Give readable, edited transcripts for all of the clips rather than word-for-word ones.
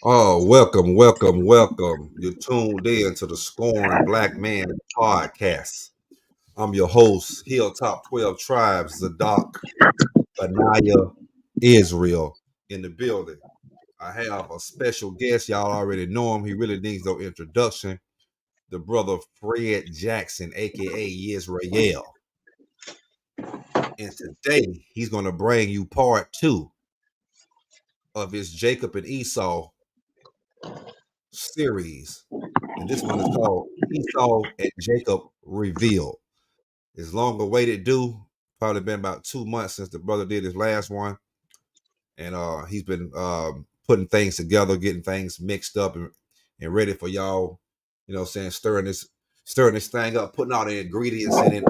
Oh, welcome, welcome, welcome. You're tuned in to the Scorn Black Man podcast. I'm your host, Hilltop 12 Tribes, Zadok, Anaya, Israel in the building. I have a special guest. Y'all already know him. He really needs no introduction. The brother Fred Jackson, aka Israel. And today he's going to bring you part two of his Jacob and Esau series. And this one is called Esau and Jacob Revealed. It's long awaited due. Probably been about 2 months since the brother did his last one. And he's been putting things together, getting things mixed up and ready for y'all, saying, stirring this thing up, putting all the ingredients in it,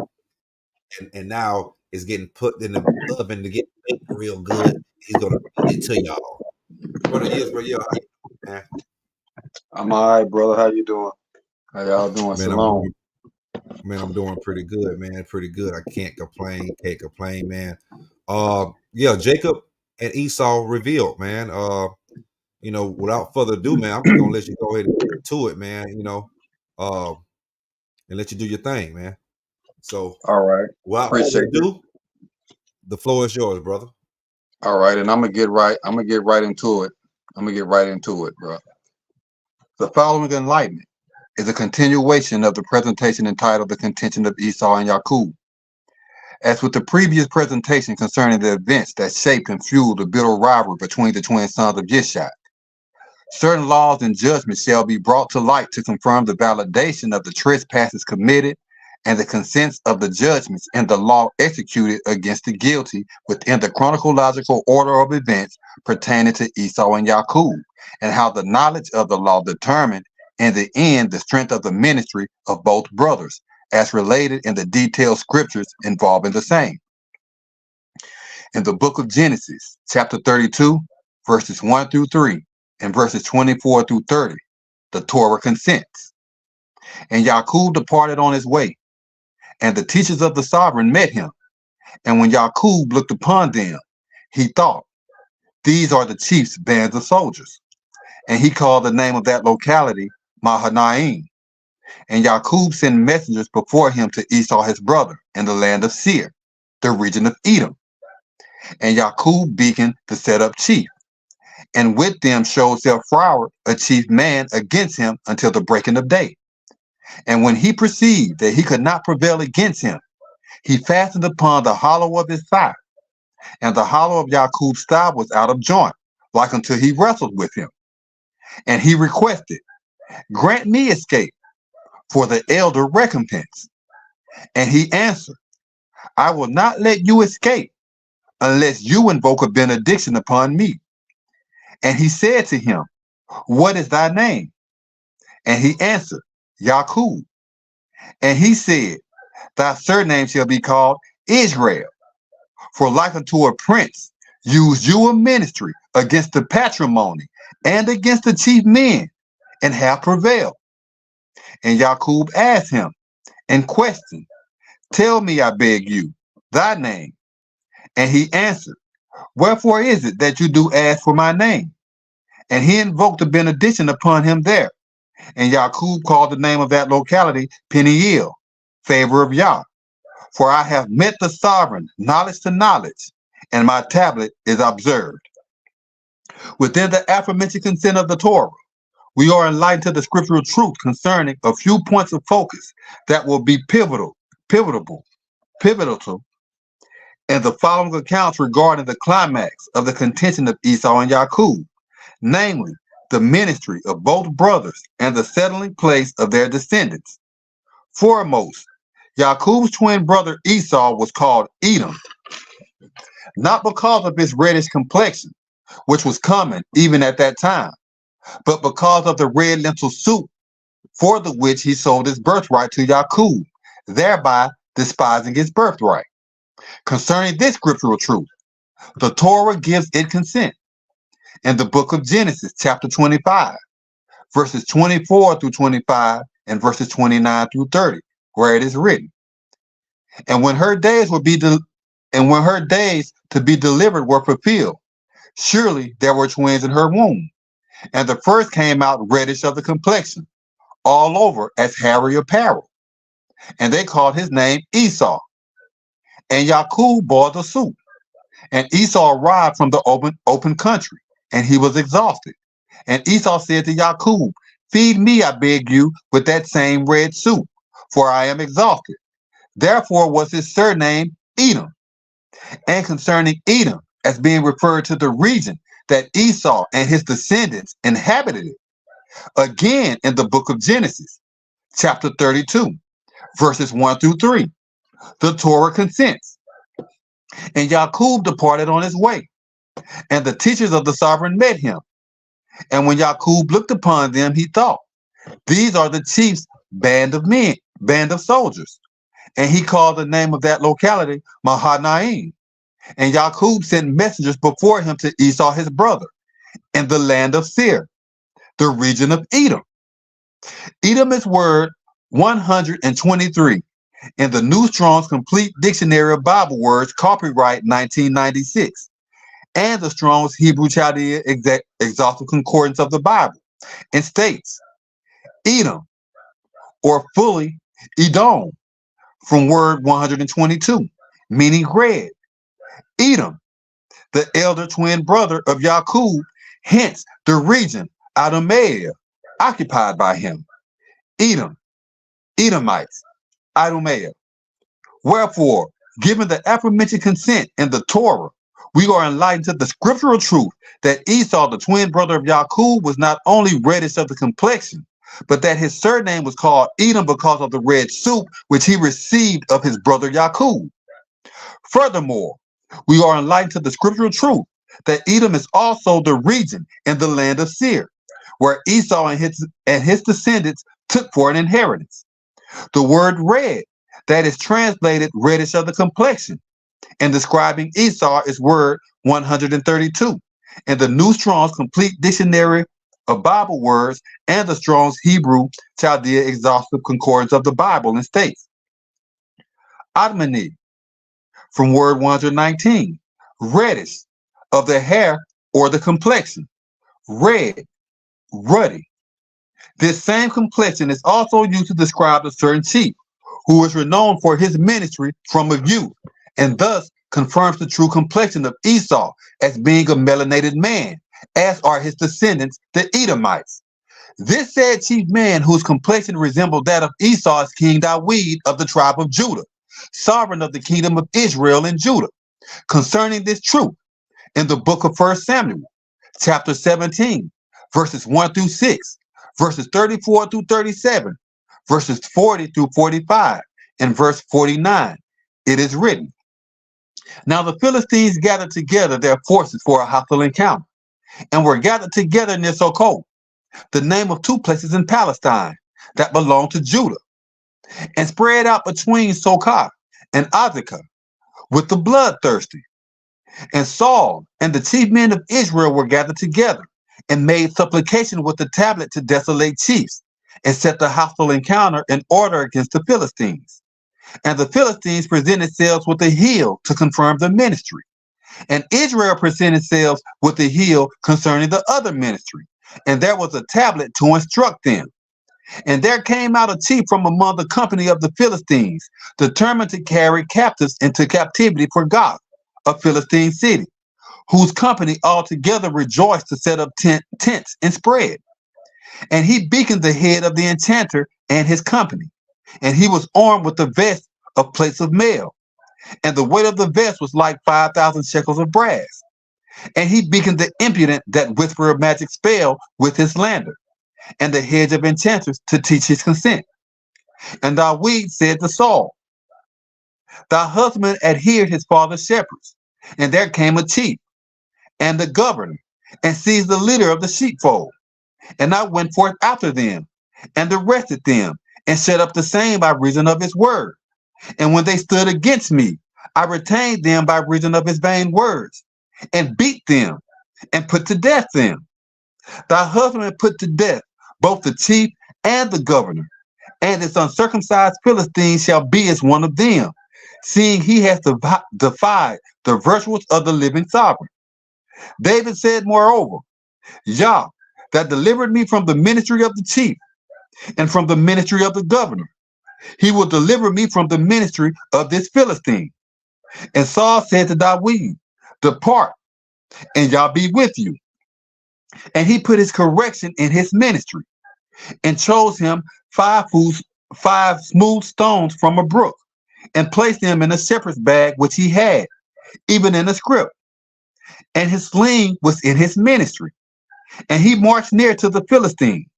and now it's getting put in the oven to get baked real good. He's gonna feed it to y'all. Brother Israel, how you doing, man? I'm all right, brother. How you doing? How y'all doing? Man, I'm Salome. doing I'm doing pretty good, man. Pretty good. I can't complain, man. Yeah, Jacob and Esau revealed, man. Without further ado, man, I'm just gonna let you go ahead and get to it, man. Uh, and let you do your thing, man. So All right. without further Appreciate it. ado, the floor is yours, brother. All right, and I'm gonna get right into it. Bro. The following enlightenment is a continuation of the presentation entitled The Contention of Esau and Jacob. As with the previous presentation concerning the events that shaped and fueled the bitter rivalry between the twin sons of Jishak, certain laws and judgments shall be brought to light to confirm the validation of the trespasses committed and the consents of the judgments and the law executed against the guilty within the chronological order of events pertaining to Esau and Jacob, and how the knowledge of the law determined in the end the strength of the ministry of both brothers, as related in the detailed scriptures involving the same. In the book of Genesis, chapter 32, verses 1 through 3, and verses 24 through 30, the Torah consents. And Jacob departed on his way, and the teachers of the sovereign met him. And when Jacob looked upon them, he thought, these are the chief's bands of soldiers. And he called the name of that locality Mahanaim. And Jacob sent messengers before him to Esau his brother in the land of Seir, the region of Edom. And Jacob beacon to set up chief. And with them showed Zephyr, a chief man, against him until the breaking of day. And when he perceived that he could not prevail against him, he fastened upon the hollow of his thigh, and the hollow of Jacob's thigh was out of joint, like until he wrestled with him. And he requested, grant me escape for the elder recompense. And he answered, I will not let you escape unless you invoke a benediction upon me. And he said to him, what is thy name? And he answered, Jacob. And he said, thy surname shall be called Israel, for like unto a prince use you a ministry against the patrimony and against the chief men, and have prevailed. And Jacob asked him and questioned, tell me, I beg you, thy name. And he answered, wherefore is it that you do ask for my name? And he invoked a benediction upon him there. And Jacob called the name of that locality Peniel, favor of Yah. For I have met the sovereign, knowledge to knowledge, and my tablet is observed. Within the aforementioned consent of the Torah, we are enlightened to the scriptural truth concerning a few points of focus that will be pivotal, and the following accounts regarding the climax of the contention of Esau and Jacob, namely, the ministry of both brothers and the settling place of their descendants. Foremost, Jacob's twin brother Esau was called Edom, not because of his reddish complexion, which was common even at that time, but because of the red lentil soup for the which he sold his birthright to Jacob, thereby despising his birthright. Concerning this scriptural truth, the Torah gives it consent. In the book of Genesis, chapter 25, verses 24 through 25, and verses 29 through 30, where it is written, and when her days to be delivered were fulfilled, surely there were twins in her womb. And the first came out reddish of the complexion, all over as hairy apparel. And they called his name Esau. And Jacob bore the suit. And Esau arrived from the open country, and he was exhausted. And Esau said to Jacob, feed me, I beg you, with that same red suit, for I am exhausted. Therefore was his surname Edom. And concerning Edom, as being referred to the region that Esau and his descendants inhabited it, again in the book of Genesis, chapter 32, verses 1 through 3, the Torah consents. And Jacob departed on his way, and the teachers of the sovereign met him. And when Jacob looked upon them, he thought, these are the chief's band of soldiers. And he called the name of that locality Mahanaim. And Jacob sent messengers before him to Esau his brother, in the land of Seir, the region of Edom. Edom is word 123 in the New Strong's Complete Dictionary of Bible Words, copyright 1996, and the Strong's Hebrew Chaldea Exhaustive Concordance of the Bible, and states, Edom, or fully Edom, from word 122, meaning red. Edom, the elder twin brother of Jacob, hence the region Idumea, occupied by him. Edom, Edomites, Idumea. Wherefore, given the aforementioned consent in the Torah, we are enlightened to the scriptural truth that Esau, the twin brother of Jacob, was not only reddish of the complexion, but that his surname was called Edom because of the red suit which he received of his brother Jacob. Furthermore, we are enlightened to the scriptural truth that Edom is also the region in the land of Seir, where Esau and his descendants took for an inheritance. The word red, that is translated reddish of the complexion, and describing Esau is word 132 in the New Strong's Complete Dictionary of Bible Words and the Strong's Hebrew Chaldea Exhaustive Concordance of the Bible, and states, Admoni, from word 119, reddish of the hair or the complexion, red, ruddy. This same complexion is also used to describe a certain chief who is renowned for his ministry from a youth, and thus confirms the true complexion of Esau as being a melanated man, as are his descendants, the Edomites. This said chief man, whose complexion resembled that of Esau, is King Dawid of the tribe of Judah, sovereign of the kingdom of Israel and Judah. Concerning this truth, in the book of 1 Samuel, chapter 17, verses 1 through 6, verses 34 through 37, verses 40 through 45, and verse 49, it is written, Now the Philistines gathered together their forces for a hostile encounter, and were gathered together near Sokoh, the name of two places in Palestine that belonged to Judah, and spread out between Sokoh and Azekah with the bloodthirsty. And Saul and the chief men of Israel were gathered together, and made supplication with the tablet to desolate chiefs, and set the hostile encounter in order against the Philistines. And the Philistines presented themselves with a hill to confirm the ministry, and Israel presented themselves with a hill concerning the other ministry, and there was a tablet to instruct them. And there came out a chief from among the company of the Philistines, determined to carry captives into captivity for God, a Philistine city, whose company altogether rejoiced to set up tents and spread. And he beaconed the head of the enchanter and his company, and he was armed with the vest of plates of mail, and the weight of the vest was like 5,000 shekels of brass. And he beaconed the impudent that whisper a magic spell with his slander, and the hedge of enchanters to teach his consent. And Dawid said to Saul, Thy husband adhered his father's shepherds, and there came a chief, and the governor, and seized the leader of the sheepfold. And I went forth after them, and arrested them, and shut up the same by reason of his word. And when they stood against me, I retained them by reason of his vain words, and beat them, and put to death them. Thy husband put to death both the chief and the governor, and this uncircumcised Philistine shall be as one of them, seeing he has defied the virtues of the living sovereign. David said, moreover, Yah, that delivered me from the ministry of the chief and from the ministry of the governor. He will deliver me from the ministry of this Philistine. And Saul said to David, depart, and Yah be with you. And he put his correction in his ministry, and chose him five smooth stones from a brook, and placed them in a shepherd's bag which he had, even in a scrip. And his sling was in his ministry. And he marched near to the Philistine.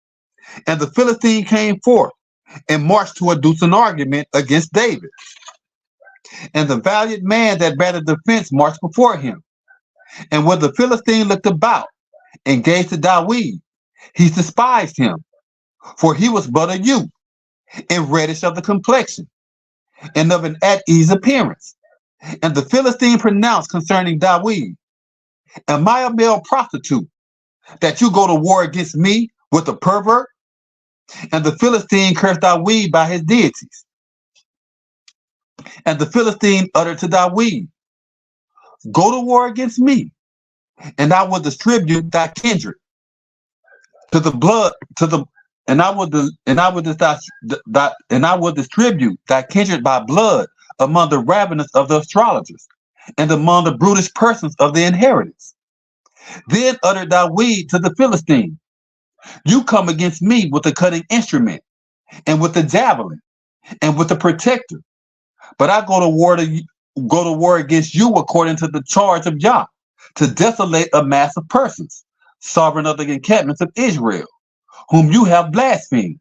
And the Philistine came forth and marched to adduce an argument against David. And the valiant man that battered the fence marched before him. And when the Philistine looked about and gazed to David, he despised him, for he was but a youth, and reddish of the complexion, and of an at-ease appearance. And the Philistine pronounced concerning David, am I a male prostitute, that you go to war against me with a pervert? And the Philistine cursed David by his deities. And the Philistine uttered to David, go to war against me, and I will distribute thy kindred to the blood, and I will distribute thy kindred by blood among the ravenous of the astrologers, and among the brutish persons of the inheritance. Then uttered David to the Philistine, you come against me with the cutting instrument, and with the javelin, and with the protector. But I go to war against you according to the charge of Yah, to desolate a mass of persons, sovereign of the encampments of Israel, whom you have blasphemed.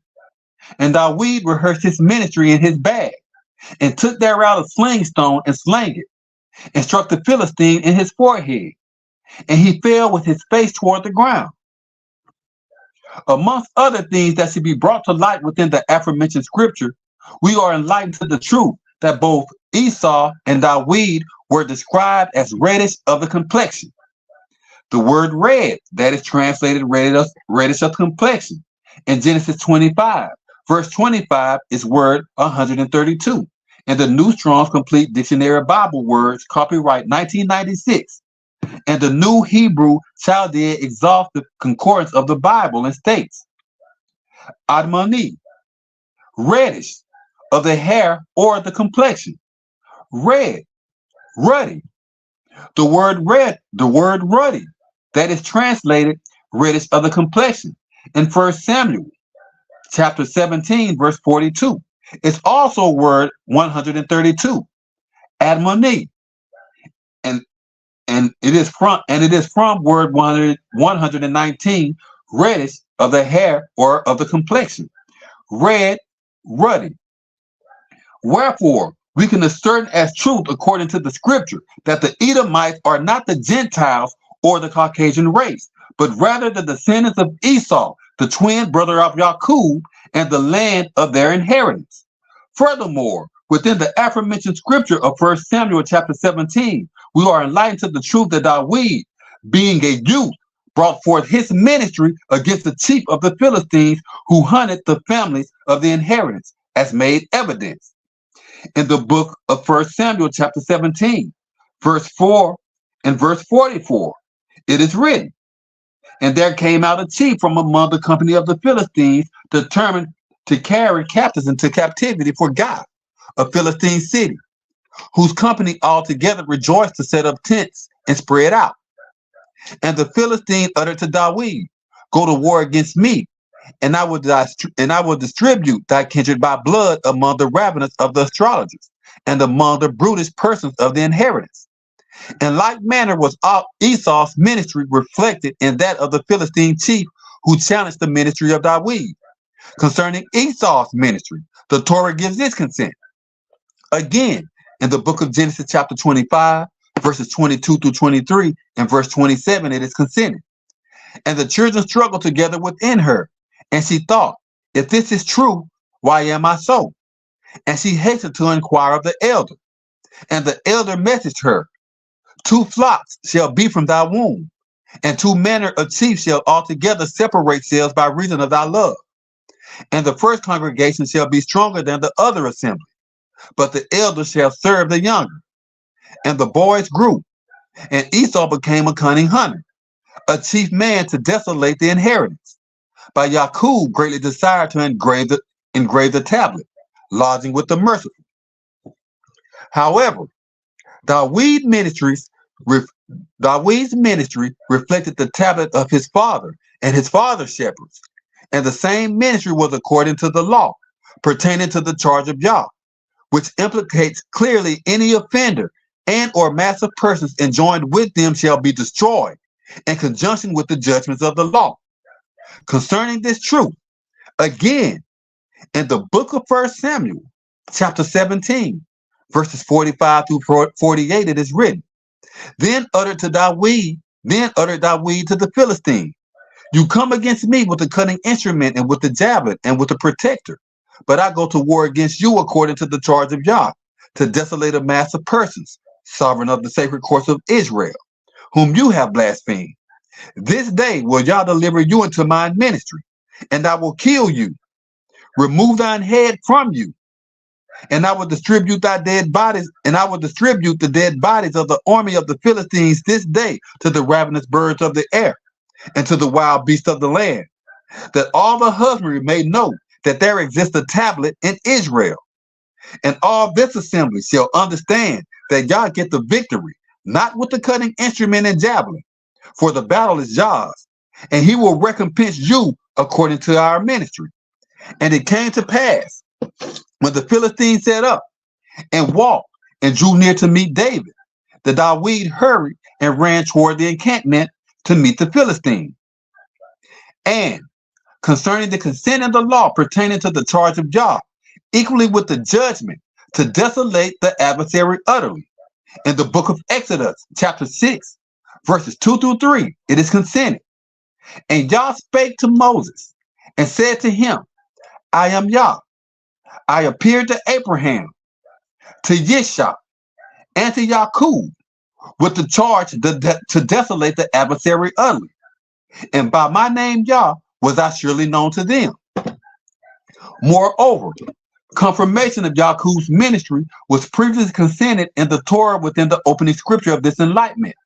And David rehearsed his ministry in his bag, and took thereout a sling stone and slang it, and struck the Philistine in his forehead, and he fell with his face toward the ground. Amongst other things that should be brought to light within the aforementioned scripture, we are enlightened to the truth that both Esau and David were described as reddish of the complexion. The word red, that is translated reddish of complexion, in Genesis 25, verse 25 is word 132, and the New Strong's Complete Dictionary of Bible Words, copyright 1996, and the New Hebrew Chaldea Exhaustive Concordance of the Bible, and states, Admoni, reddish of the hair or the complexion, red, ruddy. The word ruddy, that is translated reddish of the complexion, in 1 Samuel chapter 17, verse 42. It's also word 132, Admoni, and it is from word 119, reddish of the hair or of the complexion, red, ruddy. Wherefore, we can assert as truth according to the scripture that the Edomites are not the Gentiles or the Caucasian race, but rather the descendants of Esau, the twin brother of Jacob, and the land of their inheritance. Furthermore, within the aforementioned scripture of 1 Samuel chapter 17, we are enlightened to the truth that David, being a youth, brought forth his ministry against the chief of the Philistines who hunted the families of the inheritance, as made evidence. In the book of 1 Samuel chapter 17, verse 4 and verse 44, it is written, and there came out a chief from among the company of the Philistines, determined to carry captives into captivity for God, a Philistine city, whose company altogether rejoiced to set up tents and spread out. And the Philistine uttered to David, go to war against me, and I will distribute thy kindred by blood among the ravenous of the astrologers, and among the brutish persons of the inheritance. In like manner was Esau's ministry reflected in that of the Philistine chief who challenged the ministry of David. Concerning Esau's ministry, the Torah gives its consent. Again, in the book of Genesis chapter 25, verses 22 through 23, and verse 27, it is consented. And the children struggled together within her, and she thought, if this is true, why am I so? And she hastened to inquire of the elder. And the elder messaged her, 2 flocks shall be from thy womb, and 2 manner of chiefs shall altogether separate themselves by reason of thy love. And the first congregation shall be stronger than the other assembly, but the elder shall serve the younger. And the boys grew, and Esau became a cunning hunter, a chief man to desolate the inheritance. By Yaqub greatly desired to engrave the tablet, lodging with the merciful. However, David's ministry reflected the tablet of his father and his father's shepherds, and the same ministry was according to the law pertaining to the charge of Yah, which implicates clearly any offender and or mass of persons enjoined with them shall be destroyed in conjunction with the judgments of the law. Concerning this truth, again, in the book of 1 Samuel, chapter 17, verses 45 through 48, it is written, Then uttered David to the Philistine, You come against me with the cutting instrument and with the javelin and with the protector, but I go to war against you according to the charge of Yah, to desolate a mass of persons, sovereign of the sacred courts of Israel, whom you have blasphemed. This day will Yah deliver you into my ministry, and I will kill you, remove thine head from you, and I will distribute thy dead bodies, and I will distribute the dead bodies of the army of the Philistines this day to the ravenous birds of the air and to the wild beasts of the land, that all the husbandry may know that there exists a tablet in Israel. And all this assembly shall understand that Yah get the victory, not with the cutting instrument and javelin, for the battle is Yah's, and he will recompense you according to our ministry. And it came to pass, when the Philistines set up and walked and drew near to meet David, that David hurried and ran toward the encampment to meet the Philistine. And concerning the consent of the law pertaining to the charge of Yah, equally with the judgment to desolate the adversary utterly, in the book of Exodus, chapter 6, verses 2 through 3, it is consented. And Yah spake to Moses and said to him, I am Yah. I appeared to Abraham, to Yishak, and to Yaqub with the charge to desolate the adversary utterly. And by my name Yah was I surely known to them. Moreover, confirmation of Yaqub's ministry was previously consented in the Torah within the opening scripture of this enlightenment,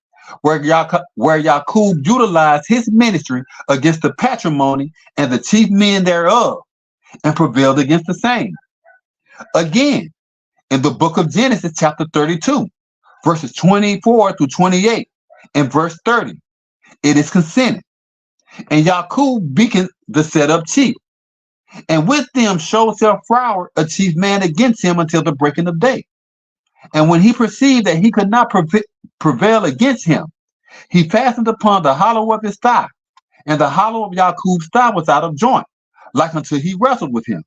where Yaqub utilized his ministry against the patrimony and the chief men thereof, and prevailed against the same. Again, in the book of Genesis, chapter 32, verses 24 through 28, and verse 30, it is consented. And Yaqub beacon the set up chief, and with them showed self Flower, a chief man against him until the breaking of day. And when he perceived that he could not prevail against him, he fastened upon the hollow of his thigh, and the hollow of Yaqub's thigh was out of joint, like until he wrestled with him.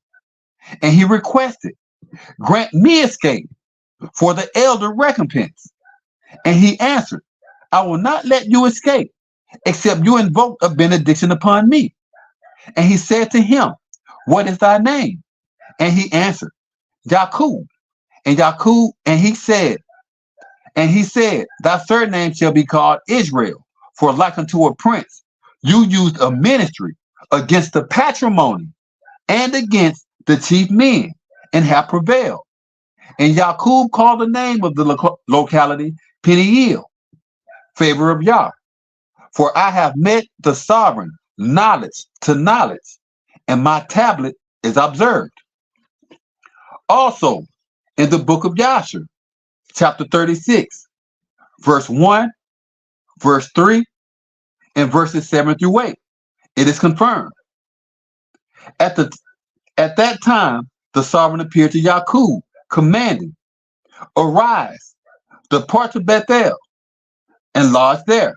And he requested, Grant me escape for the elder recompense. And he answered, I will not let you escape, except you invoke a benediction upon me. And he said to him, What is thy name? And he answered, Yaqub. And he said, Thy surname shall be called Israel, for like unto a prince, you used a ministry against the patrimony and against the chief men, and have prevailed. And Yaqub called the name of the locality Peniel, favor of Yah. For I have met the sovereign knowledge to knowledge, and my tablet is observed. Also, in the book of Yashar, chapter 36, verse 1, verse 3, and verses 7 through 8, it is confirmed. At that time, the sovereign appeared to Yaqub, commanding, Arise, depart to Bethel, and lodge there.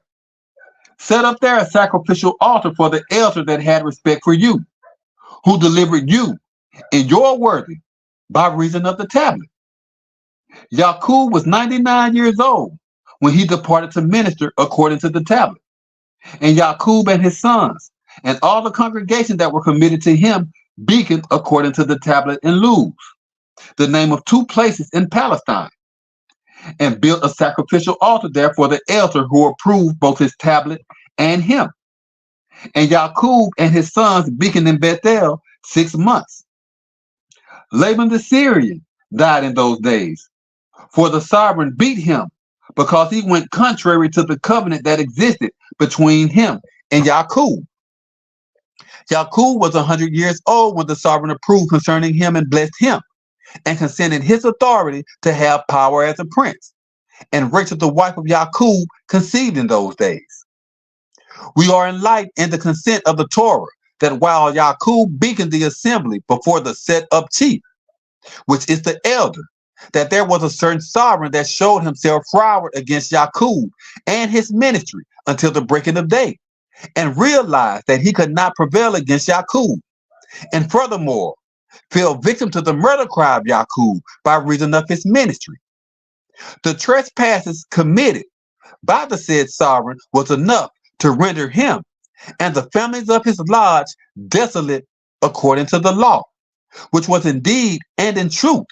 Set up there a sacrificial altar for the elder that had respect for you, who delivered you in your worthy by reason of the tablet. Yaqub was 99 years old when he departed to minister according to the tablet. And Yaqub and his sons and all the congregation that were committed to him beaconed according to the tablet in Luz, the name of two places in Palestine, and built a sacrificial altar there for the elder who approved both his tablet and him. And Yaqub and his sons beaconed in Bethel 6 months. Laban the Syrian died in those days, for the sovereign beat him because he went contrary to the covenant that existed between him and Yaqub. Yaqub was 100 years old when the sovereign approved concerning him and blessed him, and consented his authority to have power as a prince. And Rachel, the wife of Yaqub, conceived in those days. We are enlightened in the consent of the Torah that while Yaqub beaconed the assembly before the set up chief, which is the elder, that there was a certain sovereign that showed himself froward against Yaqub and his ministry until the breaking of day, and realized that he could not prevail against Yaqub, and furthermore fell victim to the murder cry of Yaqub by reason of his ministry. The trespasses committed by the said sovereign was enough to render him and the families of his lodge desolate according to the law, which was indeed and in truth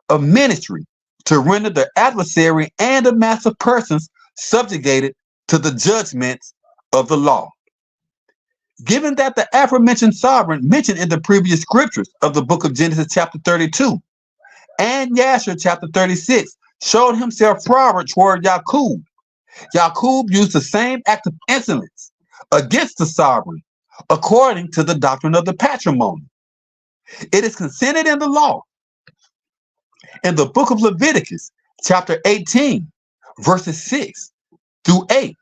a ministry to render the adversary and a mass of persons subjugated to the judgments of the law. Given that the aforementioned sovereign mentioned in the previous scriptures of the book of Genesis chapter 32 and Yashar chapter 36 showed himself froward toward Yaqub, Yaqub used the same act of insolence against the sovereign according to the doctrine of the patrimony. It is consented in the law in the book of Leviticus chapter 18 verses 6 through 8.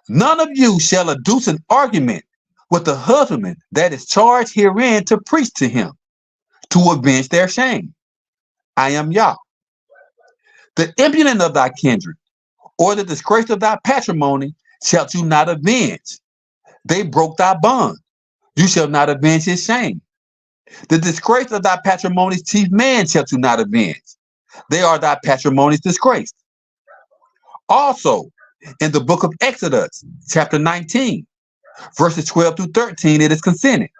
None of you shall adduce an argument with the husbandman that is charged herein to preach to him, to avenge their shame. I am Yah. The impudent of thy kindred, or the disgrace of thy patrimony, shalt you not avenge. They broke thy bond. You shall not avenge his shame. The disgrace of thy patrimony's chief man shalt you not avenge. They are thy patrimony's disgrace. Also, in the book of Exodus, chapter 19, verses 12 through 13, it is consented.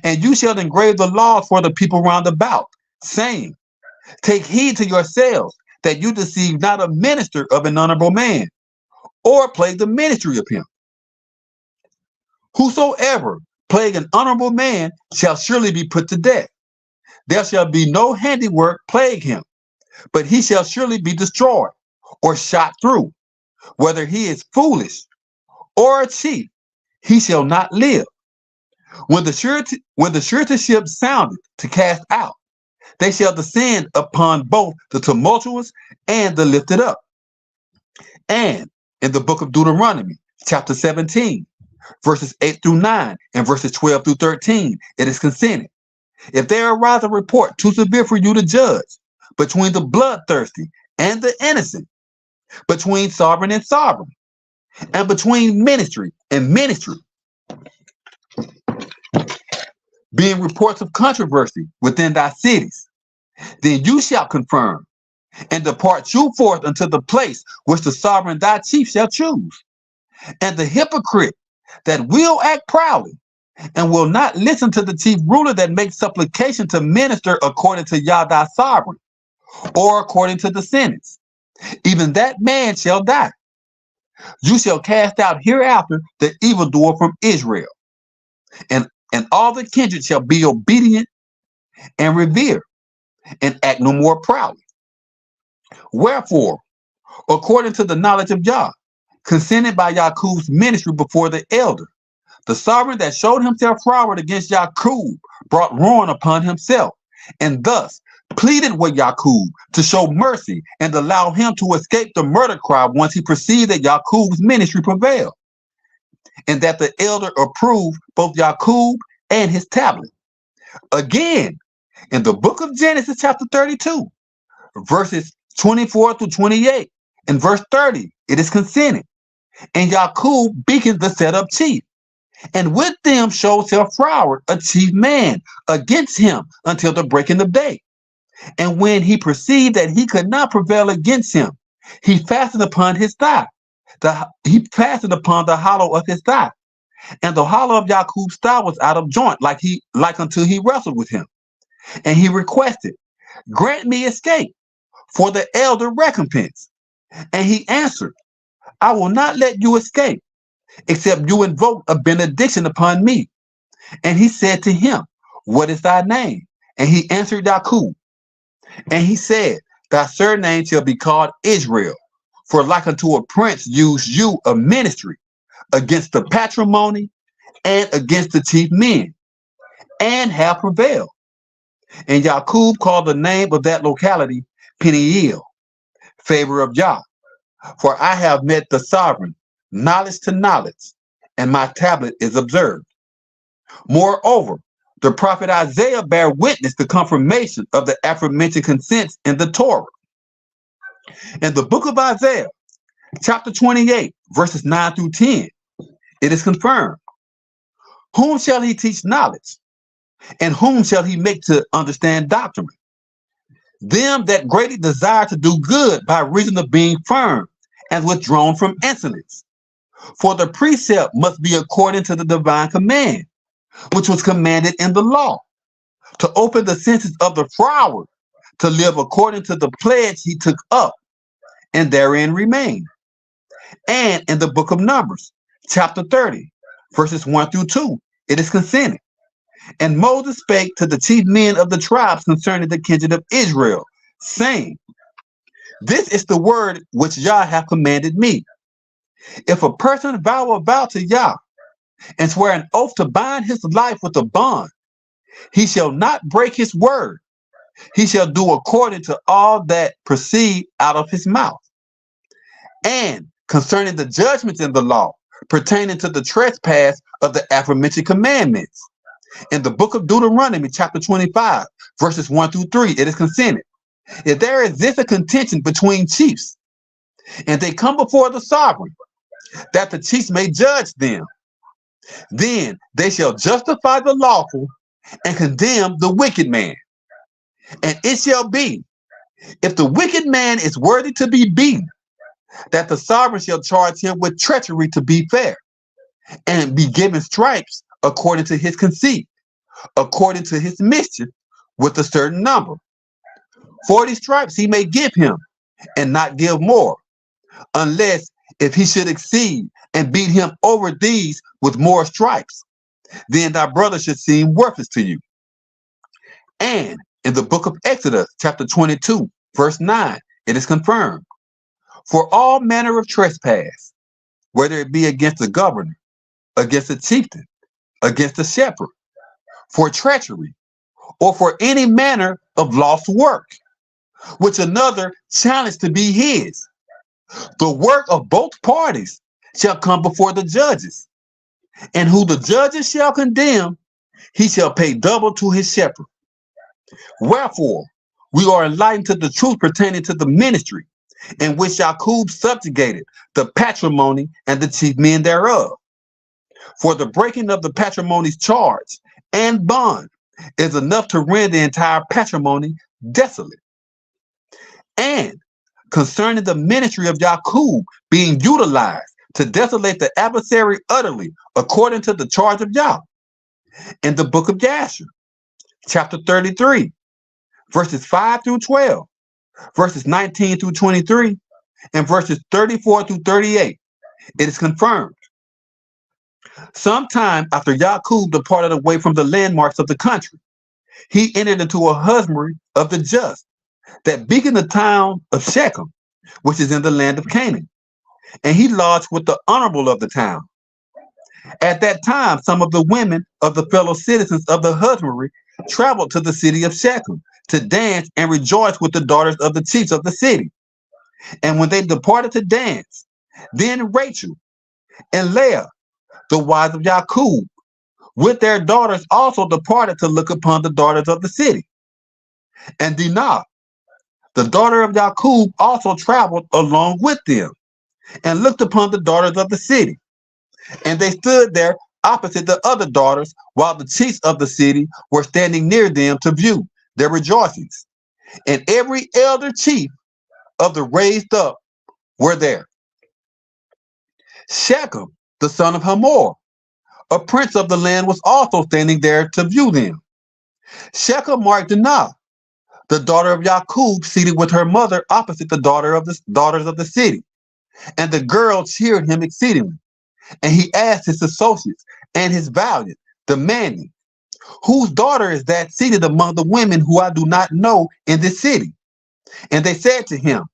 And you shall engrave the laws for the people round about, saying, take heed to yourselves that you deceive not a minister of an honorable man, or plague the ministry of him. Whosoever plague an honorable man shall surely be put to death. There shall be no handiwork plague him, but he shall surely be destroyed, or shot through. Whether he is foolish or a chief, he shall not live. When the suretyship sounded to cast out, they shall descend upon both the tumultuous and the lifted up. And in the book of Deuteronomy, chapter 17, verses 8 through 9, and verses 12 through 13, it is consented. If there arise a report too severe for you to judge between the bloodthirsty and the innocent, between sovereign and sovereign, and between ministry and ministry, being reports of controversy within thy cities, then you shall confirm and depart you forth unto the place which the sovereign thy chief shall choose. And the hypocrite that will act proudly and will not listen to the chief ruler that makes supplication to minister according to Yah thy sovereign, or according to the sentence, even that man shall die. You shall cast out hereafter the evildoer from Israel, and all the kindred shall be obedient and revere, and act no more proudly. Wherefore, according to the knowledge of Yah, consented by Yaqub's ministry before the elder, the sovereign that showed himself froward against Yaqub brought ruin upon himself, and thus pleaded with Yaqub to show mercy and allow him to escape the murder cry once he perceived that Yaqub's ministry prevailed, and that the elder approved both Yaqub and his tablet. Again, in the book of Genesis chapter 32, verses 24 through 28, and verse 30, it is consented. And Yaqub beaconed the set up chief, and with them showed self froward a chief man against him until the breaking of day. And when he perceived that he could not prevail against him, he fastened upon his thigh. He fastened upon the hollow of his thigh, and the hollow of Yaqub's thigh was out of joint, like until he wrestled with him. And he requested, grant me escape for the elder recompense. And he answered, I will not let you escape, except you invoke a benediction upon me. And he said to him, what is thy name? And he answered Yaqub. And he said, Thy surname shall be called Israel, for like unto a prince use you of ministry against the patrimony and against the chief men, and have prevailed. And Yaqub called the name of that locality Peniel, favor of Yah. For I have met the sovereign, knowledge to knowledge, and my tablet is observed. Moreover, the prophet Isaiah bare witness the confirmation of the aforementioned consents in the Torah. In the book of Isaiah, chapter 28, verses 9 through 10, it is confirmed. Whom shall he teach knowledge? And whom shall he make to understand doctrine? Them that greatly desire to do good by reason of being firm and withdrawn from insolence. For the precept must be according to the divine command, which was commanded in the law, to open the senses of the froward, to live according to the pledge he took up, and therein remain. And in the book of Numbers, chapter 30, verses 1 through 2, it is consented. And Moses spake to the chief men of the tribes concerning the kindred of Israel, saying, This is the word which Yah hath commanded me. If a person vow a vow to Yah, and swear an oath to bind his life with a bond, he shall not break his word. He shall do according to all that proceed out of his mouth. And concerning the judgments in the law, pertaining to the trespass of the aforementioned commandments, in the book of Deuteronomy, chapter 25, verses 1 through 3, it is consented. If there exists a contention between chiefs, and they come before the sovereign, that the chiefs may judge them, then they shall justify the lawful and condemn the wicked man. And it shall be, if the wicked man is worthy to be beaten, that the sovereign shall charge him with treachery to be fair, and be given stripes according to his conceit, according to his mischief, with a certain number. 40 stripes he may give him, and not give more, unless if he should exceed and beat him over these with more stripes, then thy brother should seem worthless to you. And in the book of Exodus, chapter 22, verse 9, it is confirmed. For all manner of trespass, whether it be against the governor, against the chieftain, against the shepherd, for treachery, or for any manner of lost work, which another challenged to be his, the work of both parties shall come before the judges, and who the judges shall condemn, he shall pay double to his shepherd. Wherefore, we are enlightened to the truth pertaining to the ministry, in which Yaqub subjugated the patrimony and the chief men thereof. For the breaking of the patrimony's charge and bond is enough to render the entire patrimony desolate. And concerning the ministry of Yaqub being utilized to desolate the adversary utterly, according to the charge of Yah, in the book of Jasher, chapter 33, verses 5 through 12, verses 19 through 23, and verses 34 through 38, it is confirmed. Sometime after Yaqub departed away from the landmarks of the country, he entered into a husbandry of the just, that beacon the town of Shechem, which is in the land of Canaan, and he lodged with the honorable of the town. At that time, some of the women of the fellow citizens of the husbandry traveled to the city of Shechem to dance and rejoice with the daughters of the chiefs of the city. And when they departed to dance, then Rachel and Leah, the wives of Yaqub, with their daughters also departed to look upon the daughters of the city. And Dinah, the daughter of Yaqub, also traveled along with them, and looked upon the daughters of the city. And they stood there opposite the other daughters, while the chiefs of the city were standing near them to view their rejoicings. And every elder chief of the raised up were there. Shechem, the son of Hamor, a prince of the land, was also standing there to view them. Shechem marked Dinah, the daughter of Yaqub, seated with her mother opposite the daughters of the city. And the girl cheered him exceedingly. And he asked his associates and his valiant, demanding, whose daughter is that seated among the women who I do not know in this city? And they said to him,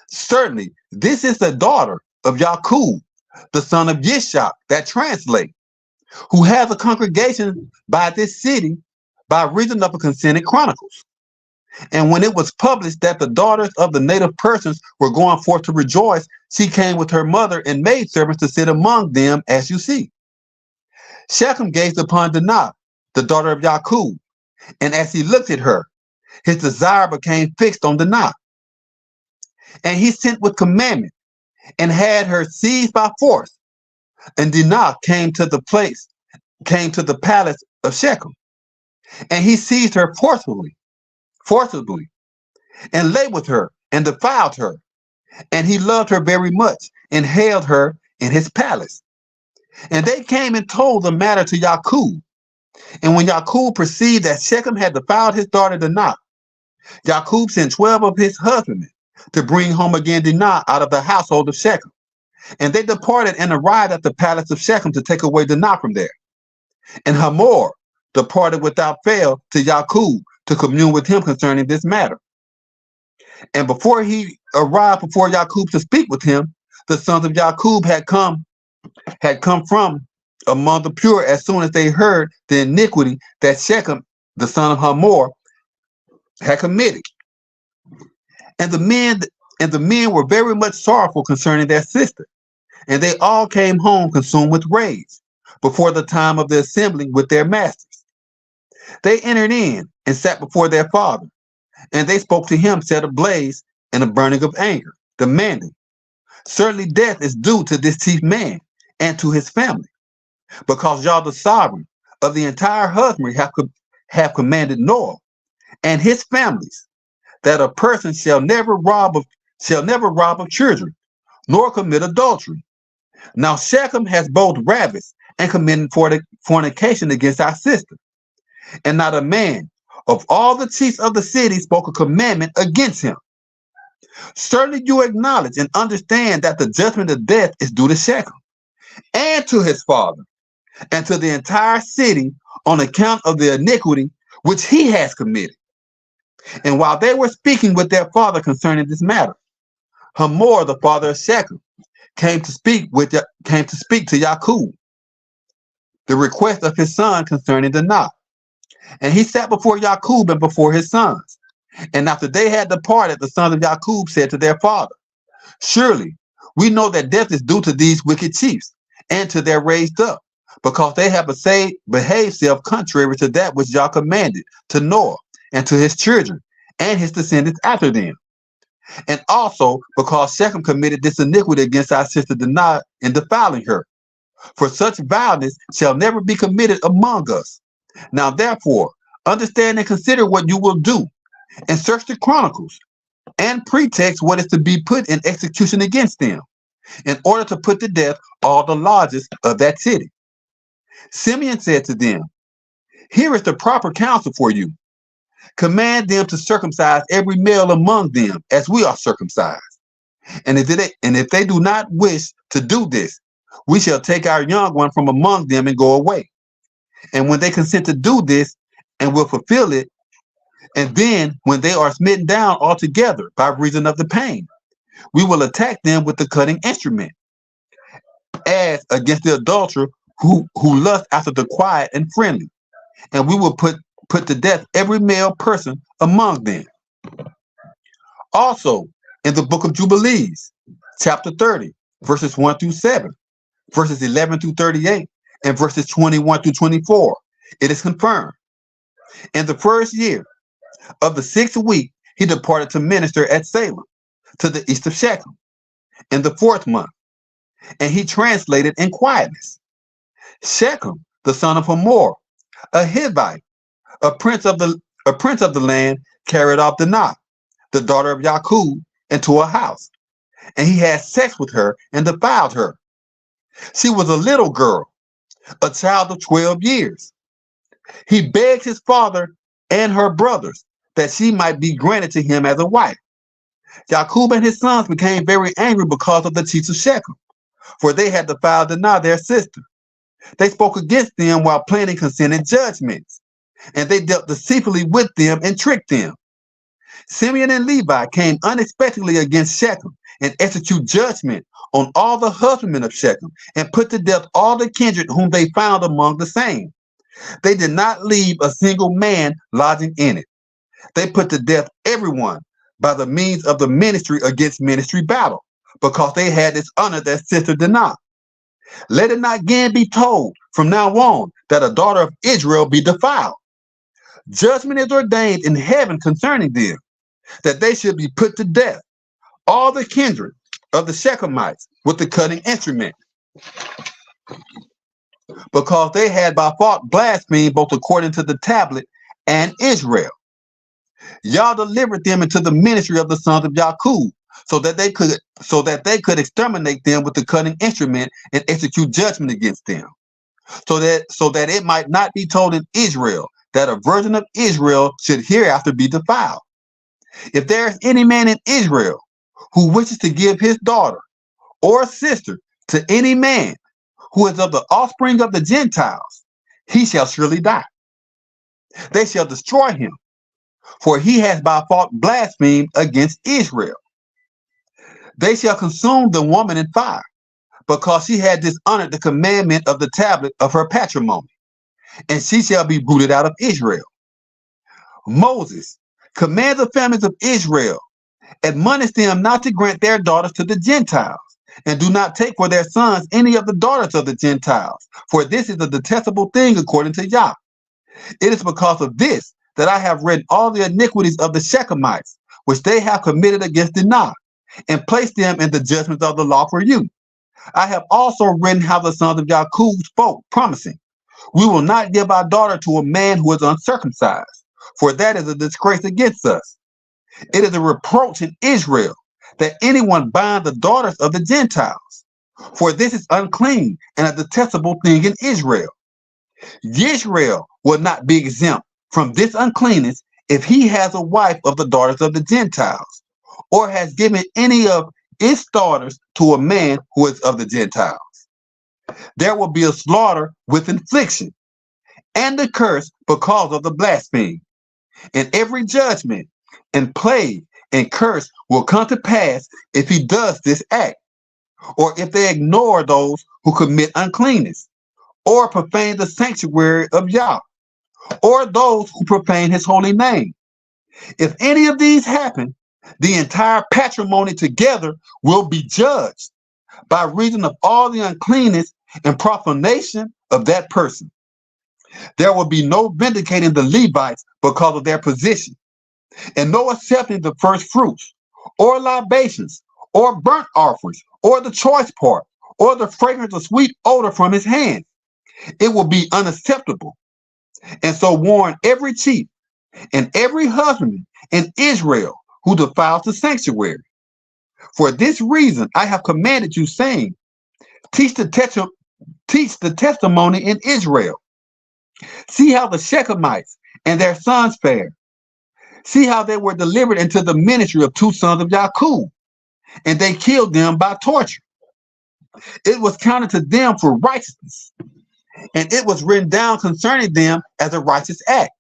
certainly, this is the daughter of Yaqub, the son of Yishak, that translate, who has a congregation by this city by reason of a consented chronicles. And when it was published that the daughters of the native persons were going forth to rejoice, she came with her mother and maidservants to sit among them, as you see. Shechem gazed upon Dinah, the daughter of Yaqub, and as he looked at her, his desire became fixed on Dinah. And he sent with commandment and had her seized by force. And Dinah came to the palace of Shechem, and he seized her forcibly, and lay with her and defiled her. And he loved her very much and held her in his palace. And they came and told the matter to Yaqub. And when Yaqub perceived that Shechem had defiled his daughter Dinah, Yaqub sent 12 of his husbandmen to bring home again Dinah out of the household of Shechem. And they departed and arrived at the palace of Shechem to take away Dinah from there. And Hamor departed without fail to Yaqub to commune with him concerning this matter. And before he arrived before Yaqub to speak with him, the sons of Yaqub had come from among the pure as soon as they heard the iniquity that Shechem, the son of Hamor, had committed. And the men were very much sorrowful concerning their sister, and they all came home consumed with rage before the time of the assembly with their masters. They entered in and sat before their father, and they spoke to him, set ablaze in a burning of anger, demanding, certainly death is due to this chief man and to his family, because y'all the sovereign of the entire husbandry have commanded Noah and his families that a person shall never rob of children, nor commit adultery. Now Shechem has both ravished and committed fornication against our sister, and not a man of all the chiefs of the city spoke a commandment against him. Certainly you acknowledge and understand that the judgment of death is due to Shechem and to his father and to the entire city on account of the iniquity which he has committed. And while they were speaking with their father concerning this matter, Hamor, the father of Shechem, came to speak to Yaqub, the request of his son concerning Dinah. And he sat before Yaqub and before his sons. And after they had departed, the sons of Yaqub said to their father, surely we know that death is due to these wicked chiefs and to their raised up, because they have behaved self contrary to that which Yah commanded to Noah and to his children and his descendants after them. And also because Shechem committed this iniquity against our sister Dinah in defiling her. For such vileness shall never be committed among us. Now therefore, understand and consider what you will do, and search the chronicles, and pretext what is to be put in execution against them, in order to put to death all the lodges of that city. Simeon said to them, here is the proper counsel for you. Command them to circumcise every male among them as we are circumcised. And if they do not wish to do this, we shall take our young one from among them and go away. And when they consent to do this and will fulfill it, and then when they are smitten down altogether by reason of the pain, we will attack them with the cutting instrument, as against the adulterer who lust after the quiet and friendly, and we will put to death every male person among them. Also, in the book of Jubilees, chapter 30, verses 1 through 7, verses 11 through 38, and verses 21 through 24, it is confirmed. In the first year of the 6th week, he departed to minister at Salem, to the east of Shechem, in the 4th month, and he translated in quietness. Shechem, the son of Hamor, a Hivite, a prince of the land, carried off Dinah, the daughter of Yaqub, into a house, and he had sex with her and defiled her. She was a little girl, a child of 12 years. He begged his father and her brothers that she might be granted to him as a wife. Yaqub and his sons became very angry because of the chiefs of Shechem, for they had defiled Dinah, their sister. They spoke against them while planning consented judgments, and they dealt deceitfully with them and tricked them. Simeon and Levi came unexpectedly against Shechem and executed judgment on all the husbandmen of Shechem and put to death all the kindred whom they found among the same. They did not leave a single man lodging in it. They put to death everyone by the means of the ministry against ministry battle, because they had dishonored their sister Dinah. Let it not again be told from now on that a daughter of Israel be defiled. Judgment is ordained in heaven concerning them, that they should be put to death, all the kindred of the Shechemites with the cutting instrument, because they had by fault blasphemed both according to the tablet and Israel. Yah delivered them into the ministry of the sons of Jacob, so that they could exterminate them with the cutting instrument and execute judgment against them, so that it might not be told in Israel that a virgin of Israel should hereafter be defiled. If there is any man in Israel who wishes to give his daughter or sister to any man who is of the offspring of the Gentiles, he shall surely die. They shall destroy him, for he has by fault blasphemed against Israel. They shall consume the woman in fire, because she had dishonored the commandment of the tablet of her patrimony, and she shall be rooted out of Israel. Moses, command the families of Israel, admonish them not to grant their daughters to the Gentiles, and do not take for their sons any of the daughters of the Gentiles, for this is a detestable thing according to Yah. It is because of this that I have written all the iniquities of the Shechemites, which they have committed against Dinah, and placed them in the judgments of the law for you. I have also written how the sons of Jacob spoke, promising, we will not give our daughter to a man who is uncircumcised, for that is a disgrace against us. It is a reproach in Israel that anyone bind the daughters of the Gentiles, for this is unclean and a detestable thing in Israel. Israel will not be exempt from this uncleanness if he has a wife of the daughters of the Gentiles, or has given any of its daughters to a man who is of the Gentiles. There will be a slaughter with infliction, and a curse because of the blasphemy. And every judgment and plague and curse will come to pass if he does this act, or if they ignore those who commit uncleanness, or profane the sanctuary of Yah, or those who profane his holy name. If any of these happen, the entire patrimony together will be judged by reason of all the uncleanness and profanation of that person. There will be no vindicating the Levites because of their position, and no accepting the first fruits, or libations, or burnt offerings, or the choice part, or the fragrance of sweet odor from his hand. It will be unacceptable. And so warn every chief and every husbandman in Israel who defiles the sanctuary. For this reason I have commanded you, saying, teach the testimony in Israel. See how the Shechemites and their sons fared. See how they were delivered into the ministry of two sons of Jacob, and they killed them by torture. It was counted to them for righteousness, and it was written down concerning them as a righteous act.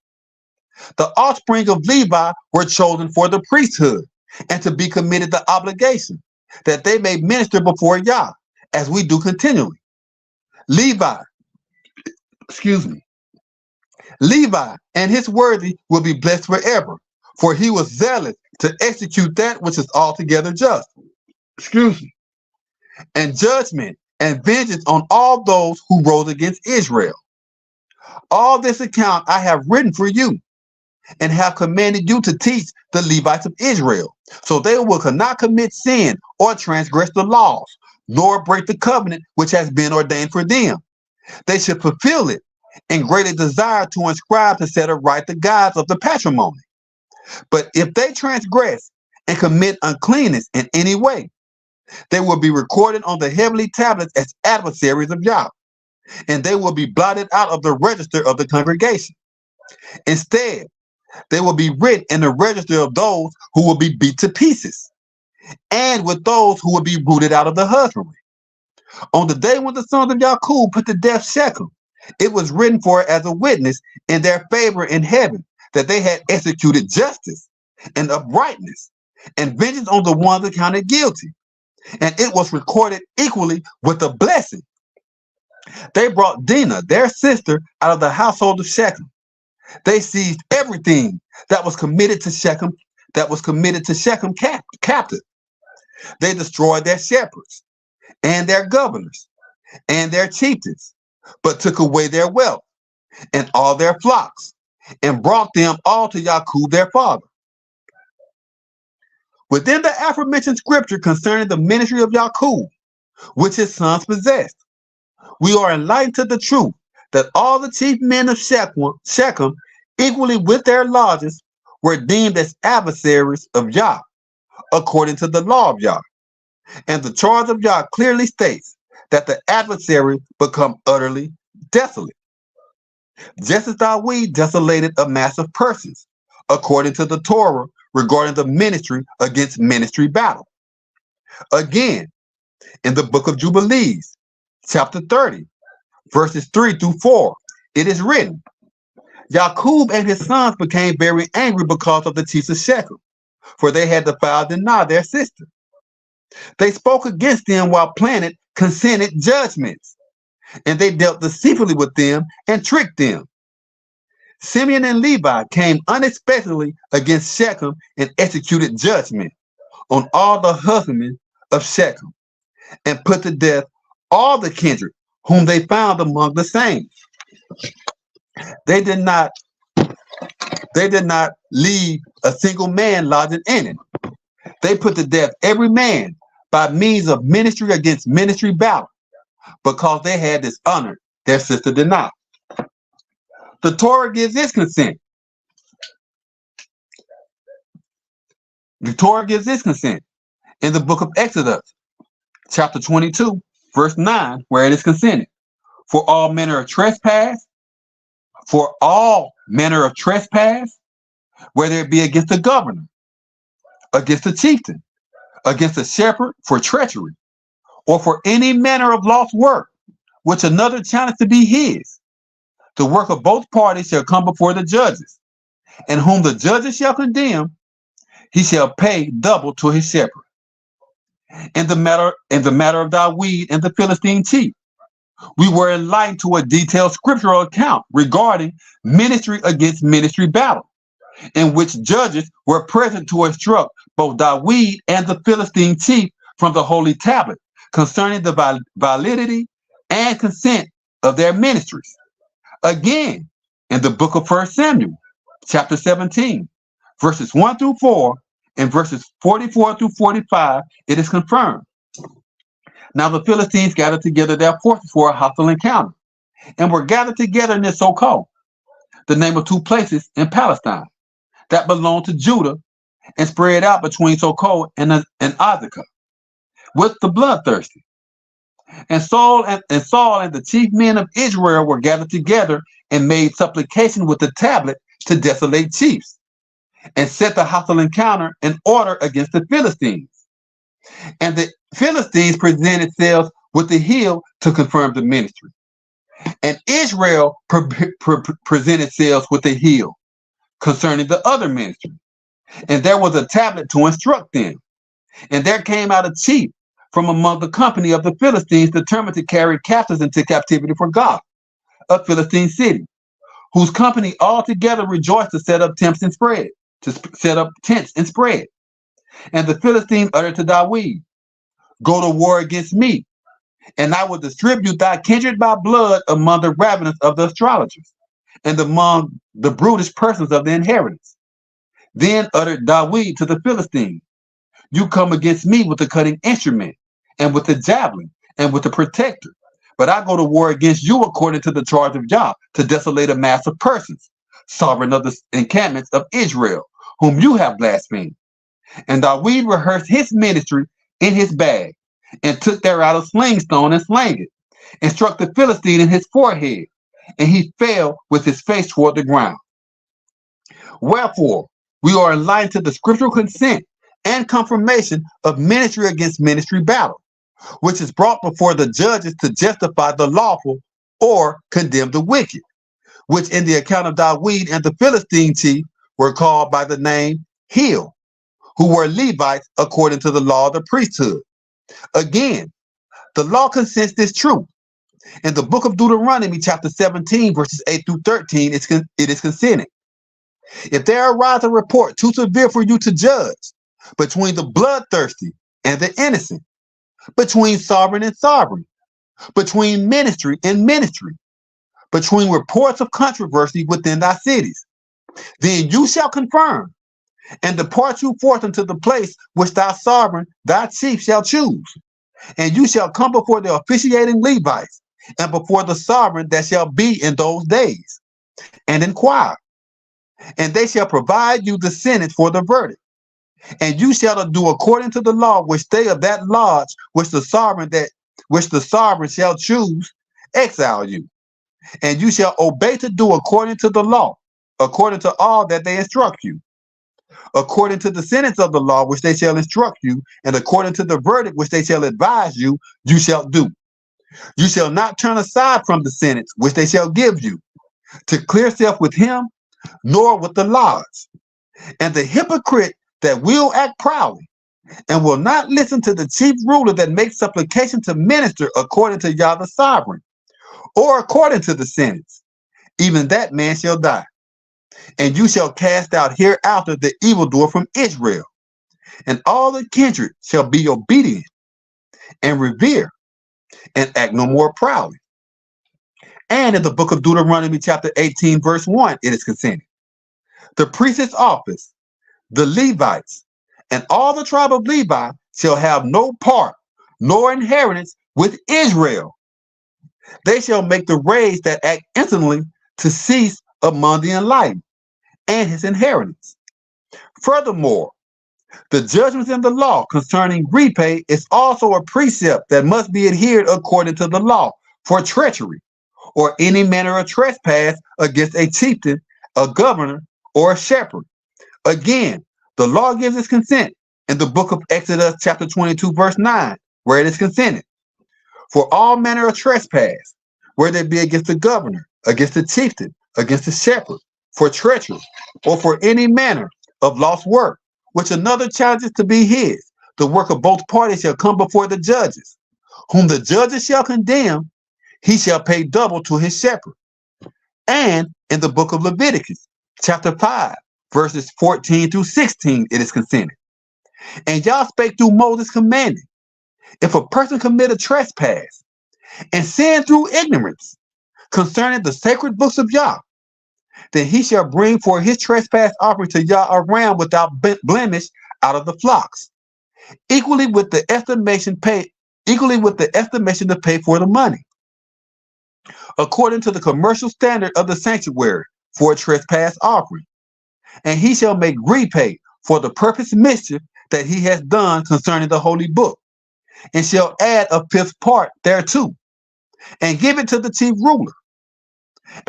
The offspring of Levi were chosen for the priesthood, and to be committed the obligation, that they may minister before Yah, as we do continually. Levi and his worthy will be blessed forever, for he was zealous to execute that which is altogether just. And judgment and vengeance on all those who rose against Israel. All this account I have written for you, and have commanded you to teach the Levites of Israel, so they will not commit sin or transgress the laws, nor break the covenant which has been ordained for them. They should fulfill it, and greatly desire to inscribe to set aright the gods of the patrimony. But if they transgress and commit uncleanness in any way, they will be recorded on the heavenly tablets as adversaries of Yah, and they will be blotted out of the register of the congregation. Instead, they will be written in the register of those who will be beat to pieces, and with those who will be rooted out of the husbandry. On the day when the sons of Jacob put to death Shechem, it was written for as a witness in their favor in heaven that they had executed justice, and uprightness, and vengeance on the ones accounted guilty. And it was recorded equally with a blessing. They brought Dinah, their sister, out of the household of Shechem. They seized everything that was committed to Shechem, captive. They destroyed their shepherds and their governors and their chieftains, but took away their wealth and all their flocks, and brought them all to Yaqub their father. Within the aforementioned scripture concerning the ministry of Yaqub, which his sons possessed, we are enlightened to the truth that all the chief men of Shechem, equally with their lodges, were deemed as adversaries of Yah, according to the law of Yah. And the charge of Yah clearly states that the adversary become utterly desolate. Just as Dawid desolated a mass of persons, according to the Torah regarding the ministry against ministry battle. Again, in the book of Jubilees, chapter 30, verses 3 through 4, it is written, Yaqub and his sons became very angry because of the chiefs of Shechem, for they had defiled Dinah, their sister. They spoke against them while planning consented judgments, and they dealt deceitfully with them and tricked them. Simeon and Levi came unexpectedly against Shechem and executed judgment on all the husbandmen of Shechem, and put to death all the kindred whom they found among the saints. They did not leave a single man lodging in it. They put to death every man by means of ministry against ministry battle, because they had dishonored their sister Dinah. The Torah gives its consent. The Torah gives its consent in the book of Exodus, chapter 22, verse 9, where it is consented. For all manner of trespass, whether it be against the governor, against the chieftain, against the shepherd for treachery, or for any manner of lost work, which another challenged to be his. The work of both parties shall come before the judges, and whom the judges shall condemn, he shall pay double to his shepherd. In the matter of Dawid and the Philistine chief, we were enlightened to a detailed scriptural account regarding ministry against ministry battle, in which judges were present to instruct both Dawid and the Philistine chief from the holy tablet concerning the validity and consent of their ministries. Again, in the book of 1 Samuel, chapter 17, verses 1 through 4, and verses 44 through 45, it is confirmed. Now the Philistines gathered together their forces for a hostile encounter, and were gathered together near Sokoh, the name of two places in Palestine, that belonged to Judah, and spread out between Sokoh and Azekah, with the bloodthirsty. And Saul and the chief men of Israel were gathered together and made supplication with the tablet to desolate chiefs, and set the hostile encounter in order against the Philistines. And the Philistines presented themselves with the hill to confirm the ministry, and Israel presented themselves with the hill concerning the other ministry. And there was a tablet to instruct them. And there came out a chief from among the company of the Philistines, determined to carry captives into captivity for God, a Philistine city, whose company altogether rejoiced to set up tents and spread. And the Philistines uttered to Dawid, Go to war against me, and I will distribute thy kindred by blood among the ravenous of the astrologers, and among the brutish persons of the inheritance. Then uttered Dawid to the Philistines, You come against me with the cutting instrument, and with the javelin, and with the protector. But I go to war against you according to the charge of Yah, to desolate a mass of persons, sovereign of the encampments of Israel, whom you have blasphemed. And Dawid rehearsed his ministry in his bag, and took thereout a sling stone and slang it, and struck the Philistine in his forehead, and he fell with his face toward the ground. Wherefore, we are enlightened to the scriptural consent and confirmation of ministry against ministry battle, which is brought before the judges to justify the lawful or condemn the wicked, which in the account of Dawid and the Philistine chief were called by the name Hill, who were Levites according to the law of the priesthood. Again, the law consents this truth. In the book of Deuteronomy, chapter 17, verses 8 through 13, it is consented. If there arise a report too severe for you to judge between the bloodthirsty and the innocent, between sovereign and sovereign, between ministry and ministry, between reports of controversy within thy cities, then you shall confirm and depart you forth unto the place which thy sovereign, thy chief shall choose. And you shall come before the officiating Levites and before the sovereign that shall be in those days, and inquire. And they shall provide you the sentence for the verdict. And you shall do according to the law which they of that lodge which the sovereign shall choose, exile you. And you shall obey to do according to the law, according to all that they instruct you, according to the sentence of the law which they shall instruct you, and according to the verdict which they shall advise you, you shall do. You shall not turn aside from the sentence which they shall give you, to clear self with him, nor with the lodge. And the hypocrite that will act proudly, and will not listen to the chief ruler that makes supplication to minister according to Yah the sovereign, or according to the sentence, even that man shall die. And you shall cast out hereafter the evildoer from Israel, and all the kindred shall be obedient, and revere, and act no more proudly. And in the book of Deuteronomy chapter 18, verse 1, it is consented. The priest's office, the Levites, and all the tribe of Levi shall have no part nor inheritance with Israel. They shall make the rage that act insolently to cease among the enlightened, and his inheritance. Furthermore, the judgments in the law concerning repay is also a precept that must be adhered according to the law for treachery, or any manner of trespass against a chieftain, a governor, or a shepherd. Again, the law gives its consent in the book of Exodus chapter 22, verse 9, where it is consented. For all manner of trespass, whether it be against the governor, against the chieftain, against the shepherd, for treachery, or for any manner of lost work, which another challenges to be his, the work of both parties shall come before the judges. Whom the judges shall condemn, he shall pay double to his shepherd. And in the book of Leviticus, chapter 5, verses 14 through 16, it is consented. And Yah spake through Moses, commanding, if a person commit a trespass and sin through ignorance concerning the sacred books of Yah, then he shall bring for his trespass offering to Yah a ram without blemish out of the flocks, equally with the estimation to pay for the money, according to the commercial standard of the sanctuary for a trespass offering. And he shall make repay for the purpose mischief that he has done concerning the holy book, and shall add a fifth part thereto, and give it to the chief ruler.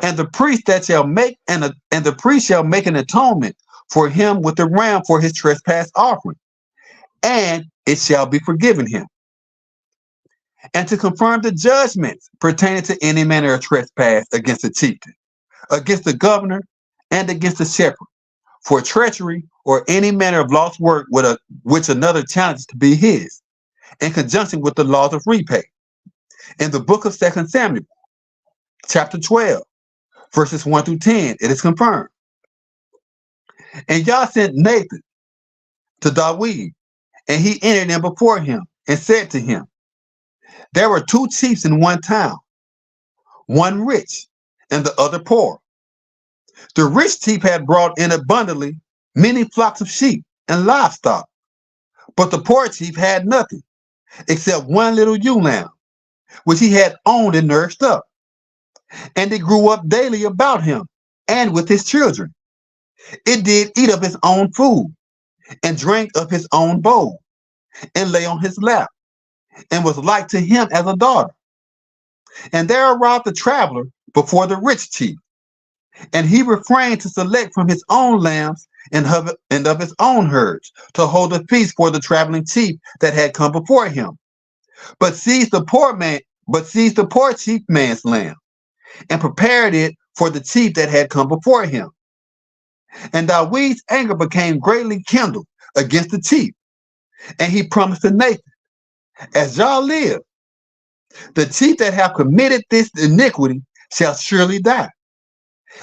And the priest shall make an atonement for him with the ram for his trespass offering, and it shall be forgiven him. And to confirm the judgments pertaining to any manner of trespass against the chieftain, against the governor, and against the shepherd, for treachery or any manner of lost work which another challenges to be his, in conjunction with the laws of repay. In the book of 2 Samuel, chapter 12, verses 1 through 10, it is confirmed. And Yah sent Nathan to David, and he entered in before him, and said to him, there were two chiefs in one town, one rich and the other poor. The rich chief had brought in abundantly many flocks of sheep and livestock, but the poor chief had nothing except one little ewe lamb, which he had owned and nursed up. And it grew up daily about him and with his children. It did eat of his own food and drank of his own bowl and lay on his lap and was like to him as a daughter. And there arrived the traveler before the rich chief, and he refrained to select from his own lambs and of his own herds to hold a feast for the traveling chief that had come before him, but seized the poor chief man's lamb and prepared it for the chief that had come before him. And David's anger became greatly kindled against the chief. And he promised to Nathan, as y'all live, the chief that have committed this iniquity shall surely die.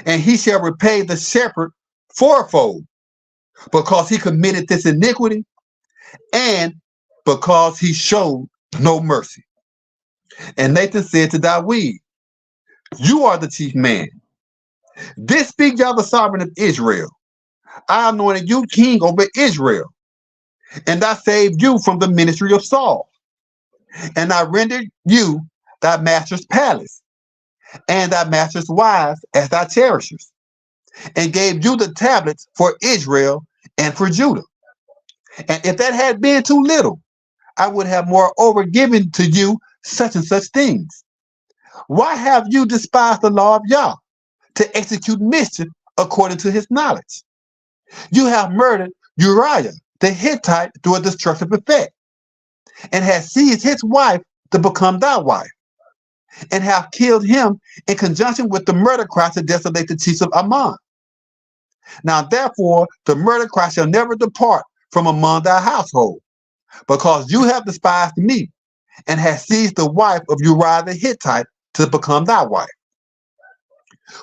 And he shall repay the shepherd fourfold, because he committed this iniquity and because he showed no mercy. And Nathan said to David, you are the chief man. This speak y'all the sovereign of Israel. I anointed you king over Israel, and I saved you from the ministry of Saul. And I rendered you thy master's palace, and thy master's wives as thy cherishers, and gave you the tablets for Israel and for Judah. And if that had been too little, I would have moreover given to you such and such things. Why have you despised the law of Yah to execute mischief according to his knowledge? You have murdered Uriah the Hittite through a destructive effect, and have seized his wife to become thy wife, and have killed him in conjunction with the murder cry to desolate the chiefs of Ammon. Now therefore the murder cry shall never depart from among thy household, because you have despised me, and have seized the wife of Uriah the Hittite to become thy wife.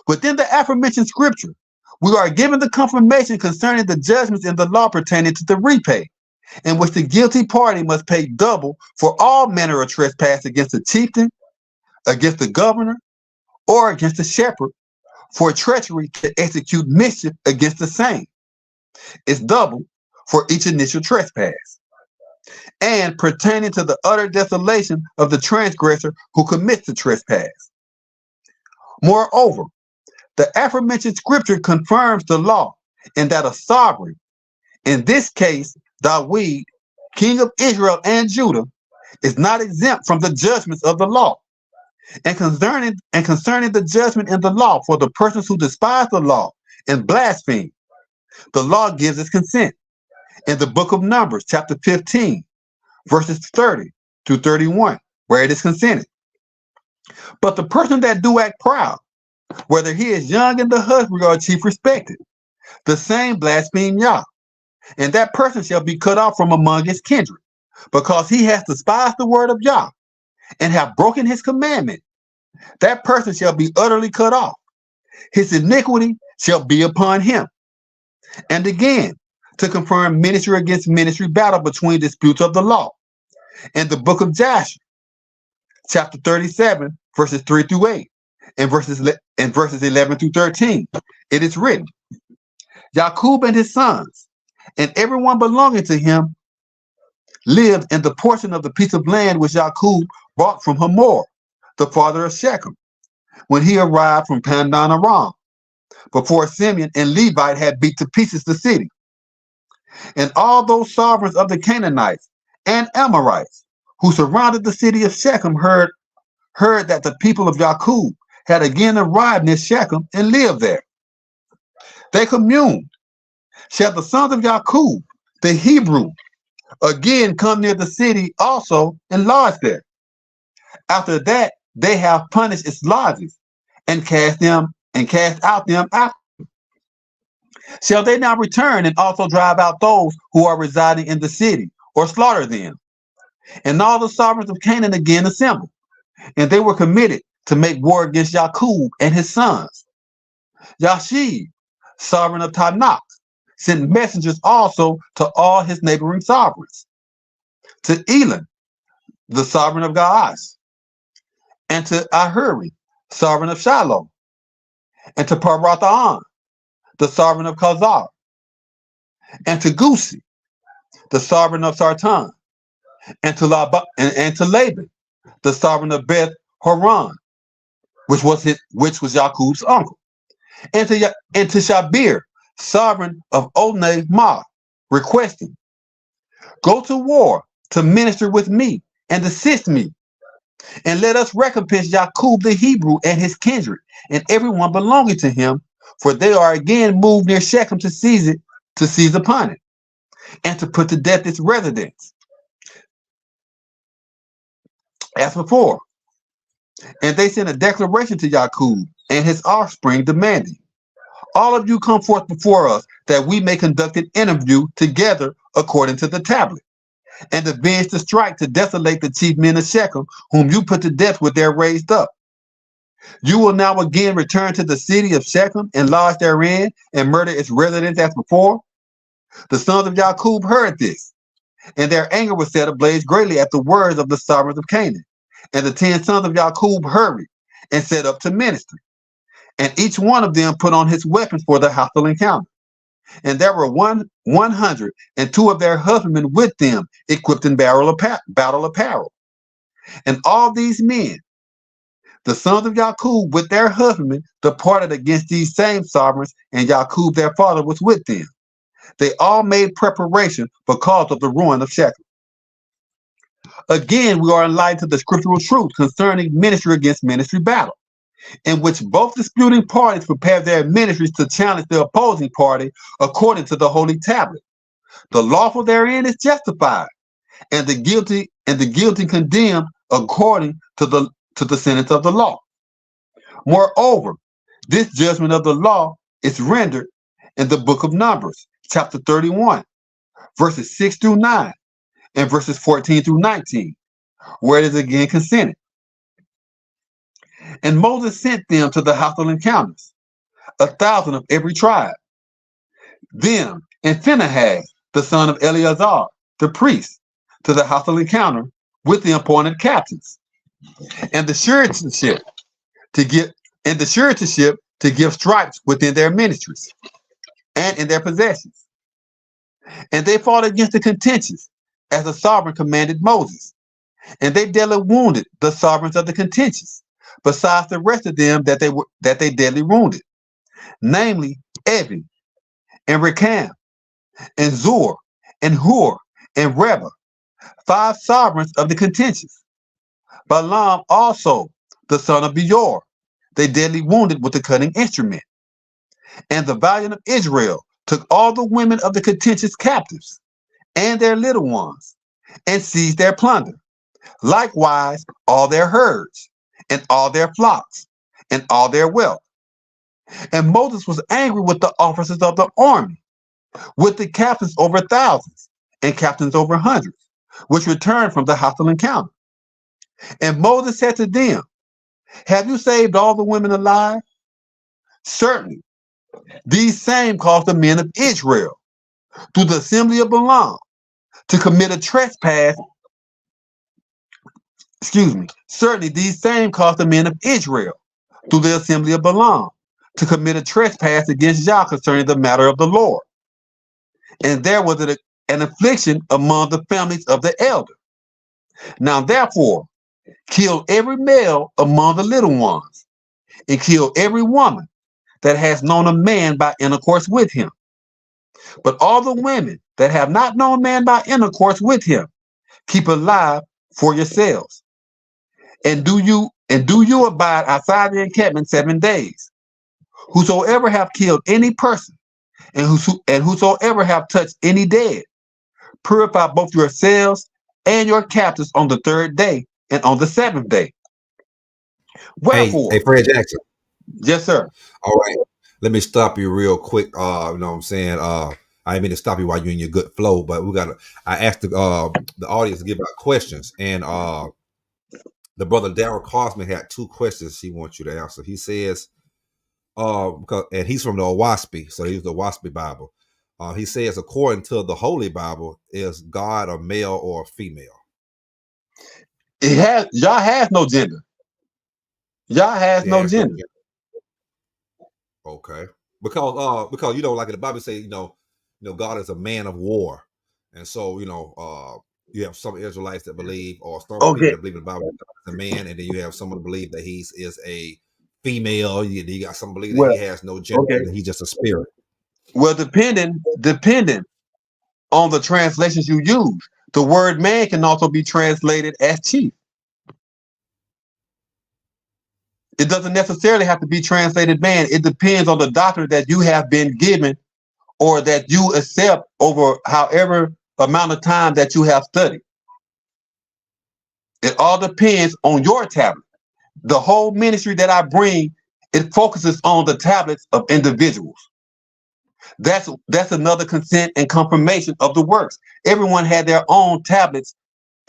Within the aforementioned scripture, we are given the confirmation concerning the judgments in the law pertaining to the repay, in which the guilty party must pay double for all manner of trespass against the chieftain, against the governor, or against the shepherd, for treachery to execute mischief against the same. It's double for each initial trespass. And pertaining to the utter desolation of the transgressor who commits the trespass. Moreover, the aforementioned scripture confirms the law in that a sovereign, in this case David, king of Israel and Judah, is not exempt from the judgments of the law. And concerning the judgment in the law for the persons who despise the law and blaspheme, the law gives its consent in the book of Numbers, chapter 15, verses 30 to 31, where it is consented. But the person that do act proud, whether he is young in the husbandry or chief respected, the same blaspheme Yah, and that person shall be cut off from among his kindred, because he has despised the word of Yah, and have broken his commandment. That person shall be utterly cut off. His iniquity shall be upon him. And again, to confirm ministry against ministry battle between disputes of the law, in the book of Joshua, chapter 37, verses 3 through 8, and verses 11 through 13, it is written, Jacob and his sons, and everyone belonging to him, lived in the portion of the piece of land which Jacob bought from Hamor, the father of Shechem, when he arrived from Pandan Aram, before Simeon and Levite had beat to pieces the city. And all those sovereigns of the Canaanites and Amorites who surrounded the city of Shechem heard that the people of Jacob had again arrived near Shechem and lived there. They communed, shall the sons of Jacob, the Hebrew, again come near the city also and lodge there? After that, they have punished its lodges and cast out them after. Shall they now return and also drive out those who are residing in the city, or slaughter them? And all the sovereigns of Canaan again assembled, and they were committed to make war against Jacob and his sons. Yashib, sovereign of Tanakh, sent messengers also to all his neighboring sovereigns, to Elam, the sovereign of Gaash, and to Ahuri, sovereign of Shiloh, and to Parathaan, the sovereign of Khazar, and to Gusi, the sovereign of Sartan, and to Laban, the sovereign of Beth Horon, which was Jacob's uncle, and to Shabir, sovereign of Onei Ma, requesting, go to war to minister with me and assist me, and let us recompense Jacob the Hebrew and his kindred, and everyone belonging to him, for they are again moved near Shechem to seize upon it, and to put to death its residents, as before. And they sent a declaration to Jacob and his offspring, demanding, all of you come forth before us, that we may conduct an interview together according to the tablet, and avenge the strike to desolate the chief men of Shechem, whom you put to death with their raised up. You will now again return to the city of Shechem and lodge therein and murder its residents as before. The sons of Jacob heard this, and their anger was set ablaze greatly at the words of the sovereigns of Canaan. And the 10 sons of Jacob hurried and set up to minister. And each one of them put on his weapons for the hostile encounter. And there were 102 of their husbandmen with them, equipped in battle apparel. And all these men, the sons of Jacob with their husbandmen, departed against these same sovereigns, and Jacob their father was with them. They all made preparation because of the ruin of Shechem. Again, we are enlightened to the scriptural truth concerning ministry against ministry battle, in which both disputing parties prepare their ministries to challenge the opposing party according to the holy tablet. The lawful therein is justified, and the guilty condemned according to the sentence of the law. Moreover, this judgment of the law is rendered in the book of Numbers, chapter 31, verses 6 through 9, and verses 14 through 19, where it is again consented. And Moses sent them to the hostile encounters, 1,000 of every tribe, them and Phinehas, the son of Eleazar, the priest, to the hostile encounter with the appointed captains, and the suretiship to give stripes within their ministries and in their possessions. And they fought against the contentions, as the sovereign commanded Moses. And they deadly wounded the sovereigns of the contentions, besides the rest of them that they deadly wounded, namely Evan and Recham and Zur and Hur and Reba, 5 sovereigns of the contentions. Balaam also, the son of Beor, they deadly wounded with the cutting instrument. And the valiant of Israel took all the women of the contentions captives, and their little ones, and seized their plunder, likewise all their herds, and all their flocks, and all their wealth. And Moses was angry with the officers of the army, with the captains over thousands, and captains over hundreds, which returned from the hostile encounter. And Moses said to them, have you saved all the women alive? Certainly. These same caused the men of Israel, through the assembly of Balaam, to commit a trespass. Certainly these same caused the men of Israel, through the assembly of Balaam, to commit a trespass against Yah concerning the matter of the Lord. And there was an affliction among the families of the elder. Now therefore, kill every male among the little ones, and kill every woman that has known a man by intercourse with him. But all the women that have not known man by intercourse with him, keep alive for yourselves. And do you abide outside the encampment 7 days. Whosoever have killed any person, and whosoever have touched any dead, purify both yourselves and your captives on the 3rd day and on the 7th day. Wherefore, hey Fred Jackson. Yes, sir. All right. Let me stop you real quick. You know what I'm saying? I didn't mean to stop you while you're in your good flow, but I asked the audience to give out questions, and the brother Darryl Cosman had 2 questions he wants you to answer. He says, and he's from the Owaspy, so he's the Owaspy Bible. He says, according to the Holy Bible, is God a male or a female? Yah has no gender. Yah has no gender. Okay, because like in the Bible say, God is a man of war, and so you have some Israelites that believe, or some people that believe in the Bible that God is a man, and then you have someone believe that he is a female. You got some believe that he has no gender, and he's just a spirit. Well, depending on the translations you use, the word man can also be translated as chief. It doesn't necessarily have to be translated man. It depends on the doctrine that you have been given, or that you accept over however amount of time that you have studied. It all depends on your tablet. The whole ministry that I bring It focuses on the tablets of individuals. That's another consent and confirmation of the works. Everyone had their own tablets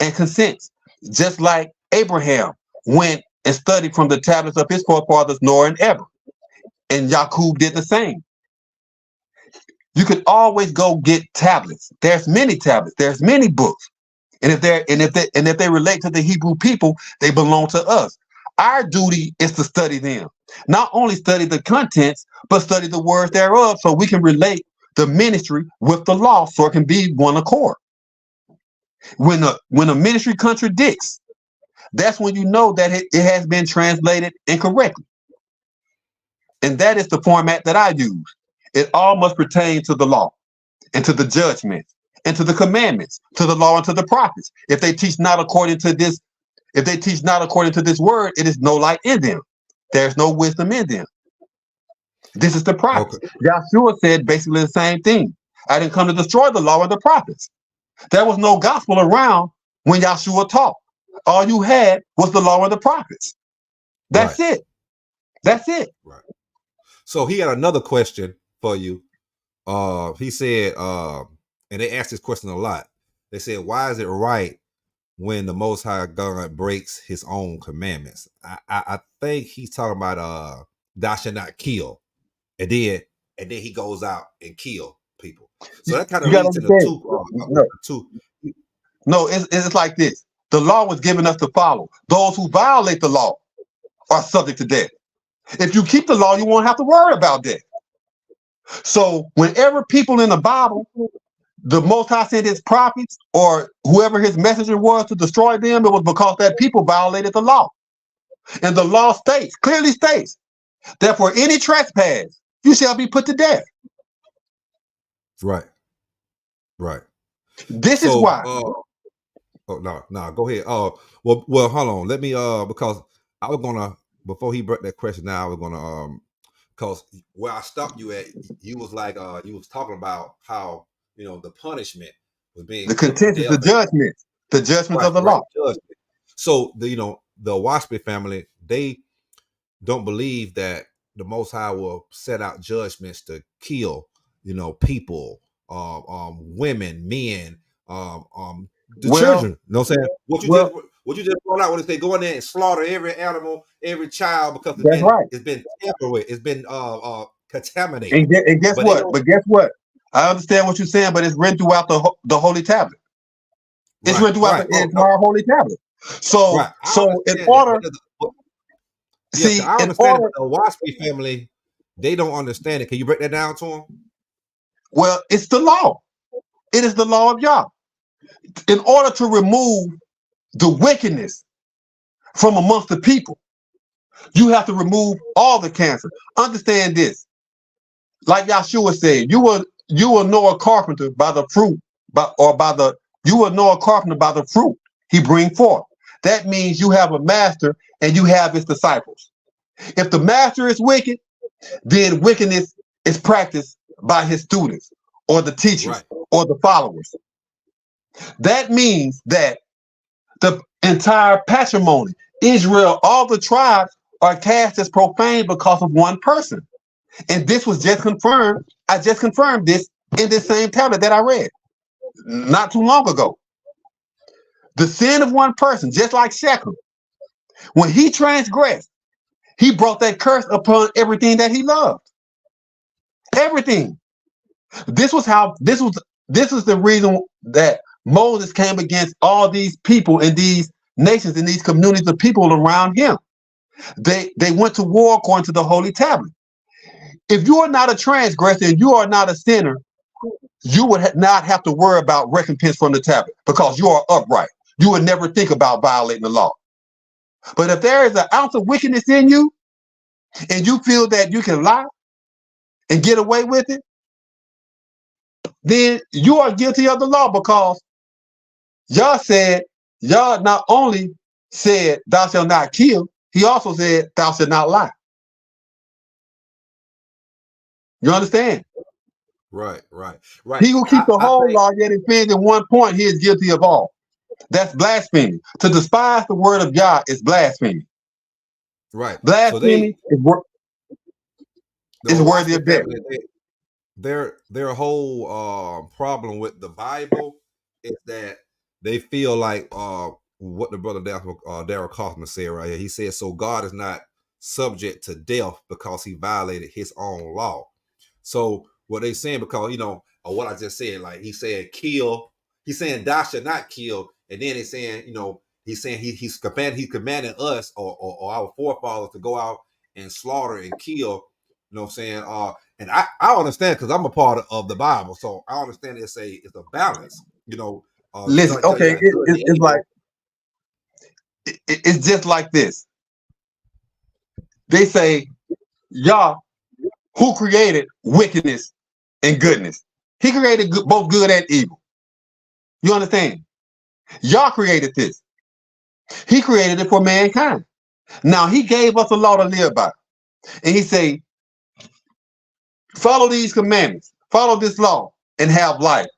and consents, just like Abraham went and studied from the tablets of his forefathers Noah and Eber, and Yaqub did the same. You could always go get tablets. There's many tablets. There's many books, and if they relate to the Hebrew people, they belong to us. Our duty is to study them, not only study the contents, but study the words thereof, so we can relate the ministry with the law, so it can be one accord. When a ministry contradicts, that's when you know that it has been translated incorrectly. And that is the format that I use. It all must pertain to the law and to the judgment and to the commandments, to the law and to the prophets. If they teach not according to this word, it is no light in them. There's no wisdom in them. This is the prophets. Okay. Joshua said basically the same thing. I didn't come to destroy the law and the prophets. There was no gospel around when Joshua taught. All you had was the law and the prophets. That's right. That's it. Right. So he had another question for you. He said, and they asked this question a lot. They said, why is it right when the Most High God breaks his own commandments? I think he's talking about thou shalt not kill. And then he goes out and kill people. So that kind of leads to the two. No, it's like this. The law was given us to follow. Those who violate the law are subject to death. If you keep the law, you won't have to worry about death. So whenever people in the Bible, the Most High sent his prophets or whoever his messenger was to destroy them, it was because that people violated the law. And the law clearly states, that for any trespass, you shall be put to death. Right. Right. This is why. No, go ahead. Well, hold on. Let me, because I was gonna, before he brought that question now, I was gonna, because where I stopped you at, you was like, you was talking about how, the punishment was being the contention, the judgment of the law. Judgment. So the Washby family, they don't believe that the Most High will set out judgments to kill, people, women, men, children. You know what I'm saying? What you just brought out when they go in there and slaughter every animal, every child because it's been tampered with, it's been contaminated. And guess what? But guess what? I understand what you're saying, but it's written throughout the Holy Tablet. It's written throughout the entire Holy Tablet. So in order. See, I understand the Washby family, they don't understand it. Can you break that down to them? Well, it's the law. It is the law of Yah. In order to remove the wickedness from amongst the people, you have to remove all the cancer. Understand this. Like Yahshua said, you will know a carpenter by the fruit, you will know a carpenter by the fruit he bring forth. That means you have a master and you have his disciples. If the master is wicked, then wickedness is practiced by his students or the teachers or the followers. That means that the entire patrimony, Israel, all the tribes are cast as profane because of one person. And this was just confirmed. I just confirmed this in this same tablet that I read not too long ago. The sin of one person, just like Shechem, when he transgressed, he brought that curse upon everything that he loved. Everything. This is the reason that Moses came against all these people in these nations, in these communities of people around him. They went to war according to the Holy Tablet. If you are not a transgressor and you are not a sinner, you would not have to worry about recompense from the tablet because you are upright. You would never think about violating the law. But if there is an ounce of wickedness in you and you feel that you can lie and get away with it, then you are guilty of the law because Yah not only said thou shalt not kill, he also said thou shalt not lie. You understand? Right. He who keeps the whole law yet offends in one point, he is guilty of all. That's blasphemy. To despise the word of God is blasphemy. Right. Blasphemy is It's worthy Waspy of death. family, their whole problem with the Bible is that they feel like what the brother Darrell Kaufman said right here. He said, so God is not subject to death because he violated his own law. So what they saying, because what I just said, like he said kill, he's saying thou shalt not kill, and then he's saying, he's saying he's commanding us or our forefathers to go out and slaughter and kill. You know what I'm saying? And I understand because I'm a part of the Bible, so I understand it's a balance. Listen, okay, it's like it's just like this. They say, Yah, who created wickedness and goodness? He created both good and evil. You understand? Yah created this. He created it for mankind. Now he gave us a law to live by, and he say, follow these commandments, follow this law, and have life.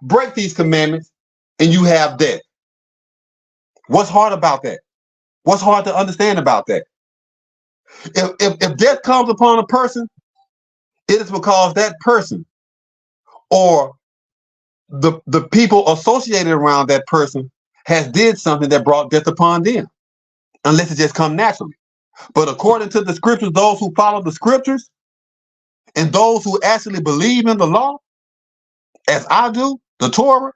Break these commandments, and you have death. What's hard about that? What's hard to understand about that? If death comes upon a person, it is because that person or the people associated around that person has did something that brought death upon them, unless it just come naturally. But according to the scriptures, those who follow the scriptures and those who actually believe in the law, as I do, the Torah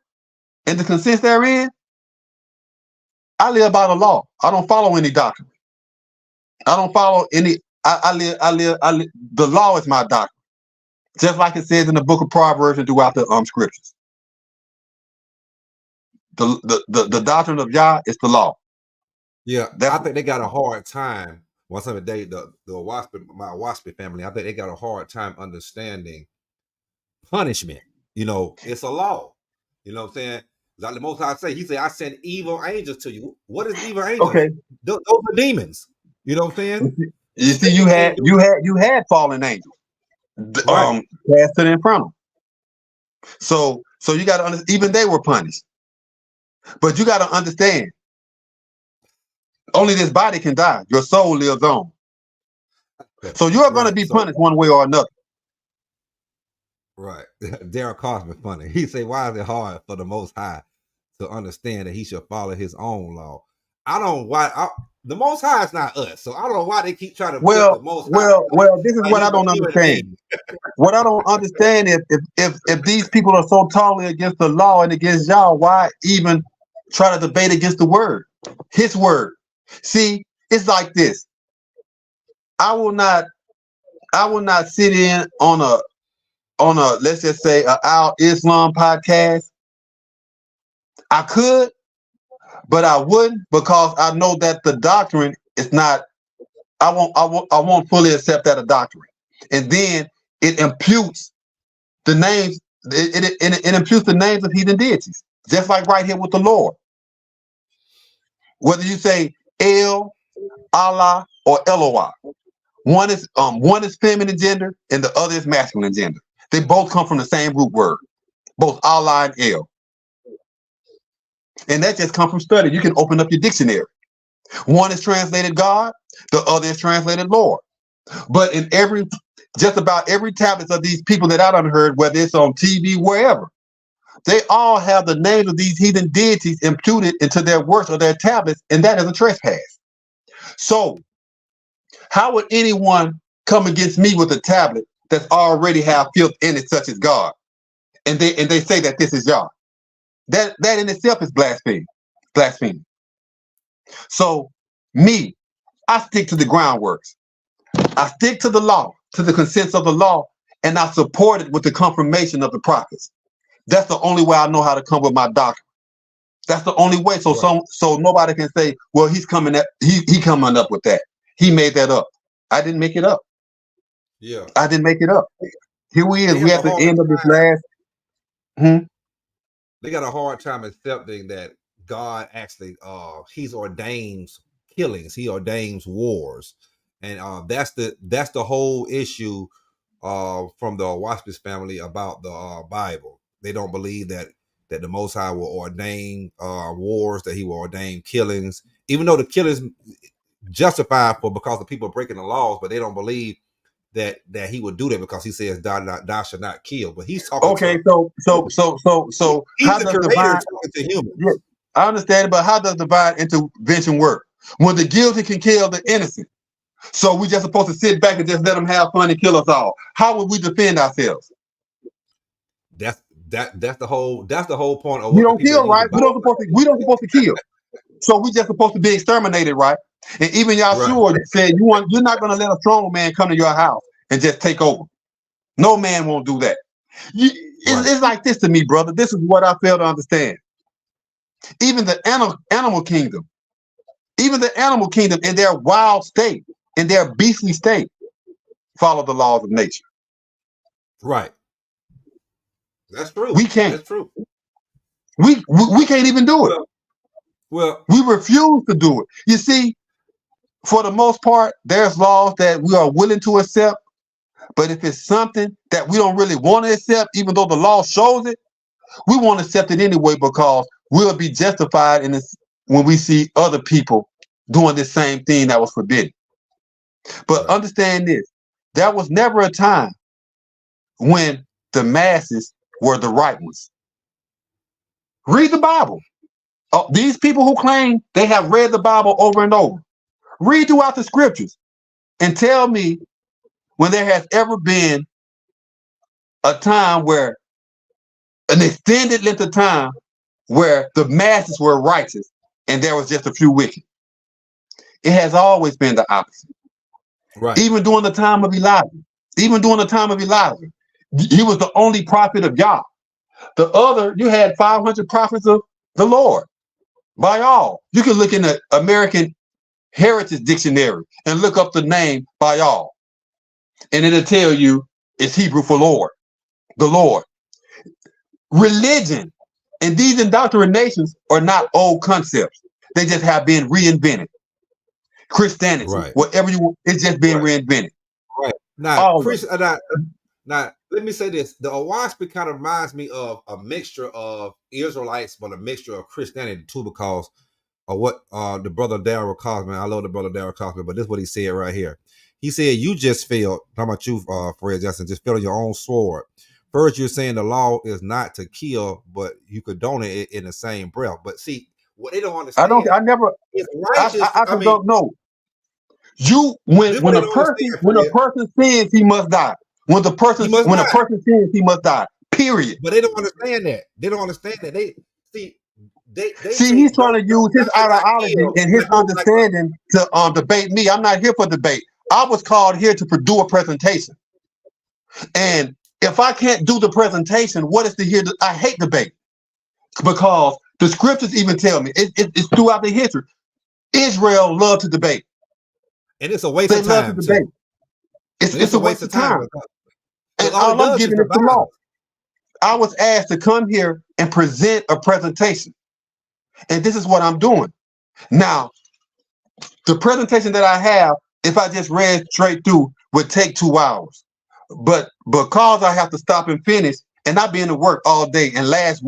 and the consist therein, I live by the law. I don't follow any doctrine. I don't follow any. I live. The law is my doctrine, just like it says in the book of Proverbs and throughout the scriptures. The doctrine of Yah is the law. Yeah, I think they got a hard time. Once the Waspy family, I think they got a hard time understanding punishment. It's a law. You know what I'm saying? Like the Most High say, he said, I send evil angels to you. What is evil angels? Okay. Those are demons. You know what I'm saying? You see, you had fallen angels. Right. Cast to the infernal. So you got to understand, even they were punished. But you got to understand, only this body can die. Your soul lives on. So you're going to be punished one way or another. Right. Darrell Kaufman funny. He say, why is it hard for the Most High to understand that he should follow his own law? The Most High is not us, so I don't know why they keep trying to put the Most High. Well, this is what I don't understand. What I don't understand is if these people are so totally against the law and against y'all, why even try to debate against the word, his word? See, it's like this. I will not sit in on a let's just say a Al Islam podcast. I could, but I wouldn't, because I know that the doctrine is not. I won't fully accept that a doctrine, and then it imputes the names. It imputes the names of heathen deities, just like right here with the Lord. Whether you say El, Allah, or Eloah, one is feminine gender and the other is masculine gender. They both come from the same root word, both Allah and El, and that just comes from study. You can open up your dictionary. One is translated God, the other is translated Lord. But in just about every tablets of these people that I done heard, whether it's on TV, wherever, they all have the names of these heathen deities imputed into their works or their tablets, and that is a trespass. So how would anyone come against me with a tablet that's already have filth in it, such as God, and they say that this is Yah? That in itself is blasphemy. So me, I stick to the groundworks. I stick to the law, to the consents of the law, and I support it with the confirmation of the prophets. That's the only way I know how to come with my doctrine. That's the only way. So Right. so nobody can say, well, he coming up with that. He made that up. I didn't make it up. Yeah. I didn't make it up. Here we is. We at the end of this last. They got a hard time accepting that God actually he's ordains killings, he ordains wars, and that's the whole issue from the Waspis family about the Bible. They don't believe that the Most High will ordain wars, that he will ordain killings, even though the killings justified for because the people are breaking the laws, but they don't believe that he would do that because he says thou shalt not kill. But he's talking Okay, to so he's how the does creator divine? talking to humans. Yeah, I understand it, but how does divine intervention work? When the guilty can kill the innocent, so we just supposed to sit back and just let them have fun and kill us all? How would we defend ourselves? That's the whole point of We what the don't people that kill, use the right? We Bible. don't supposed to kill. So we just supposed to be exterminated, right? And even Yahshua said, you're not going to let a strong man come to your house and just take over. No man won't do that. It's like this to me, brother. This is what I fail to understand. Even the animal kingdom, in their wild state, in their beastly state, follow the laws of nature. Right. That's true. We can't. That's true. We can't even do it. Well, we refuse to do it. You see, for the most part, there's laws that we are willing to accept, but if it's something that we don't really want to accept, even though the law shows it, we won't accept it anyway because we'll be justified in this when we see other people doing the same thing that was forbidden. But understand this, there was never a time when the masses were the right ones. Read the Bible. These people who claim they have read the Bible over and over, read throughout the scriptures and tell me when there has ever been a time where an extended length of time where the masses were righteous and there was just a few wicked. It has always been the opposite. Right. Even during the time of Elijah, he was the only prophet of God. The other, you had 500 prophets of the Lord. By all, you can look in the American Heritage Dictionary and look up the name Baal, and it'll tell you it's Hebrew for Lord, the Lord. Religion and these indoctrinations are not old concepts. They just have been reinvented. Christianity, whatever you want, it's just been reinvented. Right. Now, now, let me say this. The Owaspy kind of reminds me of a mixture of Israelites, but a mixture of Christianity too, because of what the brother Darryl Cosman, I love the brother Darryl Cosman, but this is what he said right here. He said, you just failed, talking about you, Fred Justin, just fell on your own sword. First, you're saying the law is not to kill, but you condone it in the same breath. But see, what they don't understand. I don't know. When a person sins, he must die. When a person sins, he must die. Period. But they don't understand that. They don't understand that. They he's trying to use his ideology and his understanding to debate me. I'm not here for debate. I was called here to do a presentation. And if I can't do the presentation, what is the here? I hate debate because the scriptures even tell me it's throughout the history. Israel loved to debate. And it's a waste of time. It's a waste of time. And all I'm giving is the law. I was asked to come here and present a presentation. And this is what I'm doing. Now, the presentation that I have, if I just read straight through, would take 2 hours. But because I have to stop and finish, and I've been to work all day, and last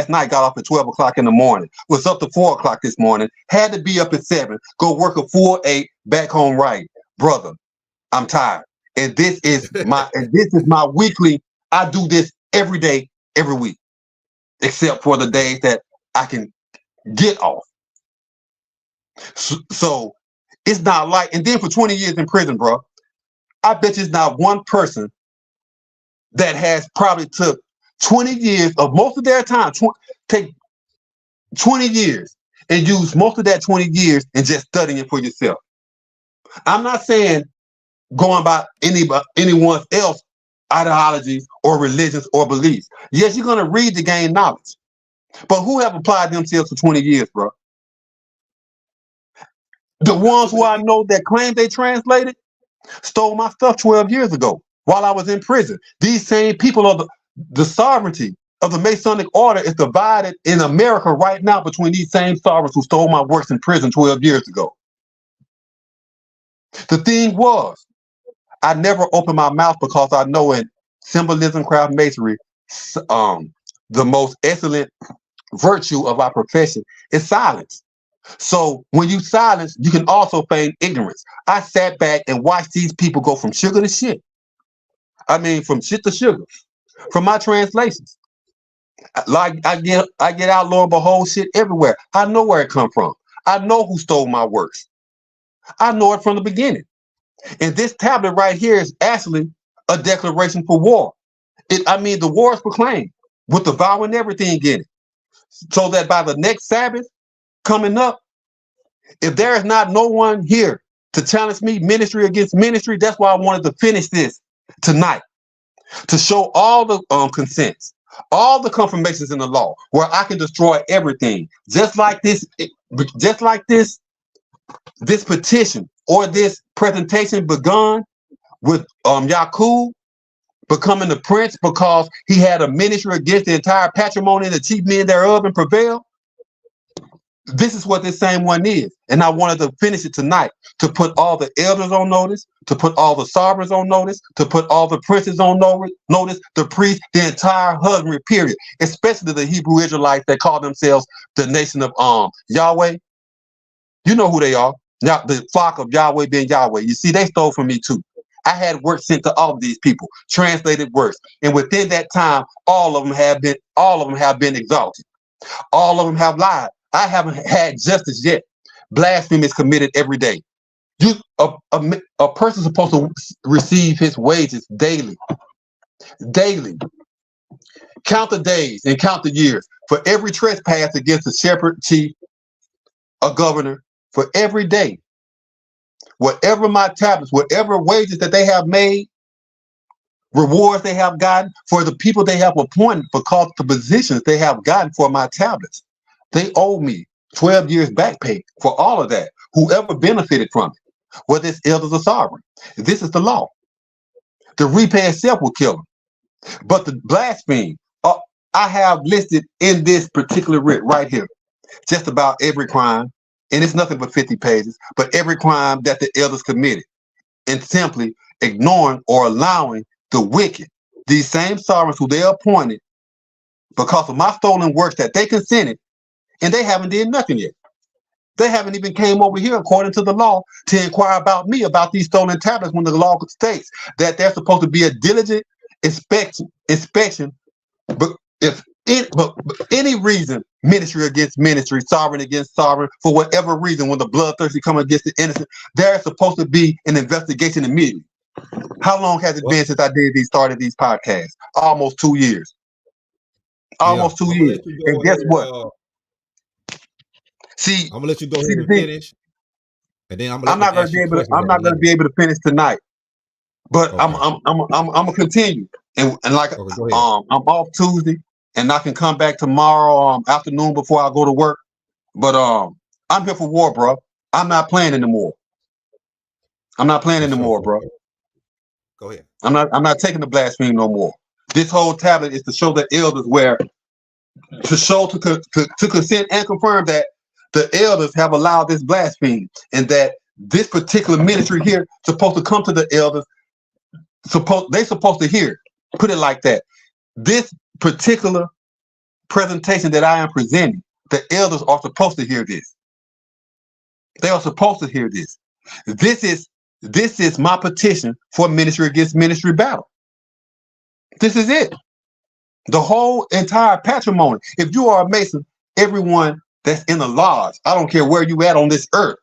night got off at 12 o'clock in the morning, was up to 4 o'clock this morning, had to be up at 7, go work a full 8, back home right. Brother, I'm tired. And this is my weekly. I do this every day, every week, except for the days that I can get off. So it's not like, and then for 20 years in prison, bro, I bet there's not one person that has probably took 20 years of most of their time, take 20 years and use most of that 20 years and just studying for yourself. I'm not saying going by anyone else ideologies or religions or beliefs. Yes, you're going to read to gain knowledge. But who have applied themselves for 20 years, bro? The ones who I know that claim they translated stole my stuff 12 years ago while I was in prison. These same people are the sovereignty of the Masonic order is divided in America right now between these same sovereigns who stole my works in prison 12 years ago. The thing was, I never opened my mouth because I know in symbolism, craft masonry, the most excellent virtue of our profession is silence. So when you silence, you can also feign ignorance. I sat back and watched these people go from sugar to shit. I mean, from shit to sugar. From my translations, like I get out, lo and behold, shit everywhere. I know where it come from. I know who stole my works. I know it from the beginning. And this tablet right here is actually a declaration for war. I mean, the war is proclaimed with the vow and everything in it. So that by the next Sabbath coming up, if there is not no one here to challenge me ministry against ministry, that's why I wanted to finish this tonight, to show all the consents, all the confirmations in the law, where I can destroy everything, just like this petition or this presentation begun with Yaqub becoming the prince because he had a ministry against the entire patrimony and the chief men thereof and prevail. This is what this same one is. And I wanted to finish it tonight, to put all the elders on notice, to put all the sovereigns on notice, to put all the princes on notice, the priests, the entire husbandry period, especially the Hebrew Israelites that call themselves the nation of Yahweh. You know who they are. Now, the flock of Yahweh being Yahweh. You see, they stole from me too. I had work sent to all of these people, translated works. And within that time, all of them have been exalted. All of them have lied. I haven't had justice yet. Blasphemy is committed every day. A person supposed to receive his wages daily. Daily. Count the days and count the years. For every trespass against a shepherd, chief, a governor, for every day. Whatever my tablets, whatever wages that they have made, rewards they have gotten for the people they have appointed because the positions they have gotten for my tablets. They owe me 12 years back pay for all of that. Whoever benefited from it, whether it's elders or sovereign. This is the law. The repay itself will kill them. But the blaspheme, I have listed in this particular writ right here, just about every crime, and it's nothing but 50 pages, but every crime that the elders committed, and simply ignoring or allowing the wicked, these same sovereigns who they appointed because of my stolen works that they consented, and they haven't did nothing yet. They haven't even came over here according to the law to inquire about me about these stolen tablets when the law states that there's supposed to be a diligent inspection. But if any reason, ministry against ministry, sovereign against sovereign, for whatever reason, when the bloodthirsty come against the innocent, there's supposed to be an investigation immediately. How long has it been since I started these podcasts? Almost 2 years. Almost 2 years. And guess what? See, I'm gonna let you go ahead and finish, and then I'm not gonna be able to finish tonight. But okay. I'm gonna continue, and like I'm off Tuesday, and I can come back tomorrow afternoon before I go to work. But I'm here for war, bro. I'm not playing anymore. Bro. Go ahead. I'm not taking the blasphemy no more. This whole tablet is to show the elders to consent and confirm that the elders have allowed this blasphemy, and that this particular ministry here supposed to come to the elders. They supposed to hear. Put it like that. This particular presentation that I am presenting, the elders are supposed to hear this. They are supposed to hear this. This is my petition for ministry against ministry battle. This is it. The whole entire patrimony. If you are a Mason, everyone that's in the lodge, I don't care where you at on this earth,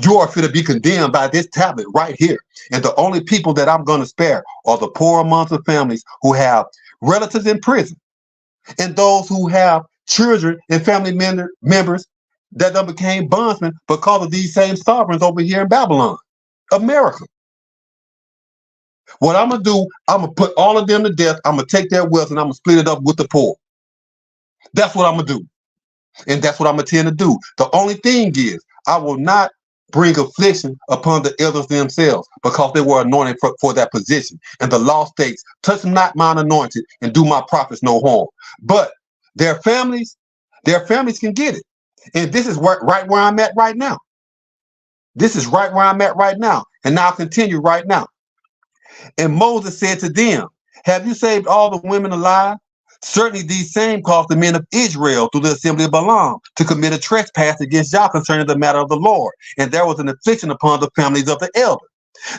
you are fit to be condemned by this tablet right here. And the only people that I'm going to spare are the poor amongst the families who have relatives in prison, and those who have children and family members that done became bondsmen because of these same sovereigns over here in Babylon, America. What I'm going to do, I'm going to put all of them to death. I'm going to take their wealth and I'm going to split it up with the poor. That's what I'm going to do. And that's what I'm going to tend to do. The only thing is, I will not bring affliction upon the elders themselves because they were anointed for that position. And the law states, touch not mine anointed and do my prophets no harm. But their families can get it. And this is right where I'm at right now. This is right where I'm at right now. And now I'll continue right now. And Moses said to them, have you saved all the women alive? Certainly these same caused the men of Israel through the assembly of Balaam to commit a trespass against Yah concerning the matter of the Lord, and there was an affliction upon the families of the elders.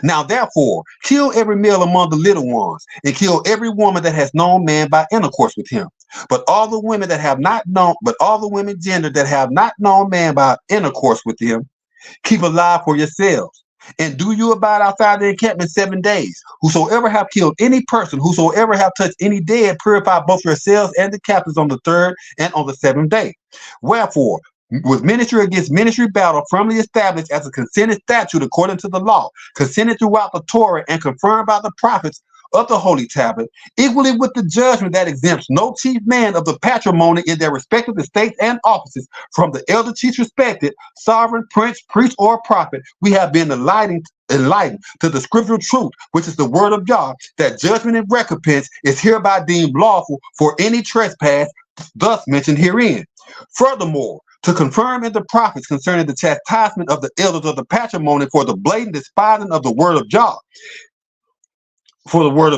Now therefore, kill every male among the little ones, and kill every woman that has known man by intercourse with him. But all the women gender that have not known man by intercourse with him, keep alive for yourselves. And do you abide outside the encampment 7 days. Whosoever have killed any person, whosoever have touched any dead, purify both yourselves and the captives on the 3rd and on the 7th day. Wherefore, with ministry against ministry battle firmly established as a consented statute according to the law, consented throughout the Torah and confirmed by the prophets of the holy tablet, equally with the judgment that exempts no chief man of the patrimony in their respective estates and offices, from the elder chiefs respected, sovereign, prince, priest, or prophet, we have been enlightened to the scriptural truth, which is the word of God, that judgment and recompense is hereby deemed lawful for any trespass thus mentioned herein. Furthermore, to confirm in the prophets concerning the chastisement of the elders of the patrimony for the blatant despising of the word of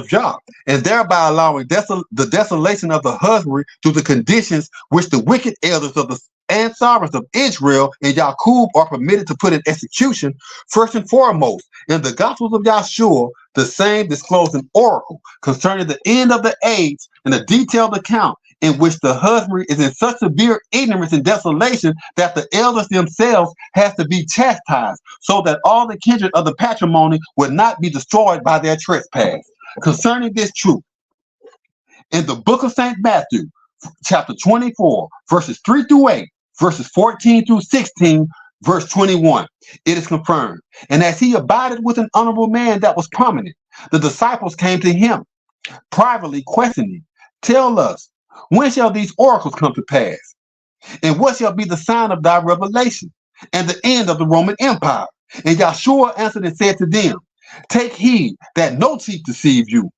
God, and thereby allowing the desolation of the husbandry through the conditions which the wicked elders of the and sovereigns of Israel and Yaqub are permitted to put in execution. First and foremost, in the Gospels of Yahshua, the same disclosed an oracle concerning the end of the age and a detailed account in which the husbandry is in such severe ignorance and desolation that the elders themselves have to be chastised, so that all the kindred of the patrimony would not be destroyed by their trespass. Concerning this truth, in the book of St. Matthew, chapter 24, verses 3 through 8, verses 14 through 16, verse 21, it is confirmed. And as he abided with an honorable man that was prominent, the disciples came to him, privately questioning, "Tell us, when shall these oracles come to pass? And what shall be the sign of thy revelation and the end of the Roman Empire?" And Yahshua answered and said to them, "Take heed that no chief deceive you.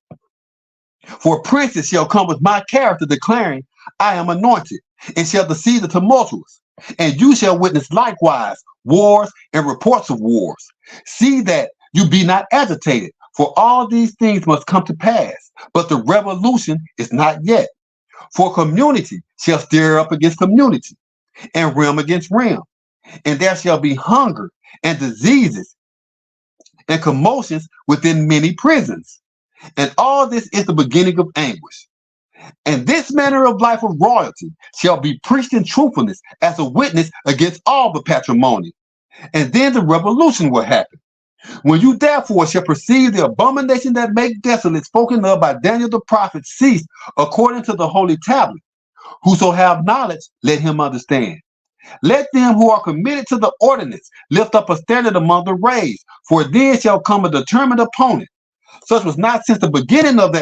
For princes shall come with my character, declaring, I am anointed, and shall deceive the tumultuous. And you shall witness likewise wars and reports of wars. See that you be not agitated, for all these things must come to pass, but the revolution is not yet. For community shall stir up against community, and realm against realm. And there shall be hunger and diseases and commotions within many prisons. And all this is the beginning of anguish. And this manner of life of royalty shall be preached in truthfulness as a witness against all the patrimony. And then the revolution will happen. When you therefore shall perceive the abomination that make desolate spoken of by Daniel the prophet cease according to the holy tablet, whoso have knowledge, let him understand. Let them who are committed to the ordinance lift up a standard among the raised, for then shall come a determined opponent. Such was not since the beginning of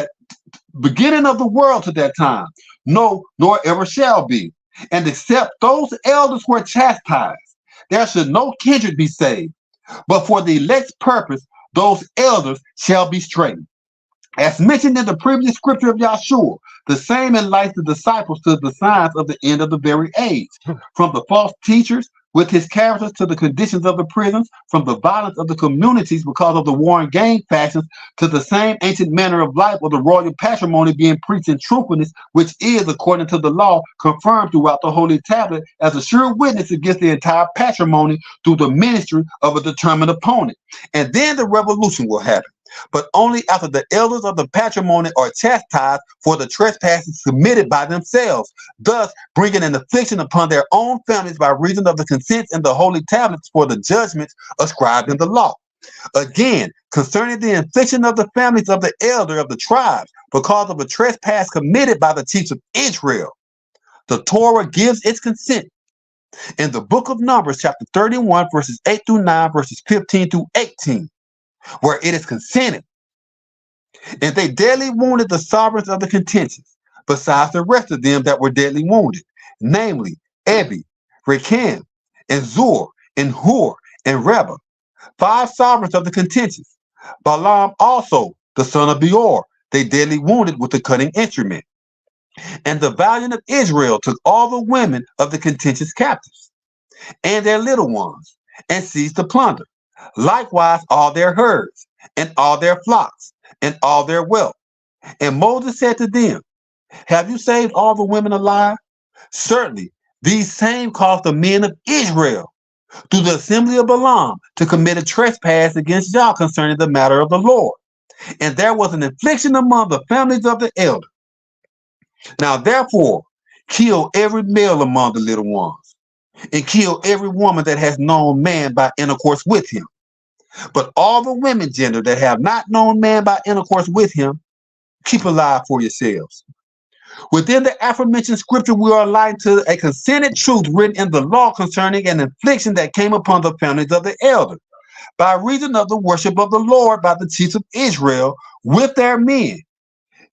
the world to that time, no, nor ever shall be. And except those elders were chastised, there should no kindred be saved. But for the elect's purpose, those elders shall be straightened. As mentioned in the previous scripture of Yahshua, the same enlightens the disciples to the signs of the end of the very age, from the false teachers with his characters to the conditions of the prisons, from the violence of the communities because of the war and gang factions to the same ancient manner of life of the royal patrimony being preached in truthfulness, which is, according to the law, confirmed throughout the holy tablet as a sure witness against the entire patrimony through the ministry of a determined opponent. And then the revolution will happen, but only after the elders of the patrimony are chastised for the trespasses committed by themselves, thus bringing an affliction upon their own families by reason of the consents in the holy tablets for the judgments ascribed in the law. Again, concerning the infliction of the families of the elder of the tribes because of a trespass committed by the chiefs of Israel, the Torah gives its consent. In the book of Numbers, chapter 31, verses 8 through 9, verses 15 through 18, where it is consented. And they deadly wounded the sovereigns of the contentions, besides the rest of them that were deadly wounded, namely Ebi, Recham, and Zur, and Hur, and Reba, 5 sovereigns of the contentions. Balaam also, the son of Beor, they deadly wounded with the cutting instrument. And the valiant of Israel took all the women of the contentions captives, and their little ones, and seized the plunder. Likewise all their herds, and all their flocks, and all their wealth. And Moses said to them, Have you saved all the women alive? Certainly, these same caused the men of Israel through the assembly of Balaam to commit a trespass against Yah concerning the matter of the Lord. And there was an affliction among the families of the elder. Now therefore, kill every male among the little ones, and kill every woman that has known man by intercourse with him. But all the women gender that have not known man by intercourse with him, keep alive for yourselves. Within the aforementioned scripture, we are aligned to a consented truth written in the law concerning an affliction that came upon the families of the elder, by reason of the worship of the Lord by the chiefs of Israel with their men,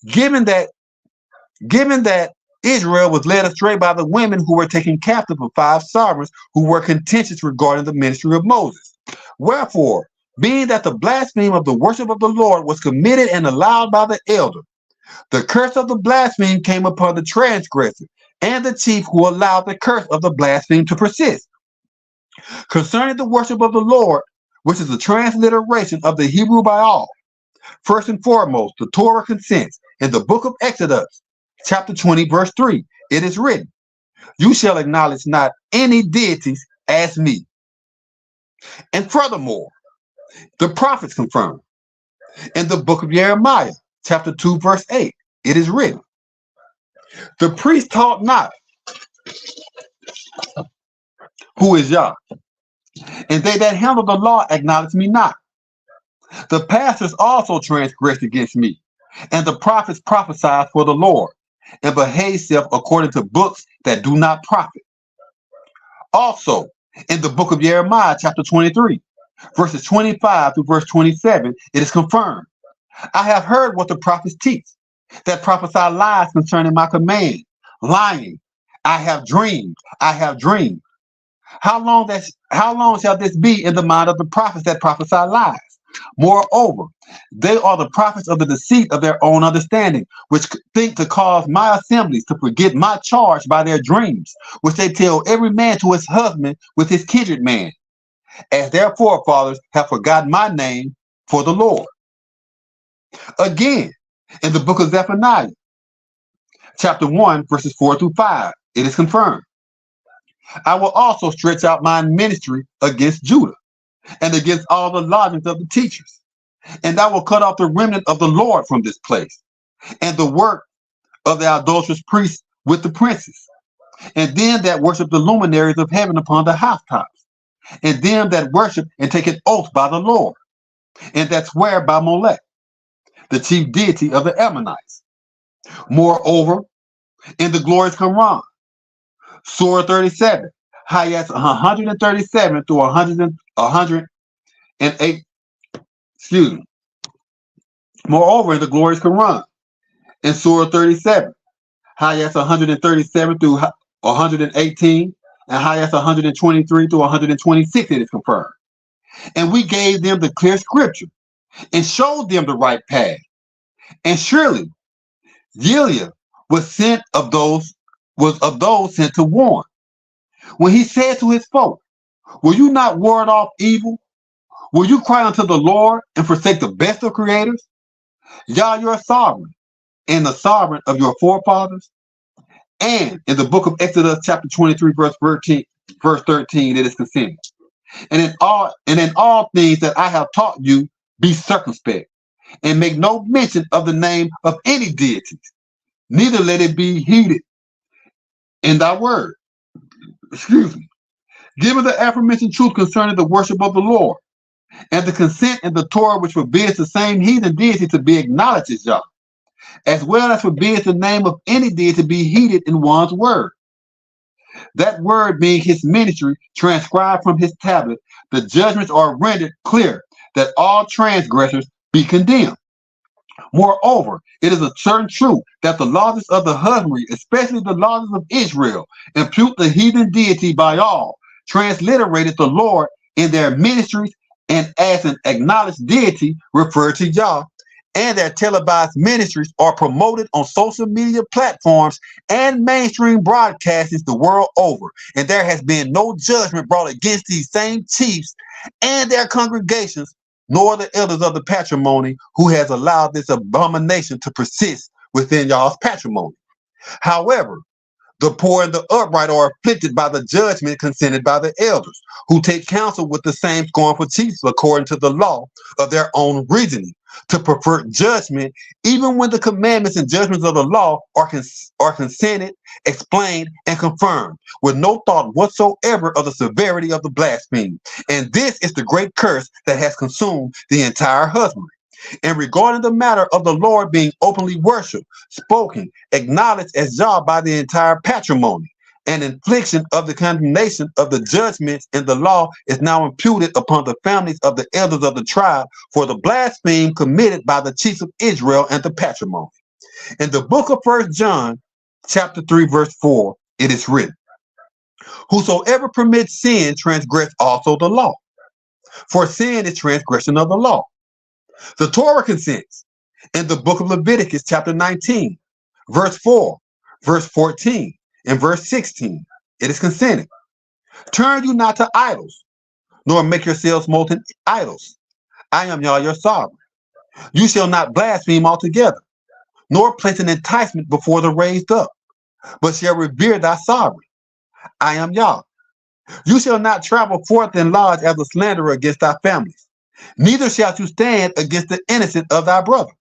given that Israel was led astray by the women who were taken captive of 5 sovereigns who were contentious regarding the ministry of Moses. Wherefore, being that the blasphemy of the worship of the Lord was committed and allowed by the elder, the curse of the blasphemy came upon the transgressor and the chief who allowed the curse of the blasphemy to persist. Concerning the worship of the Lord, which is a transliteration of the Hebrew by all, first and foremost, the Torah consents in the book of Exodus, chapter 20, verse 3, it is written, "You shall acknowledge not any deities as me." And furthermore, the prophets confirm in the book of Jeremiah, chapter 2, verse 8, it is written, "The priest taught not who is Yah, and they that handle the law acknowledge me not. The pastors also transgressed against me, and the prophets prophesied for the Lord, and behave self according to books that do not profit." Also, in the book of Jeremiah, chapter 23, verses 25 through verse 27, it is confirmed, "I have heard what the prophets teach, that prophesy lies concerning my command, lying. I have dreamed, I have dreamed. How long shall this be in the mind of the prophets that prophesy lies? Moreover, they are the prophets of the deceit of their own understanding, which think to cause my assemblies to forget my charge by their dreams, which they tell every man to his husband with his kindred man, as their forefathers have forgotten my name for the Lord." Again, in the book of Zephaniah, chapter 1, verses 4 through 5, it is confirmed, "I will also stretch out my ministry against Judah and against all the lodgings of the teachers, and I will cut off the remnant of the Lord from this place, and the work of the idolatrous priests with the princes, and them that worship the luminaries of heaven upon the housetops, and them that worship and take an oath by the Lord, and that swear by Molech, the chief deity of the Ammonites. Moreover, in the glorious Quran, Surah 37, Hayats 137 through 108. Excuse me. Moreover, in the glorious Quran, in Surah 37, Hayats 137 through 118, and Hayats 123 through 126, it is confirmed. "And we gave them the clear scripture and showed them the right path. And surely Gilead was of those sent to warn. When he said to his folk, will you not ward off evil? Will you cry unto the Lord and forsake the best of creators? Yah, your sovereign, and the sovereign of your forefathers." And in the book of Exodus, chapter 23, verse 13, it is consented. And in all things that I have taught you, be circumspect, and make no mention of the name of any deities, neither let it be heeded in thy word. Excuse me. Given the aforementioned truth concerning the worship of the Lord, and the consent in the Torah which forbids the same heathen deity to be acknowledged as Yah, as well as forbids the name of any deity to be heeded in one's word, that word being his ministry transcribed from his tablet, the judgments are rendered clear that all transgressors be condemned. Moreover, it is a certain truth that the laws of the husbandry, especially the laws of Israel, impute the heathen deity by all, transliterated the Lord in their ministries, and as an acknowledged deity referred to Yah, and their televised ministries are promoted on social media platforms and mainstream broadcasts the world over. And there has been no judgment brought against these same chiefs and their congregations, nor the elders of the patrimony, who has allowed this abomination to persist within y'all's patrimony. However, the poor and the upright are afflicted by the judgment consented by the elders, who take counsel with the same scornful chiefs according to the law of their own reasoning, to pervert judgment, even when the commandments and judgments of the law are consented, explained, and confirmed, with no thought whatsoever of the severity of the blasphemy. And this is the great curse that has consumed the entire husbandry. And regarding the matter of the Lord being openly worshipped, spoken, acknowledged as Yah by the entire patrimony, and infliction of the condemnation of the judgments in the law is now imputed upon the families of the elders of the tribe for the blasphemy committed by the chiefs of Israel and the patrimony. In the book of 1 John, chapter 3, verse 4, it is written, whosoever permits sin transgress also the law, for sin is transgression of the law. The Torah consents in the book of Leviticus, chapter 19, verse 4, verse 14, and verse 16. It is consented. Turn you not to idols, nor make yourselves molten idols. I am Yah your sovereign. You shall not blaspheme altogether, nor place an enticement before the raised up, but shall revere thy sovereign. I am Yah. You shall not travel forth and lodge as a slanderer against thy families. Neither shalt you stand against the innocent of thy brother.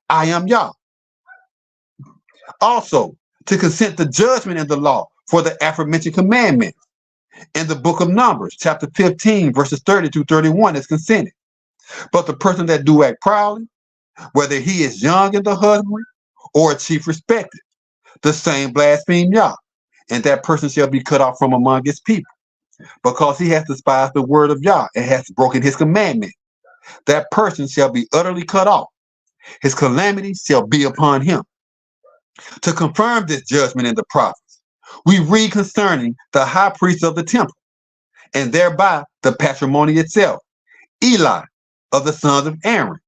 I am Yah. Also, to consent to judgment in the law for the aforementioned commandments. In the book of Numbers, chapter 15, verses 30 to 31 is consented. But the person that do act proudly, whether he is young in the husbandry or a chief respected, the same blaspheme Yah, and that person shall be cut off from among his people, because he has despised the word of Yah and has broken his commandment. That person shall be utterly cut off. His calamity shall be upon him. To confirm this judgment in the prophets, we read concerning the high priest of the temple, and thereby the patrimony itself, Eli of the sons of Aaron,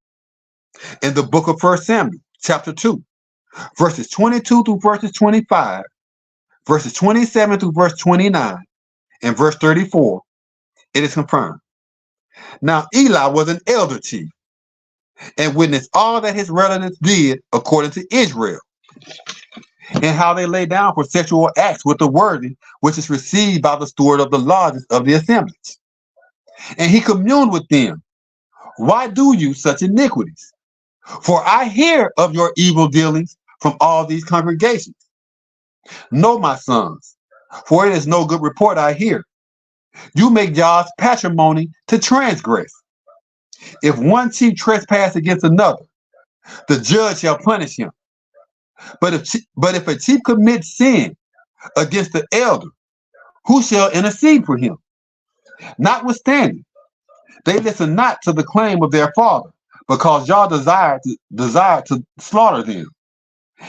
in the book of 1 Samuel, chapter 2, verses 22 through verses 25, verses 27 through verse 29, and verse 34, it is confirmed. Now Eli was an elder chief, and witnessed all that his relatives did according to Israel, and how they lay down for sexual acts with the worthy, which is received by the steward of the lodges of the assemblies. And he communed with them, why do you such iniquities? For I hear of your evil dealings from all these congregations. Know, my sons, for it is no good report I hear. You make Yah's patrimony to transgress. If one chief trespass against another, the judge shall punish him. But if a chief commits sin against the elder, who shall intercede for him? Notwithstanding, they listen not to the claim of their father, because Yah desired to slaughter them.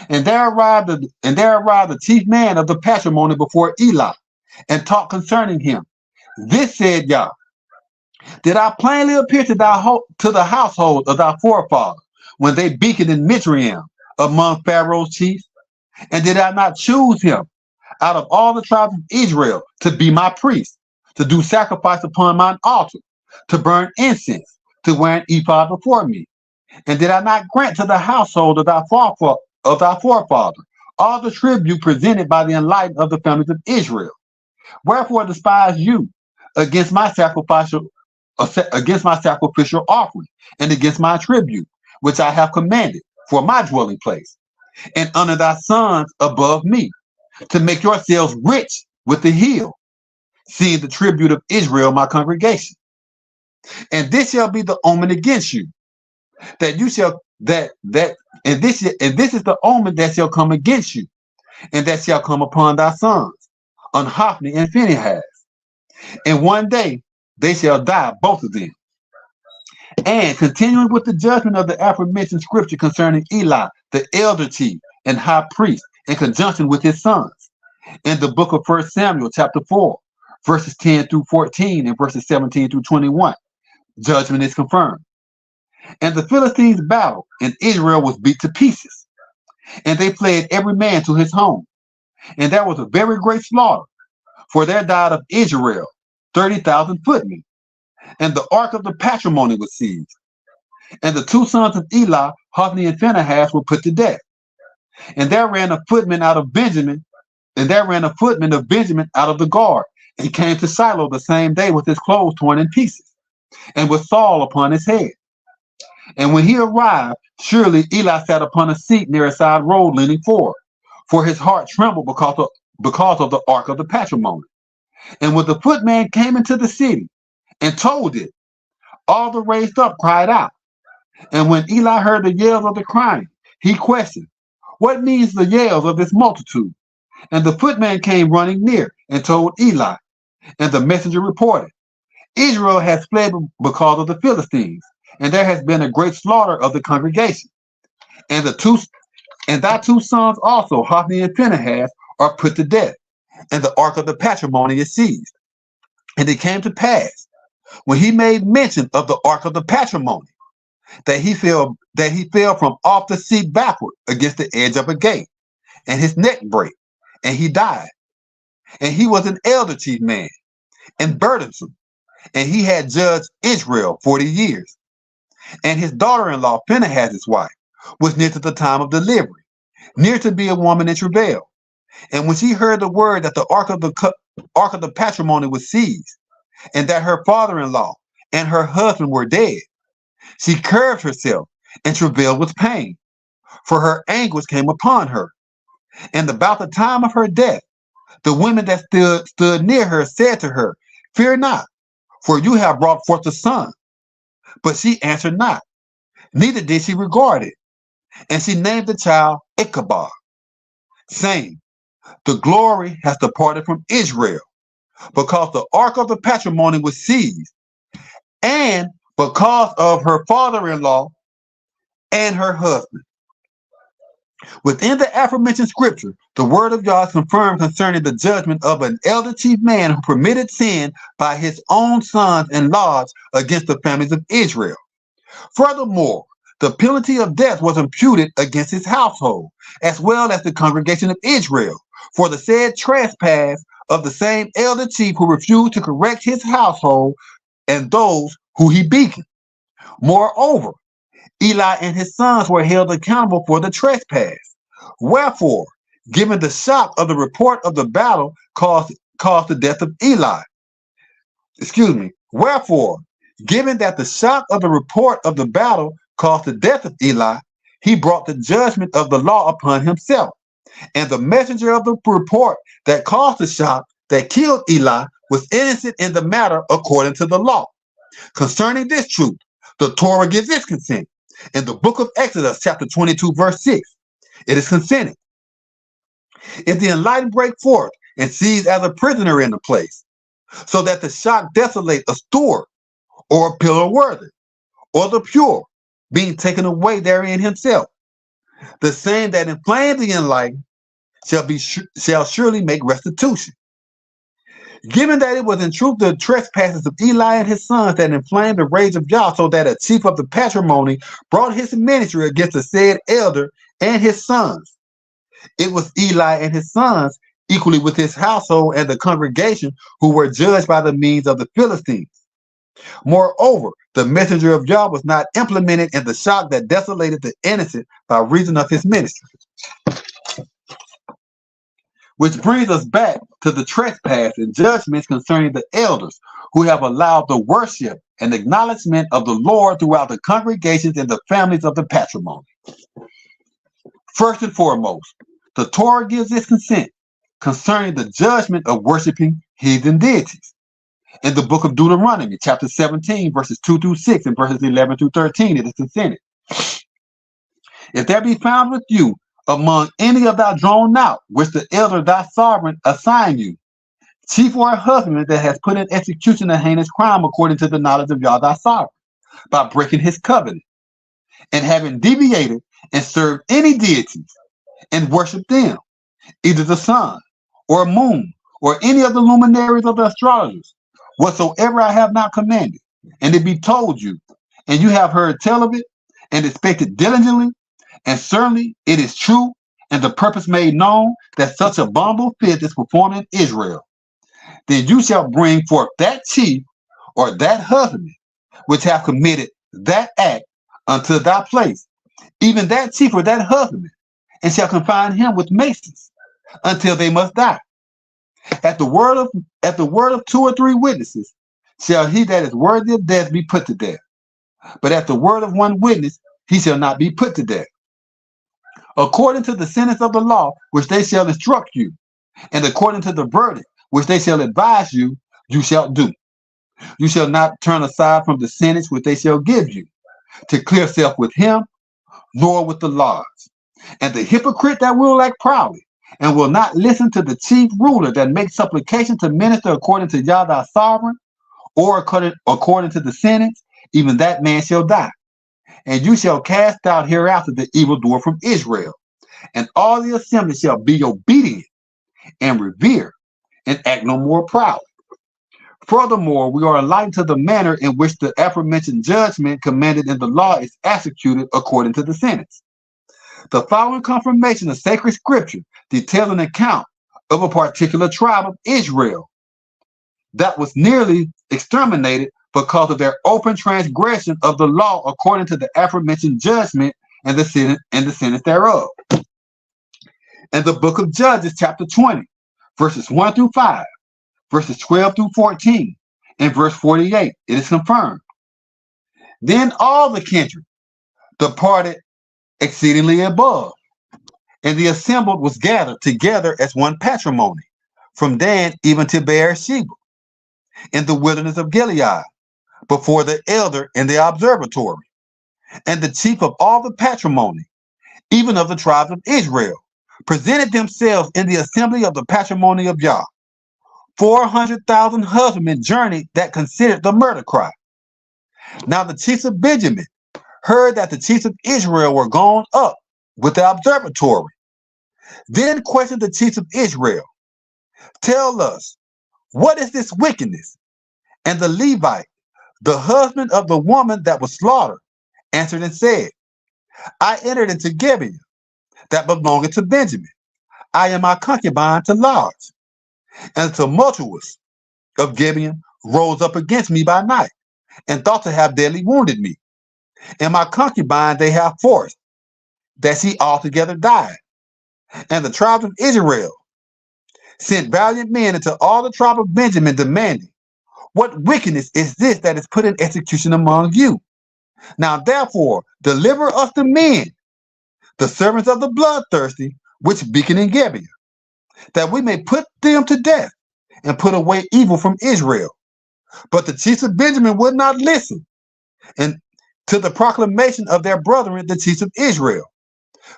And there arrived the chief man of the patrimony before Eli, and talked concerning him. This said Yah, did I plainly appear to the household of thy forefather when they beaconed in Mitzrayim among Pharaoh's chiefs? And did I not choose him out of all the tribes of Israel to be my priest, to do sacrifice upon mine altar, to burn incense, to wear an ephod before me? And did I not grant to the household of thy forefather all the tribute presented by the enlightened of the families of Israel? Wherefore despise you against my sacrificial offering, and against my tribute, which I have commanded for my dwelling place, and honor thy sons above me, to make yourselves rich with the hill, seeing the tribute of Israel my congregation. And this shall be the omen against you, that you shall and this is the omen that shall come against you, and that shall come upon thy sons, on Hophni and Phinehas. And one day they shall die, both of them. And continuing with the judgment of the aforementioned scripture concerning Eli, the elder chief and high priest, in conjunction with his sons, in the book of 1 Samuel, chapter 4, verses 10 through 14 and verses 17 through 21, judgment is confirmed. And the Philistines battled, and Israel was beat to pieces, and they fled every man to his home. And there was a very great slaughter, for there died of Israel 30,000 footmen, and the ark of the patrimony was seized. And the two sons of Eli, Hophni and Phinehas, were put to death. And there ran a footman out of Benjamin, and there ran a footman of Benjamin out of the guard, and came to Shiloh the same day with his clothes torn in pieces, and with Saul upon his head. And when he arrived, surely Eli sat upon a seat near a side road leaning forward, for his heart trembled because of the ark of the patrimony. And when the footman came into the city and told it, all the raised up cried out. And when Eli heard the yells of the crying, he questioned, what means the yells of this multitude? And the footman came running near and told Eli, and the messenger reported, Israel has fled because of the Philistines, and there has been a great slaughter of the congregation. And thy two sons also, Hophni and Phinehas, are put to death, and the ark of the patrimony is seized. And it came to pass, when he made mention of the ark of the patrimony, that he fell from off the seat backward against the edge of a gate, and his neck brake, and he died. And he was an elder chief man, and burdensome, and he had judged Israel 40 years. And his daughter-in-law, Phinehas, his wife, was near to the time of delivery, near to be a woman in travail. And when she heard the word that the ark of the patrimony was seized, and that her father-in-law and her husband were dead, she curbed herself and travailed with pain, for her anguish came upon her. And about the time of her death, the women that stood near her said to her, fear not, for you have brought forth a son. But she answered not, neither did she regard it. And she named the child Ichabod, saying, the glory has departed from Israel, because the ark of the patrimony was seized, and because of her father-in-law and her husband. Within the aforementioned scripture, the word of God is confirmed concerning the judgment of an elder chief man who permitted sin by his own sons and laws against the families of Israel. Furthermore, the penalty of death was imputed against his household, as well as the congregation of Israel, for the said trespass of the same elder chief who refused to correct his household and those who he beaten. Moreover, Eli and his sons were held accountable for the trespass. Wherefore, given the shock of the report of the battle caused the death of Eli. Wherefore, given that the shock of the report of the battle caused the death of Eli, he brought the judgment of the law upon himself. And the messenger of the report that caused the shock that killed Eli was innocent in the matter according to the law. Concerning this truth, the Torah gives its consent. In the book of Exodus, chapter 22, verse 6, it is consented. If the enlightened break forth and seize as a prisoner in the place, so that the shock desolate a steward or a pillar worthy, or the pure, being taken away therein himself, the same that inflamed the enlightened shall surely make restitution. Given that it was in truth the trespasses of Eli and his sons that inflamed the rage of Yah, so that a chief of the patrimony brought his ministry against the said elder and his sons, it was Eli and his sons, equally with his household and the congregation, who were judged by the means of the Philistines. Moreover, the messenger of Yah was not implemented in the shock that desolated the innocent by reason of his ministry. Which brings us back to the trespass and judgments concerning the elders who have allowed the worship and acknowledgement of the Lord throughout the congregations and the families of the patrimony. First and foremost, the Torah gives its consent concerning the judgment of worshiping heathen deities. In the book of Deuteronomy, chapter 17, verses 2 through 6 and verses 11 through 13, it is consented. If there be found with you among any of thy drawn out, which the elder thy sovereign assign you, chief or a husband that has put in execution a heinous crime according to the knowledge of Yah thy sovereign, by breaking his covenant, and having deviated and served any deities, and worshiped them, either the sun, or moon, or any of the luminaries of the astrologers, whatsoever I have not commanded, and it be told you, and you have heard tell of it, and expected diligently, and certainly it is true, and the purpose made known that such a abominable fit is performed in Israel, then you shall bring forth that chief or that husband which have committed that act unto thy place, even that chief or that husband, and shall confine him with maces until they must die. At the word of 2 or 3 witnesses shall he that is worthy of death be put to death. But at the word of 1 witness he shall not be put to death. According to the sentence of the law which they shall instruct you, and according to the verdict which they shall advise you, you shall do. You shall not turn aside from the sentence which they shall give you, to clear self with him, nor with the laws. And the hypocrite that will act proudly, and will not listen to the chief ruler that makes supplication to minister according to Yah thy sovereign, or according to the sentence, even that man shall die. And you shall cast out hereafter the evildoer from Israel, and all the assembly shall be obedient and revere, and act no more proudly. Furthermore, we are enlightened to the manner in which the aforementioned judgment commanded in the law is executed according to the sentence. The following confirmation of sacred scripture details an account of a particular tribe of Israel that was nearly exterminated because of their open transgression of the law according to the aforementioned judgment and the sentence thereof. In the book of Judges, chapter 20, verses 1 through 5, verses 12 through 14, and verse 48, it is confirmed. Then all the kindred departed exceedingly above, and the assembled was gathered together as one patrimony, from Dan even to Beersheba, in the wilderness of Gilead, before the elder in the observatory, and the chief of all the patrimony, even of the tribes of Israel, presented themselves in the assembly of the patrimony of Yah. 400,000 husbandmen journeyed that considered the murder cry. Now the chiefs of Benjamin heard that the chiefs of Israel were gone up with the observatory. Then questioned the chiefs of Israel, tell us, what is this wickedness? And the Levite, the husband of the woman that was slaughtered, answered and said, I entered into Gibeah, that belongeth to Benjamin. I am my concubine to lodge. And the tumultuous of Gibeon rose up against me by night, and thought to have deadly wounded me. And my concubine they have forced, that she altogether died. And the tribes of Israel sent valiant men into all the tribe of Benjamin, demanding, what wickedness is this that is put in execution among you? Now therefore deliver us the men, the servants of the bloodthirsty, which beacon in Gibeah, that we may put them to death, and put away evil from Israel. But the chiefs of Benjamin would not listen, and to the proclamation of their brethren, the chiefs of Israel.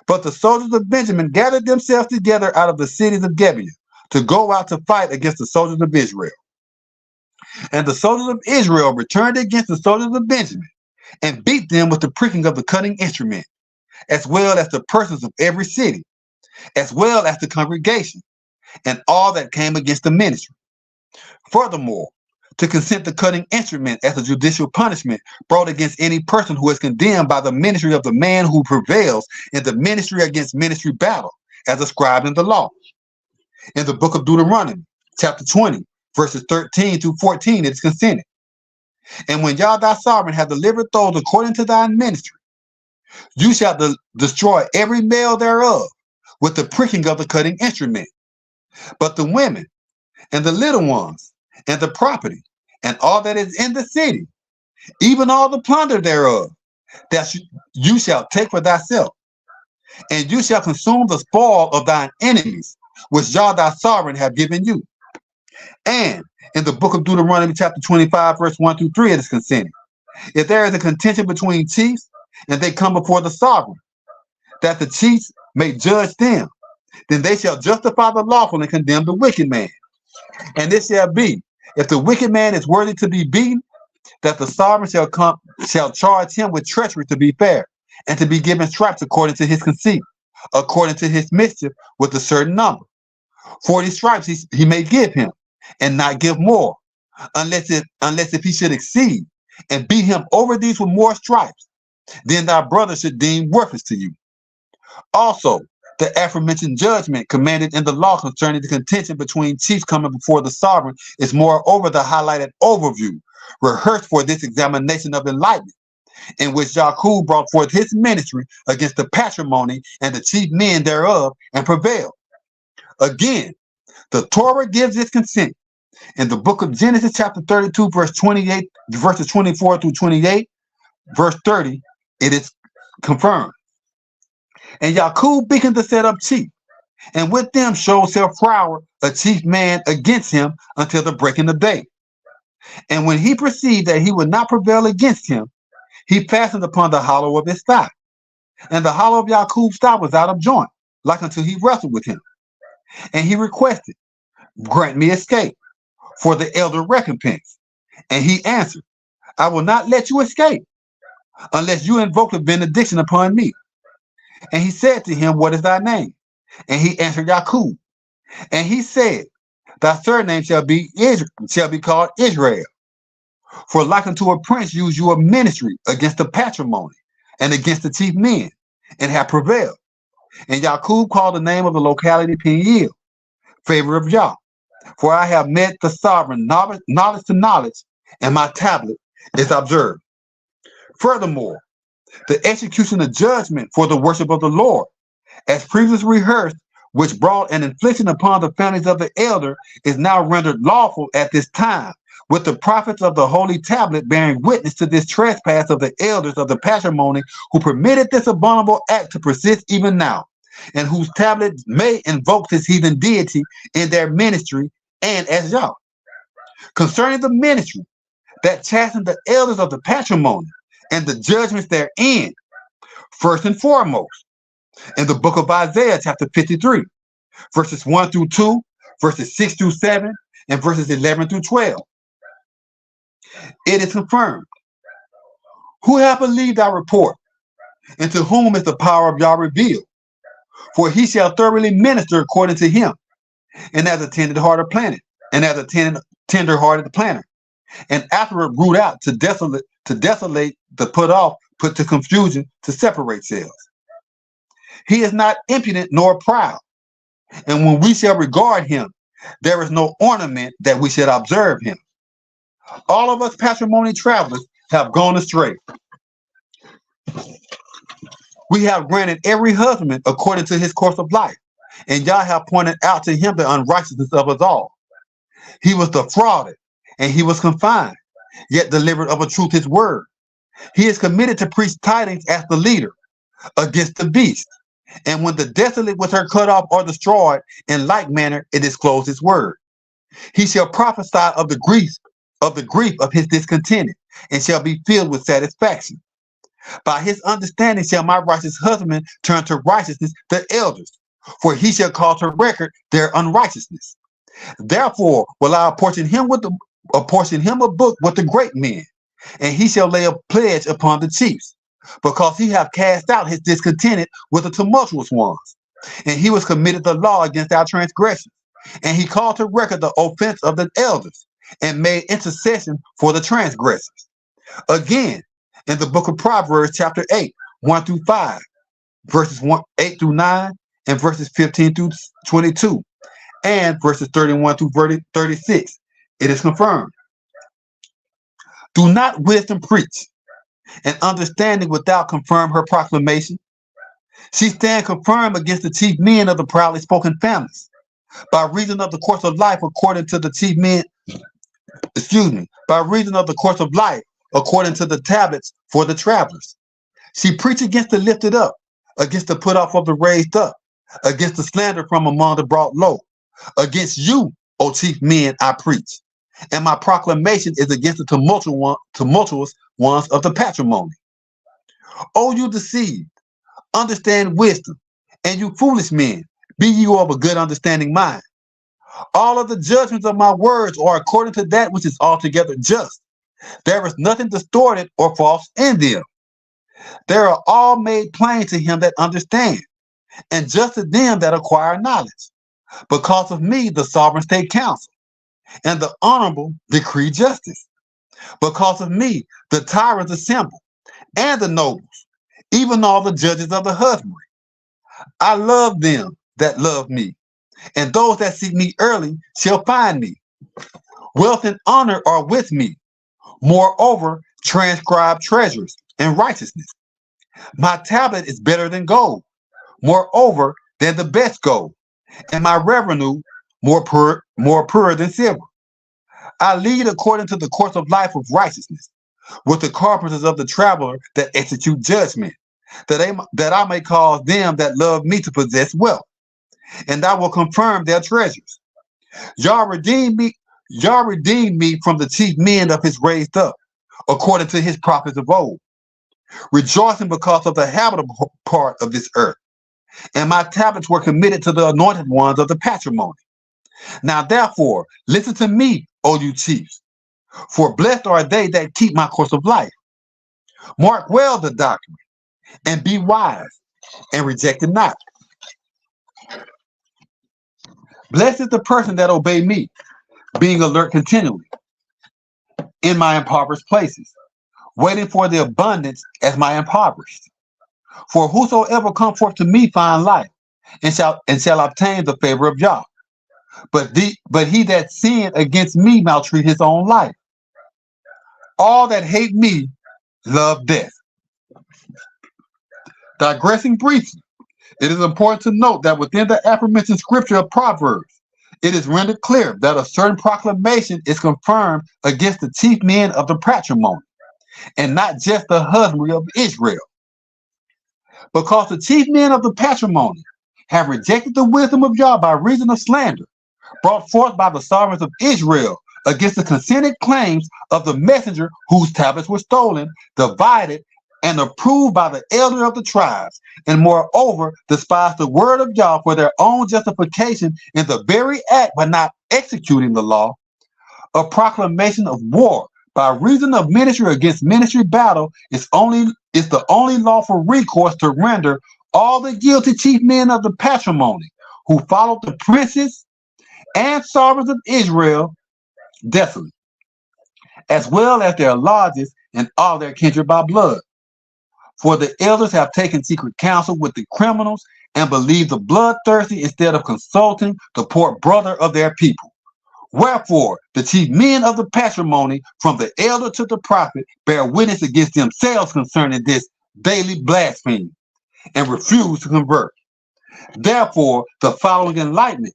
But the soldiers of Benjamin gathered themselves together out of the cities of Gibeah, to go out to fight against the soldiers of Israel. And the soldiers of Israel returned against the soldiers of Benjamin, and beat them with the pricking of the cutting instrument, as well as the persons of every city, as well as the congregation, and all that came against the ministry. Furthermore, to consent the cutting instrument as a judicial punishment brought against any person who is condemned by the ministry of the man who prevails in the ministry against ministry battle, as described in the law. In the book of Deuteronomy, chapter 20, verses 13 through 14, it is consented. And when Yah thy sovereign hath delivered those according to thine ministry, you shall destroy every male thereof with the pricking of the cutting instrument. But the women and the little ones and the property and all that is in the city, even all the plunder thereof, that you shall take for thyself. And you shall consume the spoil of thine enemies, which Yah thy sovereign have given you. And in the book of Deuteronomy chapter 25, verse 1 through 3, it is consented. If there is a contention between chiefs, and they come before the sovereign, that the chiefs may judge them, then they shall justify the lawful and condemn the wicked man. And this shall be, if the wicked man is worthy to be beaten, that the sovereign shall charge him with treachery to be fair, and to be given stripes according to his conceit, according to his mischief with a certain number. 40 stripes he may give him, and not give more, unless if he should exceed, and beat him over these with more stripes, then thy brother should deem worthless to you. Also, the aforementioned judgment commanded in the law concerning the contention between chiefs coming before the sovereign is moreover the highlighted overview rehearsed for this examination of enlightenment, in which Jakub brought forth his ministry against the patrimony and the chief men thereof, and prevailed. Again, the Torah gives its consent. In the book of Genesis, chapter 32, verse 28, verses 24 through 28, verse 30, it is confirmed. And Jakub began to set up chief, and with them showed Self-Flower, a chief man, against him until the breaking of day. And when he perceived that he would not prevail against him, he fastened upon the hollow of his thigh. And the hollow of Jakub's thigh was out of joint, like until he wrestled with him. And he requested, grant me escape for the elder recompense. And he answered, I will not let you escape unless you invoke a benediction upon me. And he said to him, what is thy name? And he answered, Jakub. And he said, thy surname shall be called Israel. For like unto a prince use you a ministry against the patrimony and against the chief men, and have prevailed. And Jakub called the name of the locality Peniel, favor of Yah. For I have met the sovereign, knowledge to knowledge, and my tablet is observed. Furthermore, the execution of judgment for the worship of the Lord, as previously rehearsed, which brought an infliction upon the families of the elder, is now rendered lawful at this time, with the prophets of the holy tablet bearing witness to this trespass of the elders of the patrimony, who permitted this abominable act to persist even now, and whose tablet may invoke this heathen deity in their ministry and as Yah. Concerning the ministry that chastened the elders of the patrimony and the judgments therein, first and foremost, in the book of Isaiah, chapter 53, verses 1 through 2, verses 6 through 7, and verses 11 through 12. It is confirmed. Who hath believed our report, and to whom is the power of Yah revealed? For he shall thoroughly minister according to him, and as a tender-hearted planter, and afterward root out to desolate, to put off, put to confusion, to separate selves. He is not impudent nor proud, and when we shall regard him, there is no ornament that we should observe him. All of us patrimony travelers have gone astray. We have granted every husband according to his course of life, and Yah have pointed out to him the unrighteousness of us all. He was defrauded, and he was confined, yet delivered of a truth his word. He is committed to preach tidings as the leader against the beast. And when the desolate was her cut off or destroyed, in like manner it disclosed his word. He shall prophesy of the grief of his discontented, and shall be filled with satisfaction. By his understanding shall my righteous husband turn to righteousness the elders, for he shall call to record their unrighteousness. Therefore will I apportion him a book with the great men, and he shall lay a pledge upon the chiefs, because he hath cast out his discontented with the tumultuous ones, and he was committed the law against our transgressions, and he called to record the offense of the elders, and made intercession for the transgressors. Again, in the book of Proverbs, chapter 8, 1 through 5, verses 8 through 9, and verses 15 through 22, and verses 31 through 36, it is confirmed. Do not wisdom preach, and understanding without confirm her proclamation? She stand confirmed against the chief men of the proudly spoken families, by reason of the course of life according to the chief men, by reason of the course of life according to the tablets for the travelers. She preached against the lifted up, against the put off of the raised up, against the slander from among the brought low. Against you, O chief men, I preach, and my proclamation is against the tumultuous ones of the patrimony. O you deceived, understand wisdom, and you foolish men, be you of a good understanding mind. All of the judgments of my words are according to that which is altogether just. There is nothing distorted or false in them. They are all made plain to him that understand, and just to them that acquire knowledge. Because of me, the sovereigns take counsel, and the honorable decree justice. Because of me, the tyrants assemble, and the nobles, even all the judges of the husbandry. I love them that love me, and those that seek me early shall find me. Wealth and honor are with me. Moreover, transcribed treasures and righteousness. My tablet is better than gold, moreover than the best gold, and my revenue more pure than silver. I lead according to the course of life of righteousness, with the carpenters of the traveler that execute judgment, that I may cause them that love me to possess wealth, and I will confirm their treasures. Yah redeemed me, Yah redeemed me from the chief men of his raised up, according to his prophets of old, rejoicing because of the habitable part of this earth. And my tablets were committed to the anointed ones of the patrimony. Now therefore, listen to me, O you chiefs, for blessed are they that keep my course of life. Mark well the doctrine, and be wise, and reject it not. Blessed is the person that obey me, being alert continually in my impoverished places, waiting for the abundance as my impoverished. For whosoever come forth to me find life, and shall obtain the favor of Yah. But he that sinned against me maltreat his own life. All that hate me love death. Digressing briefly, it is important to note that within the aforementioned scripture of Proverbs, it is rendered clear that a certain proclamation is confirmed against the chief men of the patrimony, and not just the husbandry of Israel. Because the chief men of the patrimony have rejected the wisdom of Yah by reason of slander, brought forth by the sovereigns of Israel against the consented claims of the messenger whose tablets were stolen, divided, and approved by the elder of the tribes, and moreover despise the word of Yah for their own justification in the very act by not executing the law. A proclamation of war by reason of ministry against ministry battle is the only lawful recourse to render all the guilty chief men of the patrimony who followed the princes and sovereigns of Israel desolate, as well as their lodges and all their kindred by blood. For the elders have taken secret counsel with the criminals and believed the bloodthirsty instead of consulting the poor brother of their people. Wherefore, the chief men of the patrimony, from the elder to the prophet, bear witness against themselves concerning this daily blasphemy, and refuse to convert. Therefore, the following enlightenment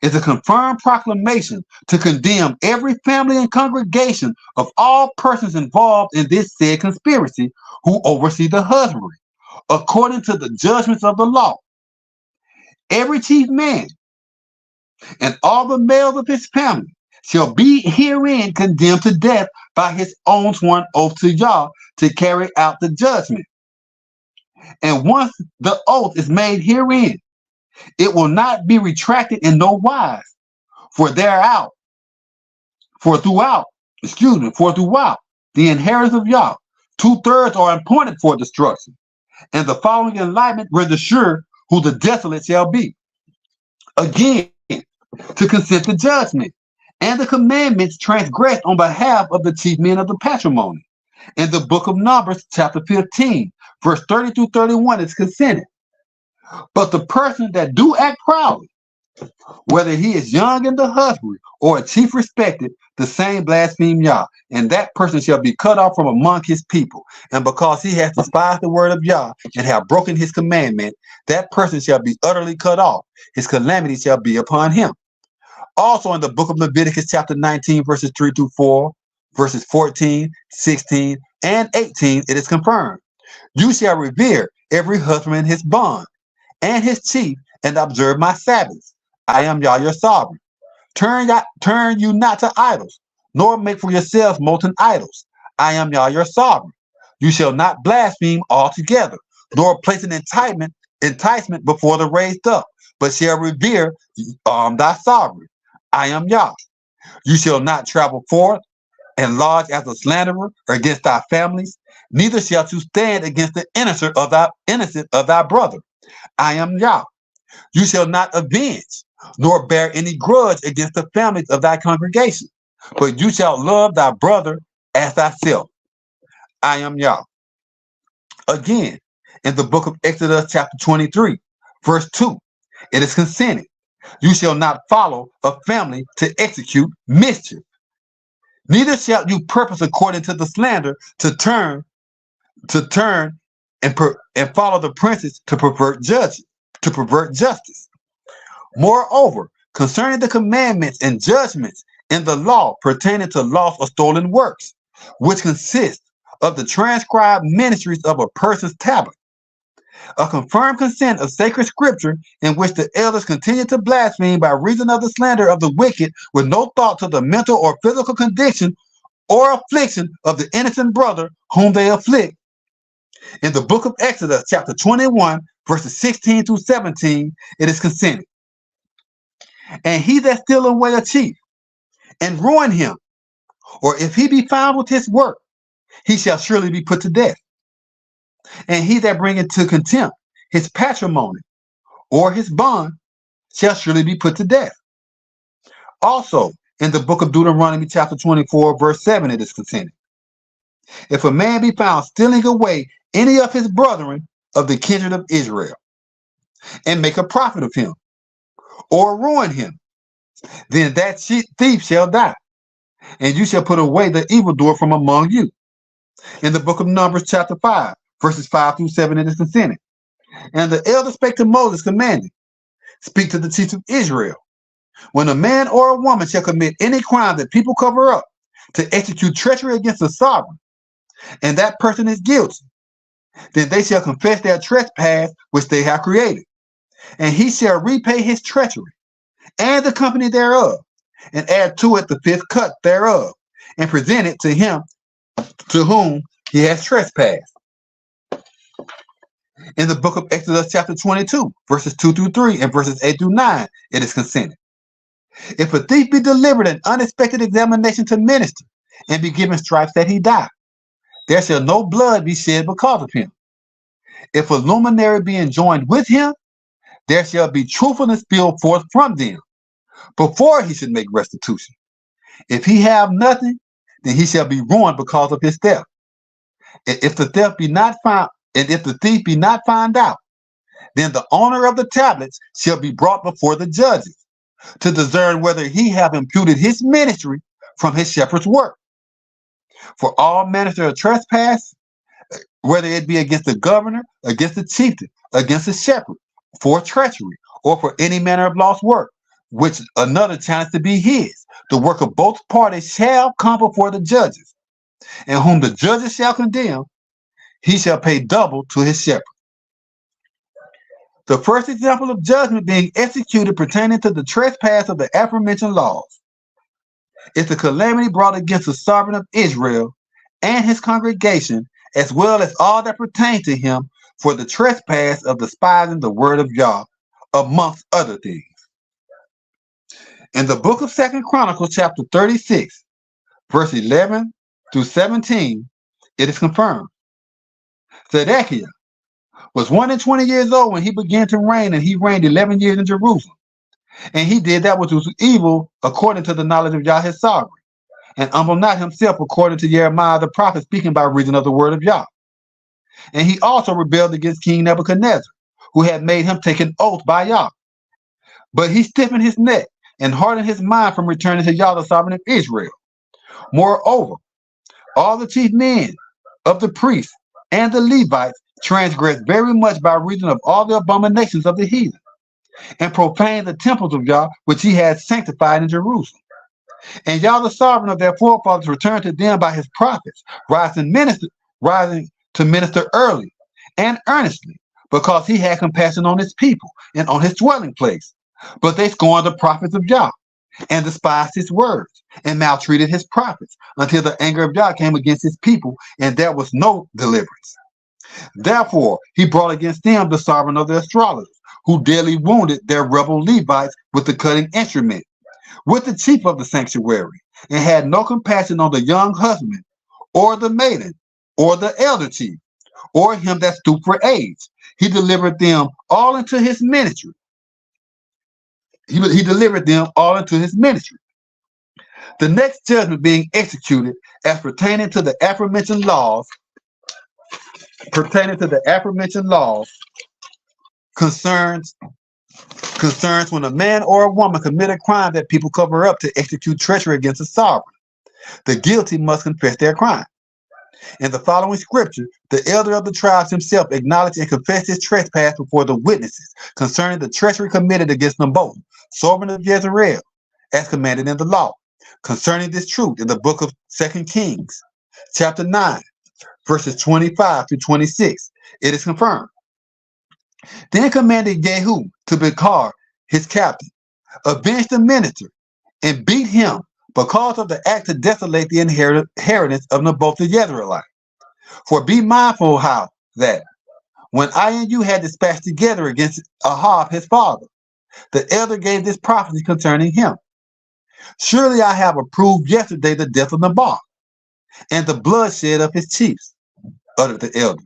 is a confirmed proclamation to condemn every family and congregation of all persons involved in this said conspiracy who oversee the husbandry, according to the judgments of the law. Every chief man and all the males of his family shall be herein condemned to death by his own sworn oath to Yah to carry out the judgment. And once the oath is made herein, it will not be retracted in no wise, for throughout the inheritance of Yah, 2/3 are appointed for destruction. And the following enlightenment renders sure who the desolate shall be. Again, to consent to judgment and the commandments transgressed on behalf of the chief men of the patrimony. In the book of Numbers, chapter 15, verse 30 through 31 is consented. But the person that do act proudly, whether he is young in the husbandry or a chief respected, the same blaspheme Yah, and that person shall be cut off from among his people. And because he has despised the word of Yah and have broken his commandment, that person shall be utterly cut off. His calamity shall be upon him. Also in the book of Leviticus, chapter 19, verses 3 through 4, verses 14, 16, and 18, it is confirmed. You shall revere every husband in his bond and his chief, and observe my Sabbaths. I am Yah your sovereign. Turn you not to idols, nor make for yourselves molten idols. I am Yah your sovereign. You shall not blaspheme altogether, nor place an enticement before the raised up, but shall revere thy sovereign. I am Yah. You shall not travel forth and lodge as a slanderer against thy families, neither shalt you stand against the innocent of thy brother. I am Yah. You shall not avenge, nor bear any grudge against the families of thy congregation, but you shall love thy brother as thyself. I am Yah. Again, in the book of Exodus, chapter 23, verse 2, it is consented. You shall not follow a family to execute mischief. Neither shall you purpose according to the slander to turn to turn and follow the princes to pervert justice. Moreover, concerning the commandments and judgments in the law pertaining to lost or stolen works, which consist of the transcribed ministries of a person's tablet, a confirmed consent of sacred scripture in which the elders continue to blaspheme by reason of the slander of the wicked with no thought to the mental or physical condition or affliction of the innocent brother whom they afflict. In the book of Exodus, chapter 21, verses 16 through 17, it is consented. And he that steal away a chief and ruin him, or if he be found with his work, he shall surely be put to death. And he that bringeth to contempt his patrimony or his bond shall surely be put to death. Also, in the book of Deuteronomy, chapter 24, verse 7, it is consented. If a man be found stealing away any of his brethren of the kindred of Israel, and make a profit of him, or ruin him, then that thief shall die, and you shall put away the evildoer from among you. In the book of Numbers, chapter 5, verses 5 through 7, it is consented. And the elder spake to Moses, commanding, speak to the chiefs of Israel. When a man or a woman shall commit any crime that people cover up to execute treachery against the sovereign, and that person is guilty, then they shall confess their trespass which they have created, and he shall repay his treachery and the company thereof, and add to it the fifth cut thereof, and present it to him to whom he has trespassed. In the book of Exodus, chapter 22, verses 2 through 3 and verses 8 through 9, it is consented. If a thief be delivered an unexpected examination to minister, and be given stripes that he die, there shall no blood be shed because of him. If a luminary be enjoined with him, there shall be truthfulness spilled forth from them, before he should make restitution. If he have nothing, then he shall be ruined because of his theft. If the theft be not found, and if the thief be not found out, then the owner of the tablets shall be brought before the judges, to discern whether he have imputed his ministry from his shepherd's work. For all manner of trespass, whether it be against the governor, against the chieftain, against the shepherd, for treachery, or for any manner of lost work, which another challenge to be his, the work of both parties shall come before the judges, and whom the judges shall condemn, he shall pay double to his shepherd. The first example of judgment being executed pertaining to the trespass of the aforementioned laws is the calamity brought against the sovereign of Israel and his congregation, as well as all that pertain to him, for the trespass of despising the word of Yah, amongst other things. In the book of 2 Chronicles, chapter 36, verse 11 through 17, it is confirmed. Zedekiah was 120 years old when he began to reign, and he reigned 11 years in Jerusalem. And he did that which was evil according to the knowledge of Yah his sovereign, and humbled not himself according to Jeremiah the prophet, speaking by reason of the word of Yah. And he also rebelled against King Nebuchadnezzar, who had made him take an oath by Yah. But he stiffened his neck and hardened his mind from returning to Yah the sovereign of Israel. Moreover, all the chief men of the priests and the Levites transgressed very much by reason of all the abominations of the heathen, and profaned the temples of Yah which he had sanctified in Jerusalem. And Yah the sovereign of their forefathers returned to them by his prophets, rising to minister early and earnestly, because he had compassion on his people and on his dwelling place. But they scorned the prophets of Yah, and despised his words, and maltreated his prophets, until the anger of Yah came against his people, and there was no deliverance. Therefore he brought against them the sovereign of the astrologers, who daily wounded their rebel Levites with the cutting instrument, with the chief of the sanctuary, and had no compassion on the young husband, or the maiden, or the elder chief, or him that stooped for age. He delivered them all into his ministry. He delivered them all into his ministry. The next judgment being executed as pertaining to the aforementioned laws, concerns when a man or a woman commit a crime that people cover up to execute treachery against a sovereign. The guilty must confess their crime. In the following scripture, the elder of the tribes himself acknowledged and confessed his trespass before the witnesses concerning the treachery committed against them both, servant of Jezreel, as commanded in the law. Concerning this truth in the book of 2 Kings, chapter 9, verses 25 to 26, it is confirmed. Then commanded Jehu to Bekar, his captain, avenge the minister, and beat him because of the act to desolate the inheritance of Naboth the Jezreelite. For be mindful how that, when I and you had dispatched together against Ahab his father, the elder gave this prophecy concerning him. Surely I have approved yesterday the death of Naboth, and the bloodshed of his chiefs, uttered the elder.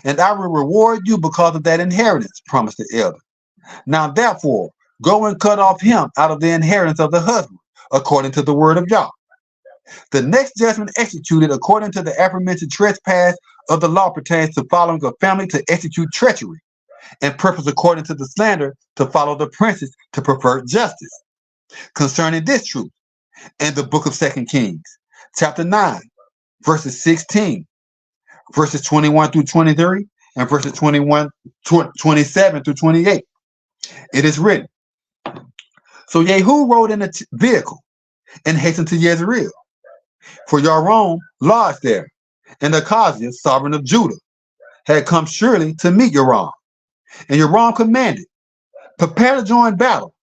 And I will reward you because of that inheritance, promised the elder. Now therefore, go and cut off him out of the inheritance of the husband, according to the word of Yah. The next judgment executed according to the aforementioned trespass of the law pertains to following a family to execute treachery, and purpose according to the slander to follow the princes to pervert justice. Concerning this truth, in the book of 2 Kings, chapter 9, verses 16, verses 21 through 23, and verses 27 through 28, it is written, So Jehu rode in a vehicle and hastened to Jezreel. For Yaron lodged there, and Achaziah, sovereign of Judah, had come surely to meet Yaron. And Yaron commanded, prepare to join battle.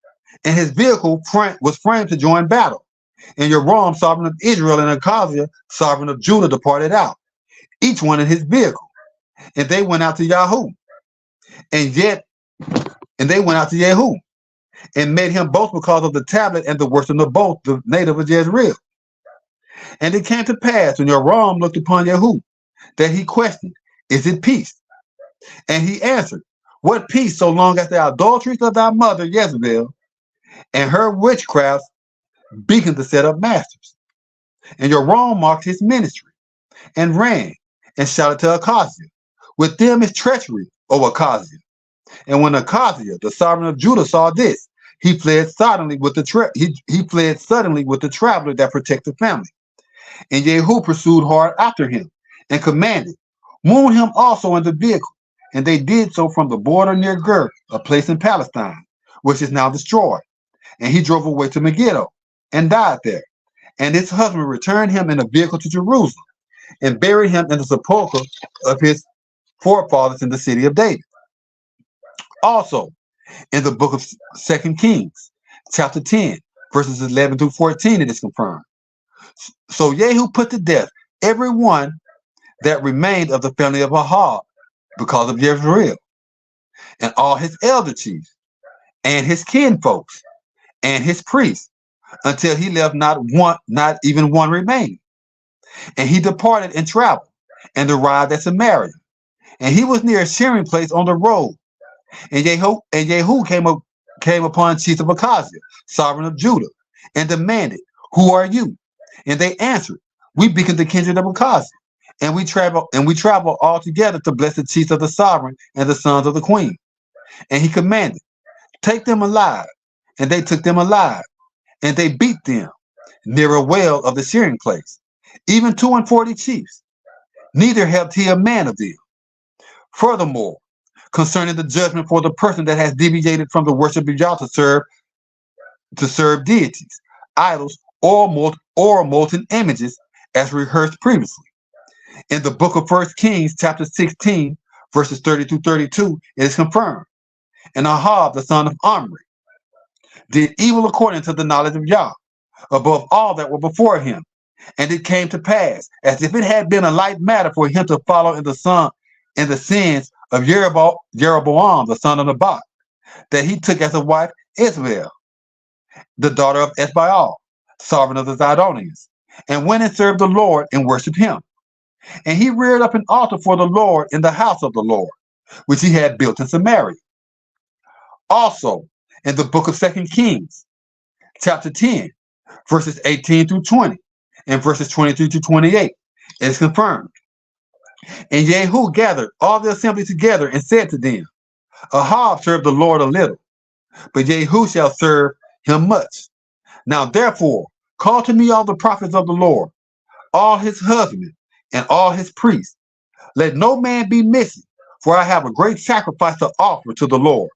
And his vehicle was framed to join battle. And Yaron, sovereign of Israel, and Achaziah, sovereign of Judah, departed out, each one in his vehicle. And they went out to Jehu, and they went out to Jehu, and met him both because of the tablet and the worship of both the native of Jezreel. And it came to pass when Yaron looked upon Jehu, that he questioned, is it peace? And he answered, what peace, so long as the adulteries of thy mother Jezebel and her witchcrafts beacon to set up masters? And Yaron marked his ministry, and ran, and shouted to Achaziah, with them is treachery, O Achaziah. And when Achaziah, the sovereign of Judah, saw this, he fled suddenly with the traveler that protects the family. And Jehu pursued hard after him, and commanded, wound him also in the vehicle. And they did so from the border near Gur, a place in Palestine, which is now destroyed. And he drove away to Megiddo, and died there. And his husband returned him in a vehicle to Jerusalem, and buried him in the sepulchre of his forefathers in the city of David. Also, in the book of 2 Kings, chapter 10, verses 11 through 14, it is confirmed. So Jehu put to death every one that remained of the family of Ahab because of Jezreel, and all his elder chiefs, and his kinfolks, and his priests, until he left not even one remaining. And he departed and traveled, and arrived at Samaria. And he was near a shearing place on the road. And Jehu came upon chiefs of Achaziah, sovereign of Judah, and demanded, who are you? And they answered, we beacon the kindred of Achaziah, and we travel all together to bless the chiefs of the sovereign and the sons of the queen. And he commanded, take them alive. And they took them alive, and they beat them near a well of the shearing place, even 42 chiefs. Neither helped he a man of them. Furthermore, concerning the judgment for the person that has deviated from the worship of Yah to serve deities, idols, or molten images, as rehearsed previously. In the book of 1 Kings, chapter 16, verses 30 through 32, it is confirmed. And Ahab, the son of Omri, did evil according to the knowledge of Yah, above all that were before him. And it came to pass, as if it had been a light matter for him to follow in the sins of Jeroboam, the son of Nebat, that he took as a wife Isabel, the daughter of Esbaal, sovereign of the Zidonians, and went and served the Lord and worshipped him. And he reared up an altar for the Lord in the house of the Lord, which he had built in Samaria. Also, in the book of 2 Kings, chapter 10, verses 18 through 20, and verses 23 to 28, it is confirmed. And Jehu gathered all the assembly together and said to them, Ahab served the Lord a little, but Jehu shall serve him much. Now therefore, call to me all the prophets of the Lord, all his husband, and all his priests. Let no man be missing, for I have a great sacrifice to offer to the Lord.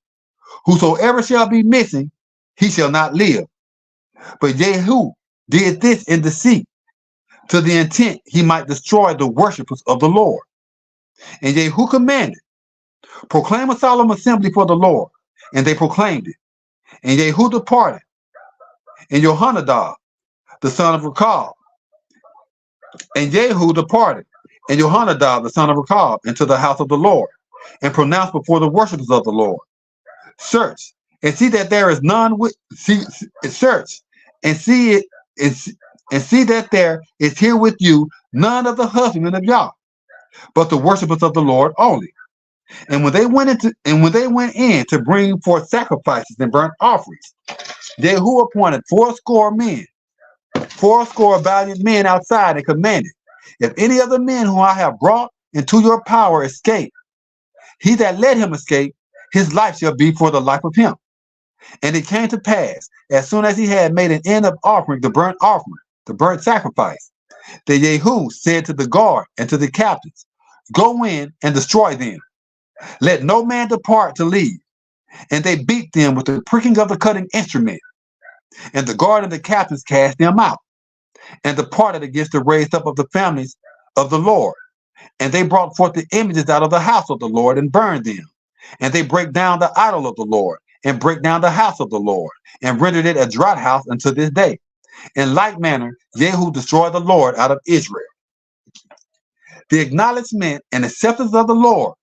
Whosoever shall be missing, he shall not live. But Jehu did this in deceit, to the intent he might destroy the worshippers of the Lord. And Jehu commanded, proclaim a solemn assembly for the Lord. And they proclaimed it. And Jehu departed, and Jehonadab, the son of Rechab, and Jehu departed, and Jehonadab, the son of Rechab, into the house of the Lord, and pronounced before the worshippers of the Lord, search and see that there is none with search and see it and see that there is here with you none of the husbandmen of Yah, but the worshippers of the Lord only. And when they went in to bring forth sacrifices and burnt offerings, Jehu appointed fourscore valiant men outside, and commanded, if any of the men whom I have brought into your power escape, he that let him escape, his life shall be for the life of him. And it came to pass, as soon as he had made an end of offering, the burnt sacrifice, that Jehu said to the guard and to the captains, go in and destroy them. Let no man depart to leave. And they beat them with the pricking of the cutting instrument. And the guard and the captains cast them out, and departed against the raised up of the families of the Lord. And they brought forth the images out of the house of the Lord, and burned them. And they break down the idol of the Lord, and break down the house of the Lord, and rendered it a drought house unto this day. In like manner, Jehu destroyed the Lord out of Israel. The acknowledgement and acceptance of the Lord,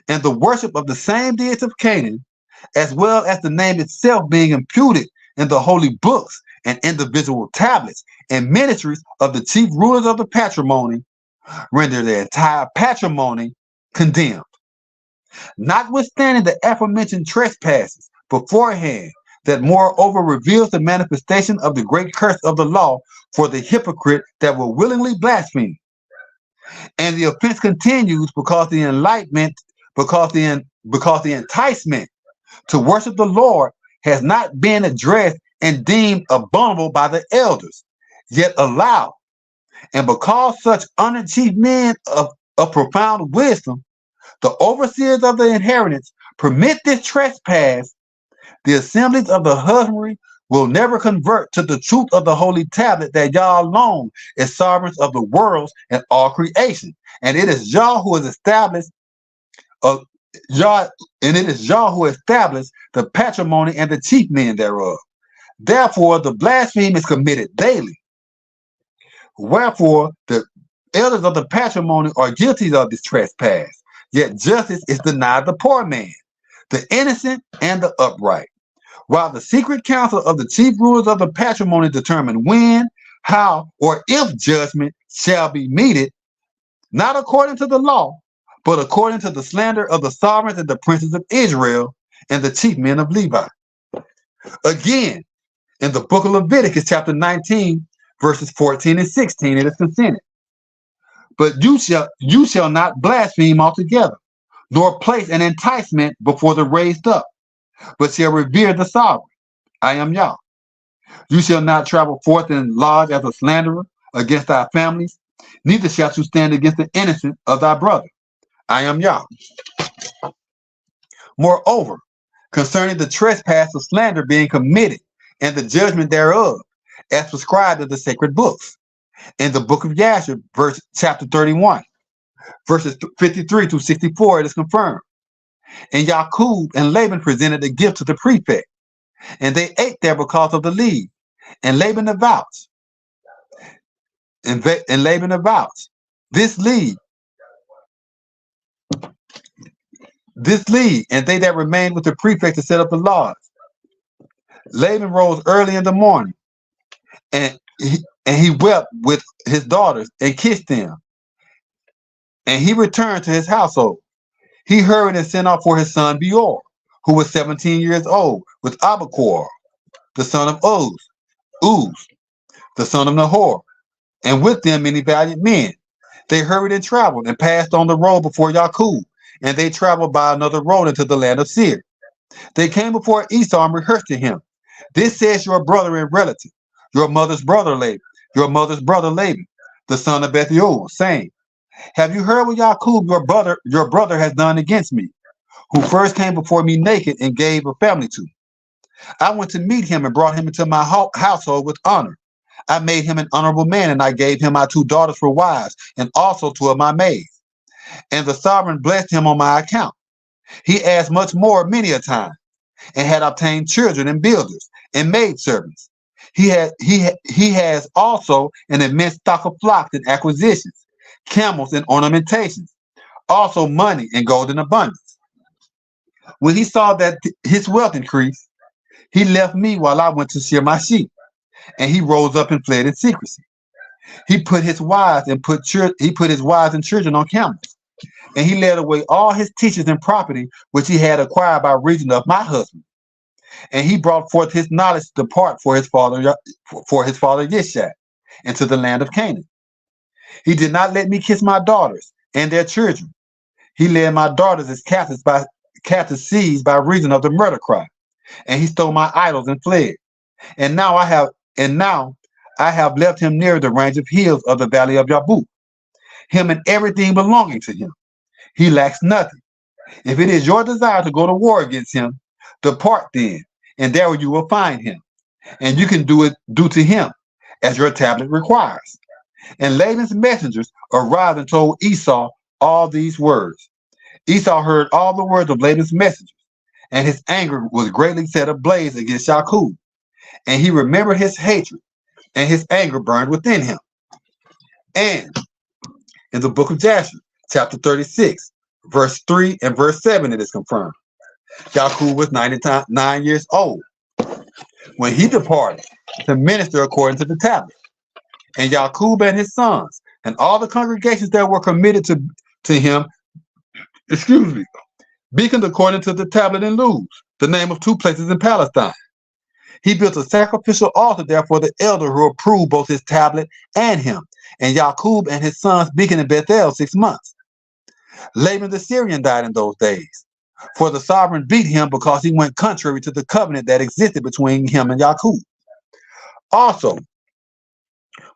and the worship of the same deities of Canaan, as well as the name itself being imputed in the holy books and individual tablets and ministries of the chief rulers of the patrimony, render the entire patrimony condemned. Notwithstanding the aforementioned trespasses beforehand, that moreover reveals the manifestation of the great curse of the law for the hypocrite that will willingly blaspheme. And the offense continues because the enticement to worship the Lord has not been addressed and deemed abominable by the elders, yet allowed. And because such unachieved men of profound wisdom, the overseers of the inheritance, permit this trespass, the assemblies of the husbandry will never convert to the truth of the holy tablet that Yah alone is sovereign of the worlds and all creation. And it is Yah who has established the patrimony and the chief men thereof. Therefore, the blasphemy is committed daily. Wherefore, the elders of the patrimony are guilty of this trespass. Yet justice is denied the poor man, the innocent, and the upright. While the secret council of the chief rulers of the patrimony determine when, how, or if judgment shall be meted, not according to the law, but according to the slander of the sovereigns and the princes of Israel and the chief men of Levi. Again, in the book of Leviticus, chapter 19, verses 14 and 16, it is consented. But you shall not blaspheme altogether, nor place an enticement before the raised up, but shall revere the sovereign. I am Yah. You shall not travel forth and lodge as a slanderer against thy families, neither shalt you stand against the innocent of thy brother. I am Yah. Moreover, concerning the trespass of slander being committed, and the judgment thereof, as prescribed in the sacred books, in the book of Jasher, chapter 31, verses 53 to 64, it is confirmed. And Yaqub and Laban presented a gift to the prefect, and they ate there because of the leave. And Laban avouched, this leave, and they that remained with the prefect to set up the laws. Laban rose early in the morning, and he wept with his daughters and kissed them. And he returned to his household. He hurried and sent off for his son Beor, who was 17 years old, with Abachor, the son of Uz, the son of Nahor, and with them many valiant men. They hurried and traveled and passed on the road before Yaqub, and they traveled by another road into the land of Seir. They came before Esau and rehearsed to him, this says your brother and relative, your mother's brother Laban, the son of Bethuel, saying, Have you heard what Yaqub, your brother has done against me, who first came before me naked and gave a family to me? I went to meet him and brought him into my household with honor. I made him an honorable man, and I gave him my 2 daughters for wives, and also 2 of my maids. And the sovereign blessed him on my account. He asked much more many a time, and had obtained children and builders and maidservants. He has also an immense stock of flocks and acquisitions, camels and ornamentations, also money and gold in abundance. When he saw that his wealth increased, he left me while I went to shear my sheep, and he rose up and fled in secrecy. He put his wives and children on camels, and he led away all his teachers and property which he had acquired by reason of my husband. And he brought forth his knowledge to depart for his father Yishak into the land of Canaan. He did not let me kiss my daughters and their children. He led my daughters as captives seized by reason of the murder cry, and he stole my idols and fled. And now I have left him near the range of hills of the valley of Yabuk, him and everything belonging to him. He lacks nothing. If it is your desire to go to war against him, depart then, and there you will find him, and you can do to him as your tablet requires. And Laban's messengers arrived and told Esau all these words. Esau heard all the words of Laban's messengers, and his anger was greatly set ablaze against Yaqub. And he remembered his hatred, and his anger burned within him. And in the book of Jasher, chapter 36, verse 3 and verse 7, it is confirmed. Yaqub was 99 years old when he departed to minister according to the tablet. And Yaqub and his sons and all the congregations that were committed to him, beaconed according to the tablet in Luz, the name of 2 places in Palestine. He built a sacrificial altar there for the elder who approved both his tablet and him. And Yaqub and his sons beaconed in Bethel 6 months. Laban the Syrian died in those days, for the sovereign beat him because he went contrary to the covenant that existed between him and Yaqub. Also,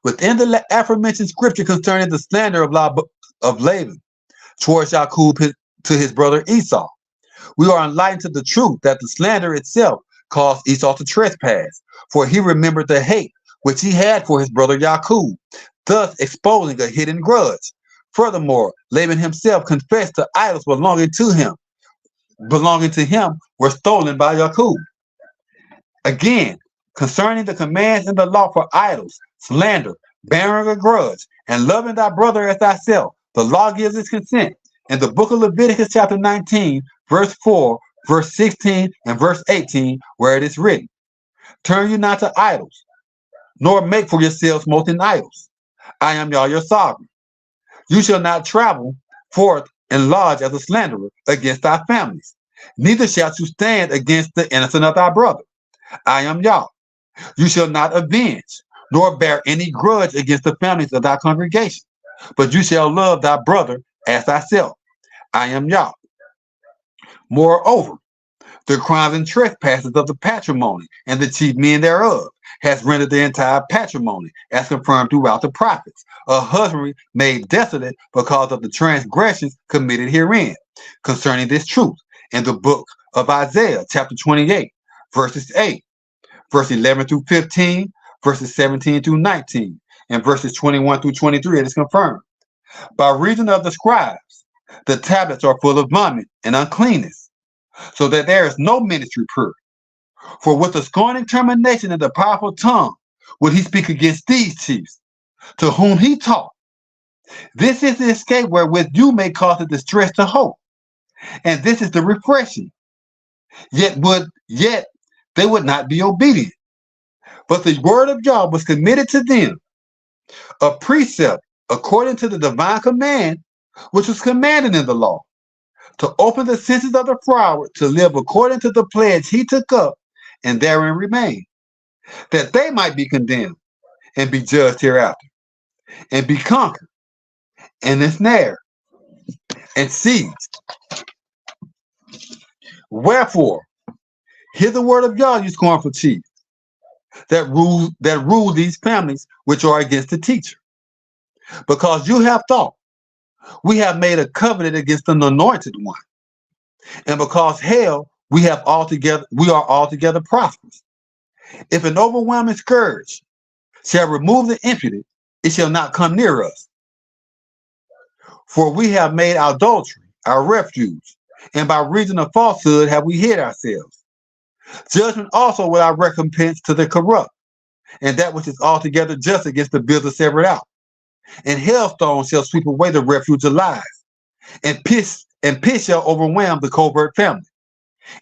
within the aforementioned scripture concerning the slander of Laban towards Yaqub to his brother Esau, we are enlightened to the truth that the slander itself caused Esau to trespass, for he remembered the hate which he had for his brother Yaqub, thus exposing a hidden grudge. Furthermore, Laban himself confessed to idols belonging to him were stolen by Yaqub. Again, concerning the commands in the law for idols, slander, bearing a grudge, and loving thy brother as thyself, the law gives its consent. In the book of Leviticus chapter 19, verse 4, verse 16, and verse 18, where it is written, turn you not to idols, nor make for yourselves molten idols. I am Yah your sovereign. You shall not travel forth and lodge as a slanderer against thy families, neither shalt you stand against the innocent of thy brother. I am Yah. You shall not avenge, nor bear any grudge against the families of thy congregation, but you shall love thy brother as thyself. I am Yah. Moreover, the crimes and trespasses of the patrimony and the chief men thereof has rendered the entire patrimony, as confirmed throughout the prophets, a husbandry made desolate because of the transgressions committed herein. Concerning this truth, in the book of Isaiah, chapter 28, verses 8, verse 11 through 15, verses 17 through 19, and verses 21 through 23, it is confirmed. By reason of the scribes, the tablets are full of vomit and uncleanness, so that there is no ministry pure. For with a scorning termination and a powerful tongue would he speak against these chiefs, to whom he taught. This is the escape wherewith you may cause the distress to hope, and this is the refreshing. Yet they would not be obedient. But the word of God was committed to them, a precept according to the divine command, which was commanded in the law, to open the senses of the froward, to live according to the pledge he took up, and therein remain, that they might be condemned and be judged hereafter, and be conquered and ensnared and seized. Wherefore, hear the word of God, you scornful chiefs, that rule these families which are against the teacher, because you have thought, we have made a covenant against an anointed one. And because hell, we are altogether prosperous. If an overwhelming scourge shall remove the impudent, it shall not come near us. For we have made adultery our refuge, and by reason of falsehood have we hid ourselves. Judgment also will I recompense to the corrupt, and that which is altogether just against the builder severed out. And hailstones shall sweep away the refuge of lies, and piss shall overwhelm the covert family.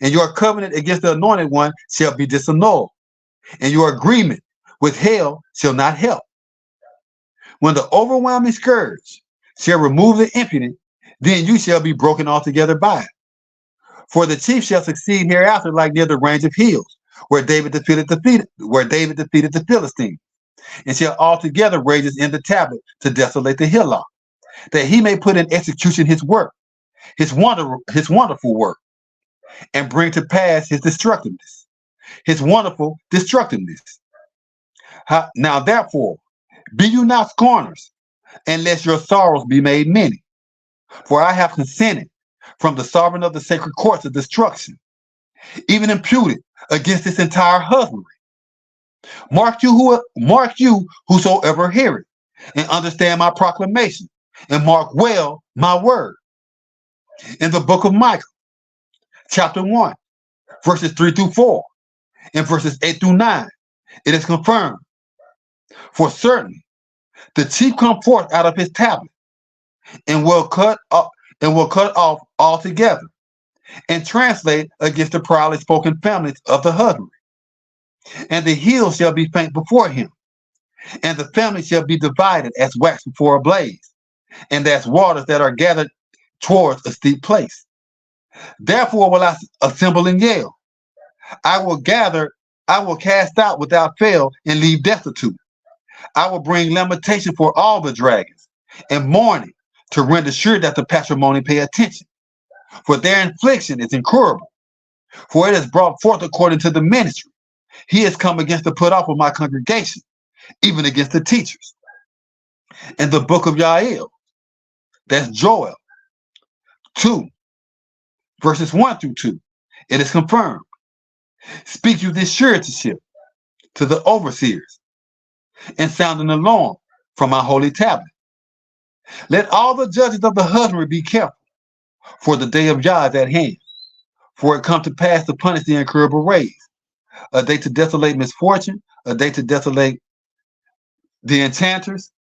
And your covenant against the anointed one shall be disannulled, and your agreement with hell shall not help. When the overwhelming scourge shall remove the impudent, then you shall be broken altogether by it. For the chief shall succeed hereafter like near the range of hills, where David defeated the Philistines, and shall altogether raise in the tablet to desolate the hillock, that he may put in execution his work, his wonderful work, and bring to pass his destructiveness, his wonderful destructiveness. Now therefore, be you not scorners, and let your sorrows be made many. For I have consented from the sovereign of the sacred courts of destruction, even imputed against this entire husbandry. Mark you whosoever hear it, and understand my proclamation, and mark well my word. In the book of Micah, chapter 1, verses 3 through 4, and verses 8 through 9, it is confirmed. For certainly the chief come forth out of his tablet, and will cut off altogether, and translate against the proudly spoken families of the husbandry. And the hills shall be faint before him, and the family shall be divided as wax before a blaze, and as waters that are gathered towards a steep place. Therefore will I assemble and yell. I will cast out without fail, and leave destitute. I will bring lamentation for all the dragons, and mourning, to render sure that the patrimony pay attention. For their infliction is incurable, for it is brought forth according to the ministry. He has come against the put off of my congregation, even against the teachers. In the book of Yael, that's Joel 2, verses 1 through 2, it is confirmed. Speak you this suretyship to the overseers, and sound an alarm from my holy tablet. Let all the judges of the husbandry be careful, for the day of Yah is at hand. For it come to pass to punish the incurable rays, a day to desolate misfortune, a day to desolate the enchanters,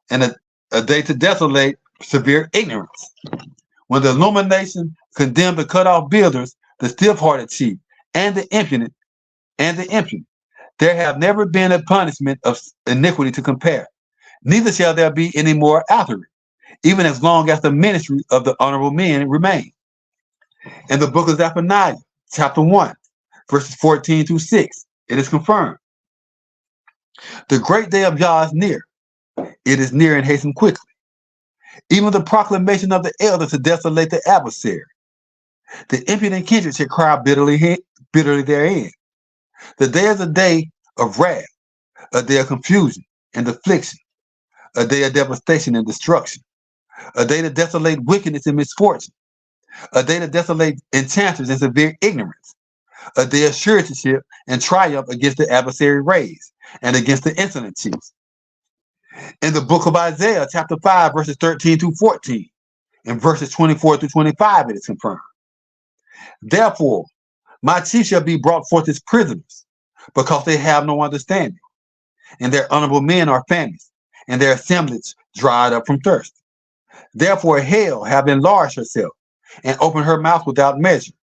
and a day to desolate severe ignorance. When the illumination condemned the cut off builders, the stiff-hearted chief, and the impudent, there have never been a punishment of iniquity to compare, neither shall there be any more after it, even as long as the ministry of the honorable men remain. In the book of Zephaniah, chapter 1, verses 14 through 6, it is confirmed. The great day of Yah is near. It is near and hasten quickly. Even the proclamation of the elder to desolate the adversary. The impudent kindred shall cry bitterly therein. The day is a day of wrath, a day of confusion and affliction, a day of devastation and destruction, a day to desolate wickedness and misfortune, a day to desolate enchanters and severe ignorance, a day of suretyship and triumph against the adversary rays and against the insolent chiefs. In the book of Isaiah, chapter 5, verses 13 through 14, and verses 24 through 25, it is confirmed. Therefore, my chief shall be brought forth as prisoners, because they have no understanding, and their honorable men are famished, and their assemblage dried up from thirst. Therefore hell have enlarged herself, and opened her mouth without measure,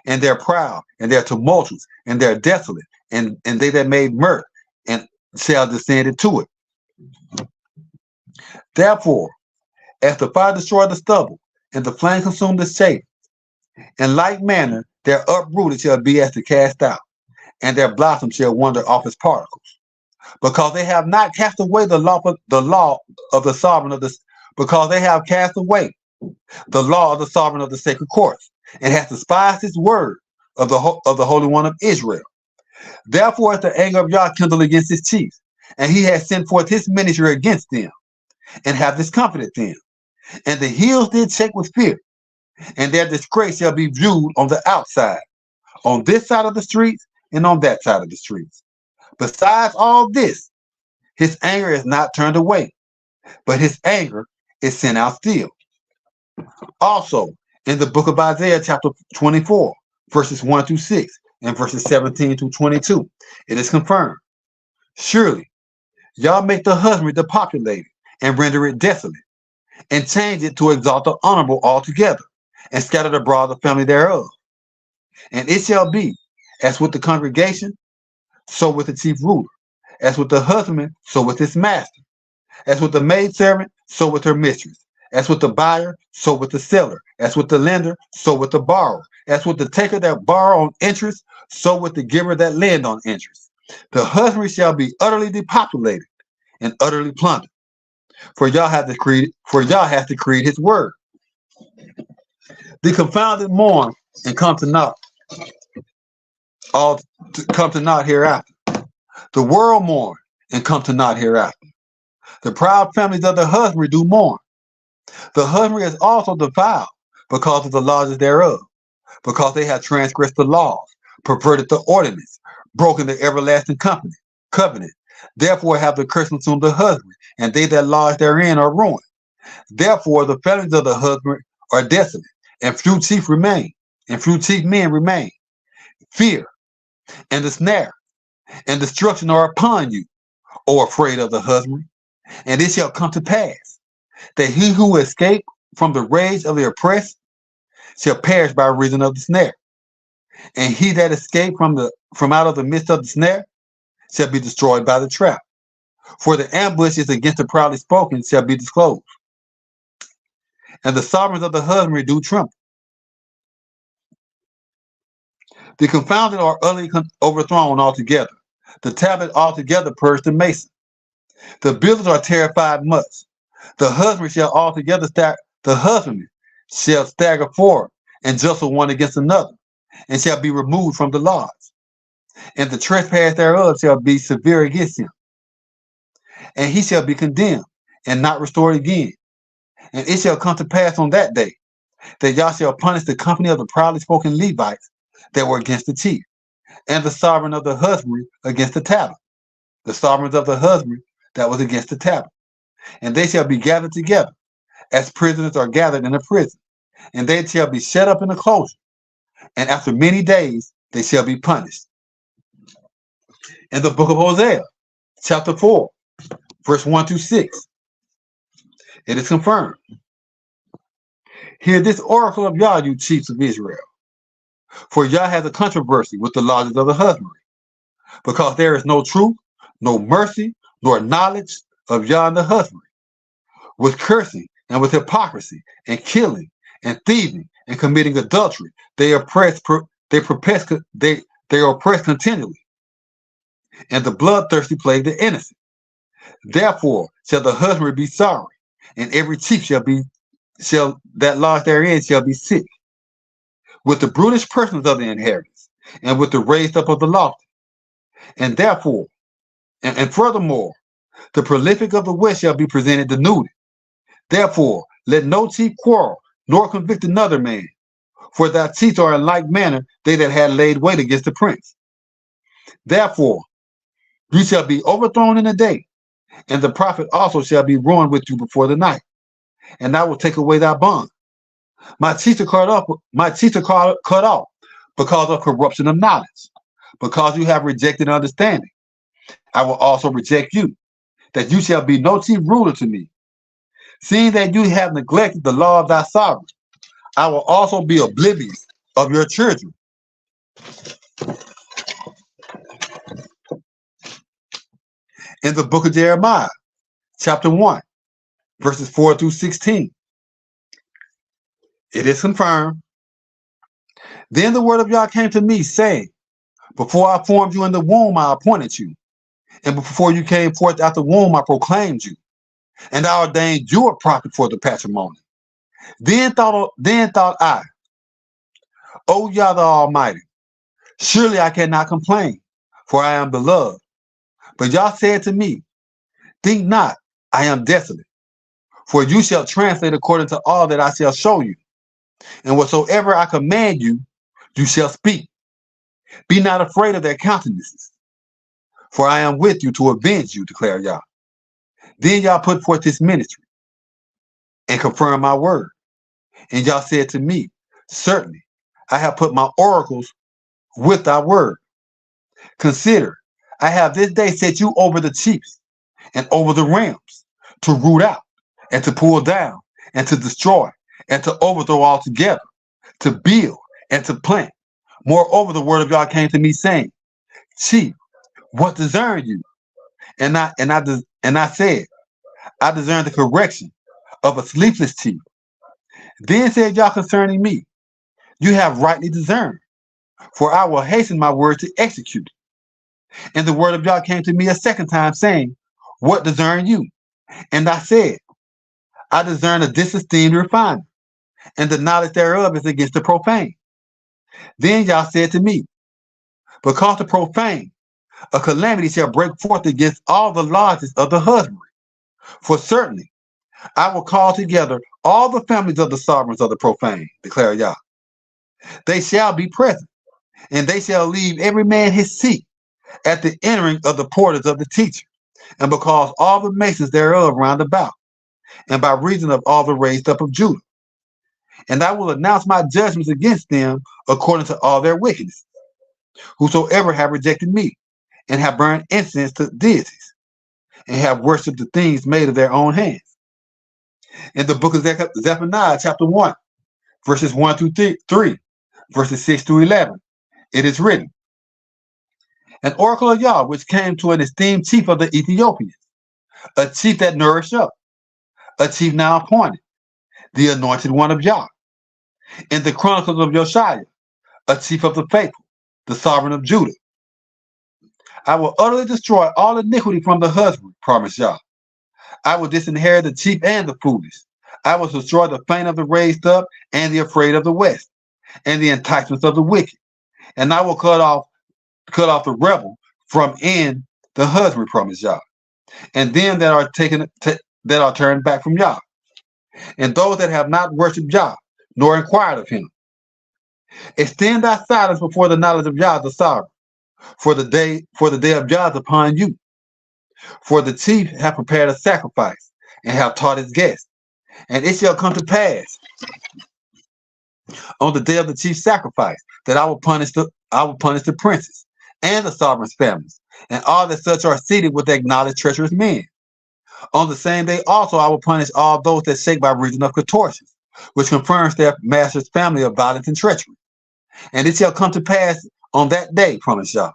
and they're proud, and they're tumultuous, and they're desolate, and they that made mirth, and shall descend into it. Therefore, as the fire destroyed the stubble, and the flame consumed the chaff, in like manner their uprooted shall be as to cast out, and their blossom shall wander off as particles, because they have not cast away the law of the sovereign of the, because they have cast away the law of the sovereign of the sacred courts, and hath despised his word of the Holy One of Israel. Therefore is the anger of Yah kindled against his chiefs, and he has sent forth his ministry against them, and have discomfited them, And the hills did shake with fear, and their disgrace shall be viewed on the outside, on this side of the streets and on that side of the streets. Besides all this, his anger is not turned away, but his anger is sent out still. Also, in the book of Isaiah, chapter 24, verses 1 through 6, and verses 17 through 22, it is confirmed. Surely, y'all make the husband depopulated and render it desolate, and change it to exalt the honorable altogether, and scatter abroad the family thereof. And it shall be, as with the congregation, so with the chief ruler, as with the husbandman, so with his master, as with the maidservant, so with her mistress, as with the buyer, so with the seller, as with the lender, so with the borrower, as with the taker that borrow on interest, so with the giver that lend on interest. The husband shall be utterly depopulated and utterly plundered, for y'all have decreed his word. The confounded mourn and come to naught, all to come to naught hereafter. The world mourn and come to naught hereafter. The proud families of the husbandry do mourn. The husbandry is also defiled because of the laws thereof, because they have transgressed the laws, perverted the ordinance, broken the everlasting covenant. Therefore have the curse consumed the husband, and they that lodge therein are ruined. Therefore the families of the husband are desolate, and few chief men remain. Fear and the snare and destruction are upon you, O afraid of the husband. And it shall come to pass that he who escape from the rage of the oppressed shall perish by reason of the snare, and he that escape from out of the midst of the snare shall be destroyed by the trap. For the ambush is against the proudly spoken shall be disclosed, and the sovereigns of the husbandry do tremble. The confounded are utterly overthrown altogether. The tablet altogether purged the mason. The builders are terrified much. The husbandman shall stagger forward and jostle one against another, and shall be removed from the lodge. And the trespass thereof shall be severe against him. And he shall be condemned and not restored again. And it shall come to pass on that day that y'all shall punish the company of the proudly spoken Levites that were against the chief, and the sovereign of the husbandry against the tablet, the sovereigns of the husbandry that was against the tablet. And they shall be gathered together, as prisoners are gathered in a prison, and they shall be shut up in a closet, and after many days they shall be punished. In the book of Hosea, chapter 4, verse 1 through 6, it is confirmed. Hear this oracle of Yah, you chiefs of Israel. For Yah has a controversy with the lodges of the husbandry, because there is no truth, no mercy, nor knowledge of Yah in the husbandry. With cursing and with hypocrisy and killing and thieving and committing adultery, they oppress continually, and the bloodthirsty plague the innocent. Therefore shall the husbandry be sorry, and every chief that lodge therein shall be sick, with the brutish persons of the inheritance, and with the raised up of the lofty. And therefore, and furthermore, the prolific of the west shall be presented denuded. Therefore, let no chief quarrel, nor convict another man, for thy chiefs are in like manner they that had laid wait against the prince. Therefore, you shall be overthrown in a day, and the prophet also shall be ruined with you before the night. And I will take away thy bond. My chiefs are cut off because of corruption of knowledge, because you have rejected understanding. I will also reject you, that you shall be no chief ruler to me. Seeing that you have neglected the law of thy sovereign, I will also be oblivious of your children. In the book of Jeremiah, chapter 1, verses 4 through 16, it is confirmed. Then the word of Yah came to me, saying, before I formed you in the womb, I appointed you, and before you came forth out the womb, I proclaimed you, and I ordained you a prophet for the patrimony. Then thought I, O Yah the Almighty, surely I cannot complain, for I am beloved. But Yah said to me, think not, I am desolate, For you shall translate according to all that I shall show you. And whatsoever I command you, you shall speak. Be not afraid of their countenances, for I am with you to avenge you, declare Yah. Then Yah put forth this ministry and confirmed my word. And Yah said to me, certainly, I have put my oracles with thy word. Consider, I have this day set you over the chiefs and over the realms to root out and to pull down and to destroy and to overthrow altogether, to build and to plant. Moreover, the word of God came to me saying, chief, what discern you? And I said, I discern the correction of a sleepless chief. Then said Yah concerning me, you have rightly discerned, for I will hasten my word to execute it. And the word of Yah came to me a second time, saying, what discern you? And I said, I discern a disesteemed refinement, and the knowledge thereof is against the profane. Then Yah said to me, because the profane, a calamity shall break forth against all the lodges of the husbandry. For certainly I will call together all the families of the sovereigns of the profane, declare Yah. They shall be present, and they shall leave every man his seat at the entering of the portals of the teacher, and because all the masons thereof round about, and by reason of all the raised up of Judah. And I will announce my judgments against them according to all their wickedness, whosoever have rejected me, and have burned incense to deities, and have worshipped the things made of their own hands. In the book of Zephaniah, chapter 1, verses 1 through 3, verses 6 through 11, it is written, an oracle of Yah, which came to an esteemed chief of the Ethiopians, a chief that nourished up, a chief now appointed, the anointed one of Yah. In the chronicles of Josiah, a chief of the faithful, the sovereign of Judah. I will utterly destroy all iniquity from the husband, promised Yah. I will disinherit the cheap and the foolish. I will destroy the faint of the raised up and the afraid of the west, and the enticements of the wicked. And I will cut off the rebel from in the husband, promised Yah, and them that are turned back from Yah, and those that have not worshipped Yah, nor inquired of him. Extend thy silence before the knowledge of Yah the sovereign, for the day of Yah is upon you. For the chief have prepared a sacrifice, and have taught his guests. And it shall come to pass on the day of the chief sacrifice that I will punish the princes and the sovereign's families, and all that such are seated with acknowledged treacherous men. On the same day also I will punish all those that shake by reason of contortions, which confirms their master's family of violence and treachery. And it shall come to pass on that day, promised Yah,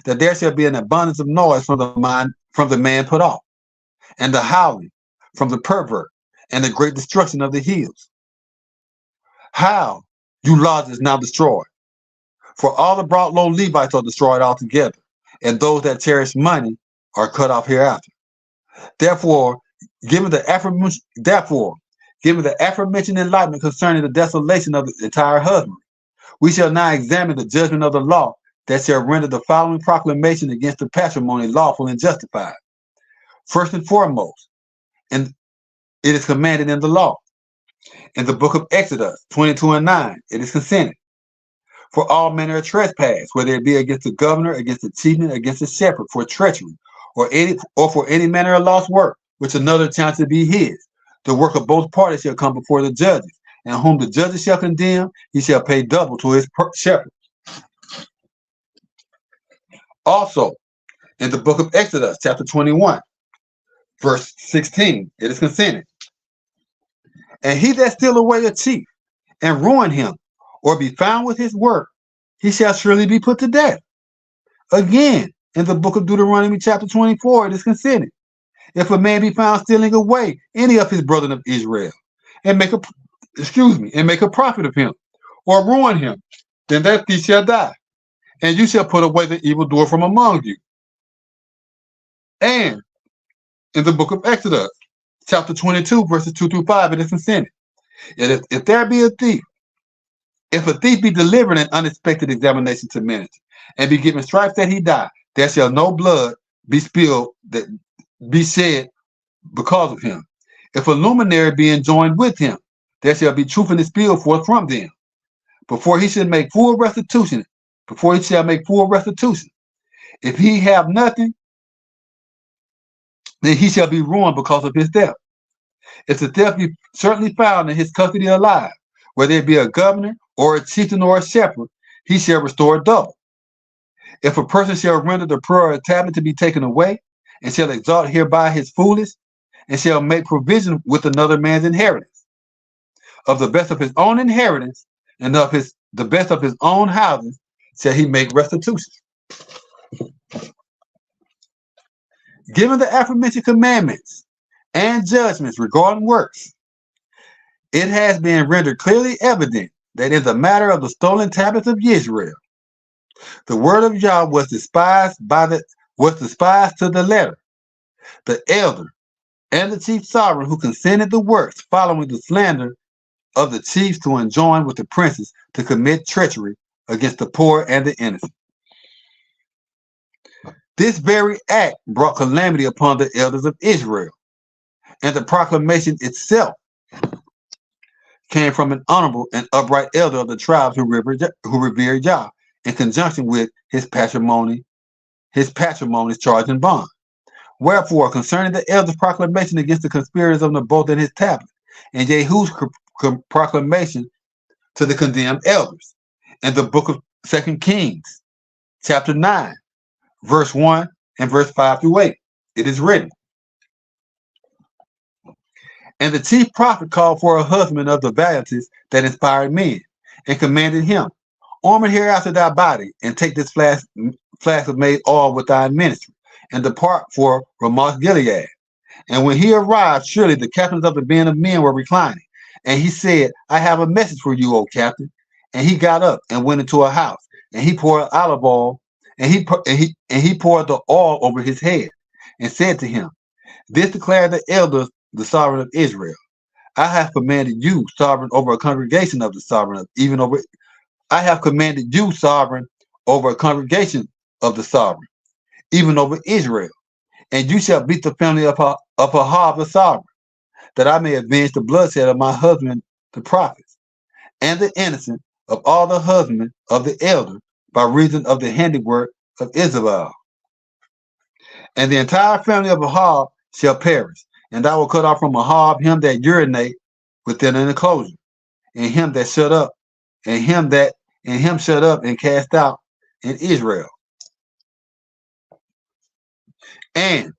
that there shall be an abundance of noise from the man put off, and the howling from the pervert, and the great destruction of the hills. How, you lodges now destroyed! For all the brought low Levites are destroyed altogether, and those that cherish money are cut off hereafter. Therefore, given the aforementioned enlightenment concerning the desolation of the entire husbandry, we shall now examine the judgment of the law that shall render the following proclamation against the patrimony lawful and justified. First and foremost, and it is commanded in the law. In the book of Exodus 22:9, it is consented. For all manner of trespass, whether it be against the governor, against the chieftain, against the shepherd, for treachery, or for any manner of lost work, which another chance to be his, the work of both parties shall come before the judges, and whom the judges shall condemn, he shall pay double to his shepherd. Also, in the book of Exodus, chapter 21, verse 16, it is consented. And he that steal away a chief and ruin him, or be found with his work, he shall surely be put to death. Again, in the book of Deuteronomy, chapter 24, it is consented. If a man be found stealing away any of his brethren of Israel, and make a profit of him, or ruin him, then that thief shall die, and you shall put away the evildoer from among you. And in the book of Exodus, chapter 22, verses 2 through 5, it is consented. If there be a thief, if a thief be delivered in unexpected examination to minister, and be given stripes that he die, there shall no blood be spilled that be shed because of him. If a luminary be enjoined with him, there shall be truth in the spiel forth from them. Before he shall make full restitution. If he have nothing, then he shall be ruined because of his theft. If the theft be certainly found in his custody alive, whether it be a governor or a chieftain or a shepherd, he shall restore double. If a person shall render the pearl or tablet to be taken away, and shall exalt hereby his foolish, and shall make provision with another man's inheritance, of the best of his own inheritance, and of the best of his own houses, shall he make restitution. Given the aforementioned commandments and judgments regarding works, it has been rendered clearly evident that in the matter of the stolen tablets of Israel, the word of Yah was despised to the letter. The elder and the chief sovereign who consented the works, following the slander of the chiefs to enjoin with the princes to commit treachery against the poor and the innocent. This very act brought calamity upon the elders of Israel, and the proclamation itself came from an honorable and upright elder of the tribes who revered Yah, in conjunction with his patrimony's charge and bond. Wherefore, concerning the elder's proclamation against the conspirators of Naboth and his tablet, and Jehu's proclamation to the condemned elders, in the book of 2 Kings, chapter 9, verse 1 and verse 5 through 8, it is written, and the chief prophet called for a husband of the valiancies that inspired men, and commanded him, armor hereafter thy body, and take this flask of made oil with thy ministry, and depart for Ramoth Gilead. And when he arrived, surely the captains of the band of men were reclining. And he said, I have a message for you, O captain. And he got up and went into a house, and he poured olive oil, and he poured the oil over his head, and said to him, this declared the elders, the sovereign of Israel. I have commanded you, sovereign over a congregation of the sovereign, I have commanded you, sovereign over a congregation of the sovereign, even over Israel. And you shall beat the family of Ahab the sovereign, that I may avenge the bloodshed of my husband, the prophets, and the innocent of all the husband of the elder, by reason of the handiwork of Isabel. And the entire family of Ahab shall perish, and I will cut off from Ahab him that urinate within an enclosure, and him that shut up, and him shut up and cast out in Israel. And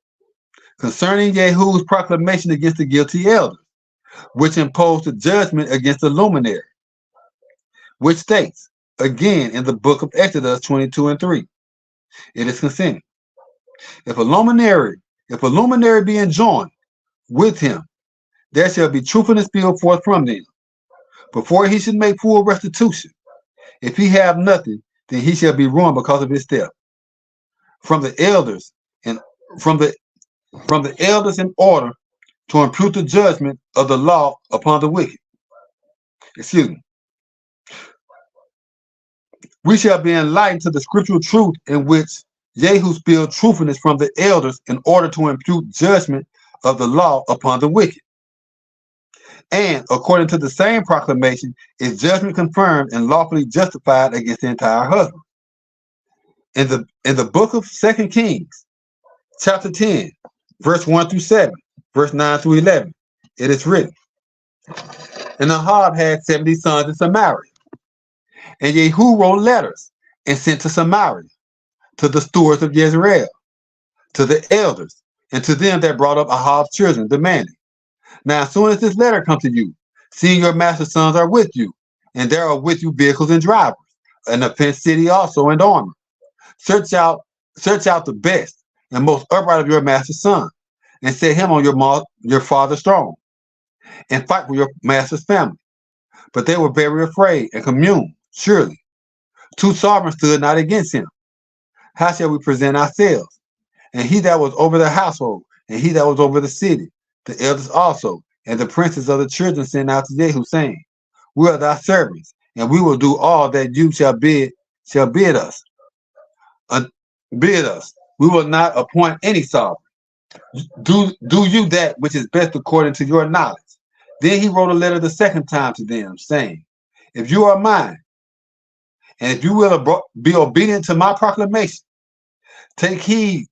concerning Jehu's proclamation against the guilty elders, which imposed the judgment against the luminary, which states, again in the book of Exodus 22 and 3, it is consented. If a luminary be enjoined with him, there shall be truth in the spiel forth from them, before he should make full restitution. If he have nothing, then he shall be ruined because of his theft. From the elders in order to impute the judgment of the law upon the wicked. Excuse me. We shall be enlightened to the scriptural truth in which Jehu spilled truthfulness from the elders in order to impute judgment of the law upon the wicked. And according to the same proclamation, is judgment confirmed and lawfully justified against the entire husband. In the book of 2 Kings, chapter 10, verse 1 through 7, verse 9 through 11, it is written, and Ahab had 70 sons in Samaria, and Jehu wrote letters and sent to Samaria, to the stewards of Jezreel, to the elders, and to them that brought up Ahab's children, demanding, now as soon as this letter comes to you, seeing your master's sons are with you, and there are with you vehicles and drivers, and a fenced city also and armor, search out the best and most upright of your master's son, and set him on your father's throne, and fight for your master's family. But they were very afraid and communed, surely. 2 sovereigns stood not against him. How shall we present ourselves? And he that was over the household, and he that was over the city, the elders also, and the princes of the children sent out to Jehu, saying, we are thy servants, and we will do all that you shall bid us. We will not appoint any sovereign. Do you that which is best according to your knowledge. Then he wrote a letter the second time to them, saying, if you are mine, and if you will be obedient to my proclamation, take heed,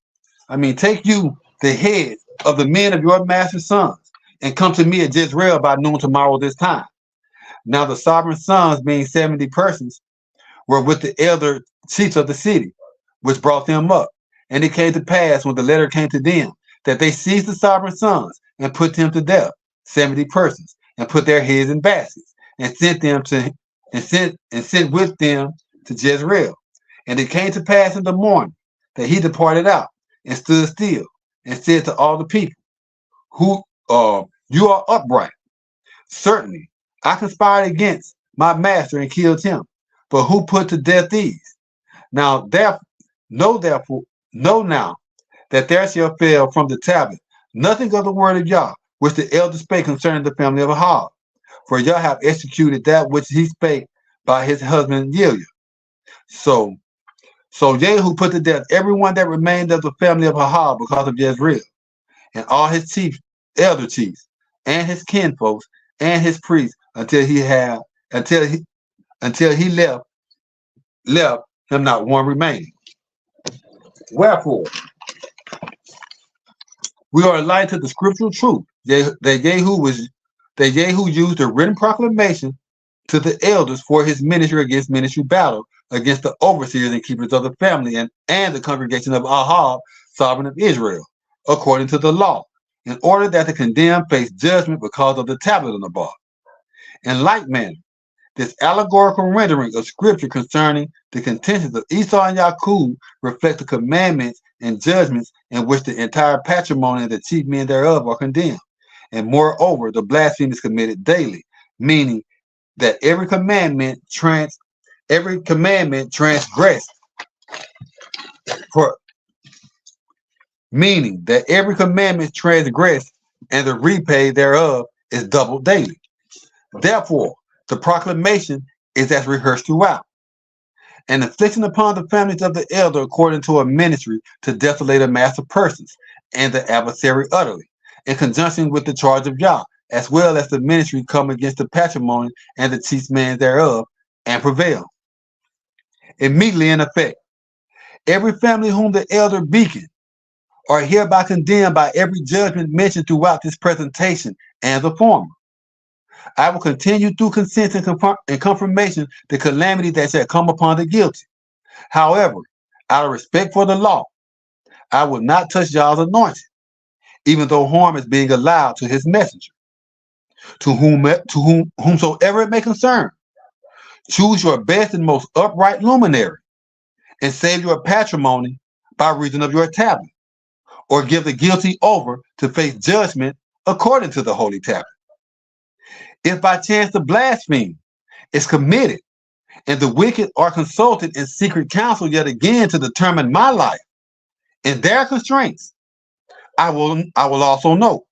take you the head of the men of your master's sons, and come to me at Jezreel by noon tomorrow this time. Now the sovereign sons, being 70 persons, were with the elder chiefs of the city, which brought them up. And it came to pass, when the letter came to them, that they seized the sovereign sons and put them to death, 70 persons, and put their heads in baskets, and sent with them to Jezreel. And it came to pass in the morning that he departed out and stood still, and said to all the people, "Who you are upright? Certainly, I conspired against my master and killed him. But who put to death these? Now, know now that there shall fail from the tablet nothing of the word of Yah, which the elders spake concerning the family of Ahab. For Yah have executed that which he spake by his husband Gilead. So Jehu put to death everyone that remained of the family of Ahab because of Jezreel, and all his elder chiefs, and his kinfolks, and his priests, until he left him not one remaining. Wherefore, we are aligned to the scriptural truth that Jehu used a written proclamation to the elders for his ministry against ministry battle against the overseers and keepers of the family and the congregation of Ahab, sovereign of Israel, according to the law, in order that the condemned face judgment because of the tablet on the bar. In like manner, this allegorical rendering of scripture concerning the contentions of Esau and Jacob reflect the commandments and judgments in which the entire patrimony and the chief men thereof are condemned. And moreover, the blasphemy is committed daily, meaning that every commandment transgressed and the repay thereof is doubled daily. Therefore, the proclamation is as rehearsed throughout, an affliction upon the families of the elder according to a ministry to desolate a mass of persons and the adversary utterly, in conjunction with the charge of Yah, as well as the ministry come against the patrimony and the chief man thereof, and prevail. Immediately in effect, every family whom the elder beacon are hereby condemned by every judgment mentioned throughout this presentation and the former. I will continue through consent and confirmation the calamity that shall come upon the guilty. However, out of respect for the law, I will not touch Yah's anointing, even though harm is being allowed to his messenger. To whomsoever it may concern, choose your best and most upright luminary, and save your patrimony by reason of your tablet, or give the guilty over to face judgment according to the holy tablet. If by chance the blasphemy is committed, and the wicked are consulted in secret council yet again to determine my life and their constraints, I will also know.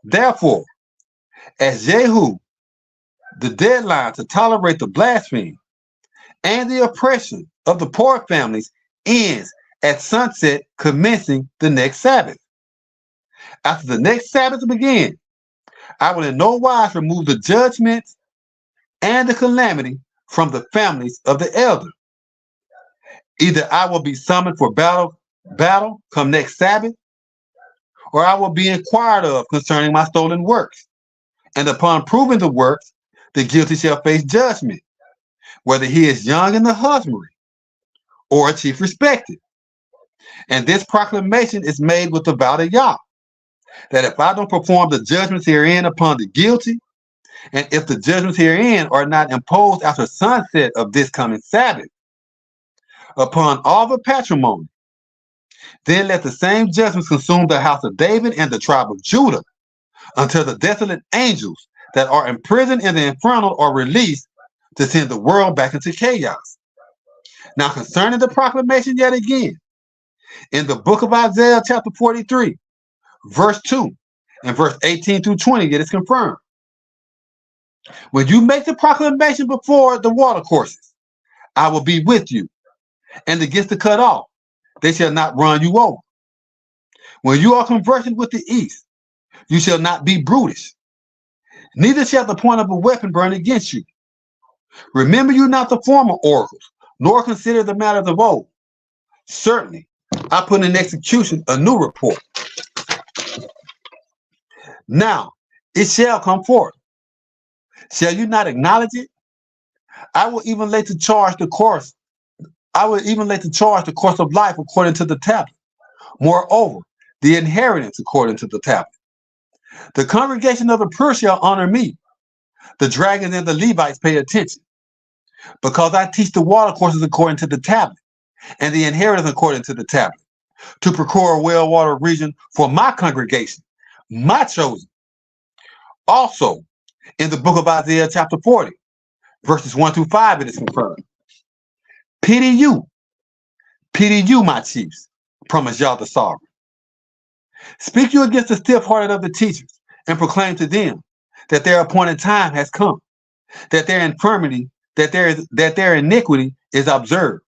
Therefore, as Jehu, the deadline to tolerate the blasphemy and the oppression of the poor families ends at sunset, commencing the next Sabbath. After the next Sabbath begins, I will in no wise remove the judgments and the calamity from the families of the elder. Either I will be summoned for battle come next Sabbath, or I will be inquired of concerning my stolen works. And upon proving the works, the guilty shall face judgment, whether he is young in the husbandry or a chief respected. And this proclamation is made with the vow to Yah, that if I don't perform the judgments herein upon the guilty, and if the judgments herein are not imposed after sunset of this coming Sabbath upon all the patrimony, then let the same judgments consume the house of David and the tribe of Judah, until the desolate angels that are imprisoned in the infernal are released to send the world back into chaos. Now concerning the proclamation yet again, in the book of Isaiah chapter 43, verse 2 and verse 18 through 20, it is confirmed. When you make the proclamation before the watercourses, I will be with you, and against the cut off, they shall not run you over. When you are conversing with the east, you shall not be brutish, neither shall the point of a weapon burn against you. Remember you not the former oracles, nor consider the matters of old. Certainly, I put in execution a new report. Now it shall come forth. Shall you not acknowledge it? I will even lay to charge the course. I will even lay to charge the course of life according to the tablet. Moreover, the inheritance according to the tablet. The congregation of the pure shall honor me. The dragons and the Levites pay attention, because I teach the water courses according to the tablet, and the inheritance according to the tablet, to procure a well-watered region for my congregation, my chosen. Also, in the book of Isaiah chapter 40, verses 1 through 5, it is confirmed. Pity you, my chiefs, promised Yah the sovereign. Speak you against the stiff-hearted of the teachers, and proclaim to them that their appointed time has come, that their infirmity, that their iniquity is observed.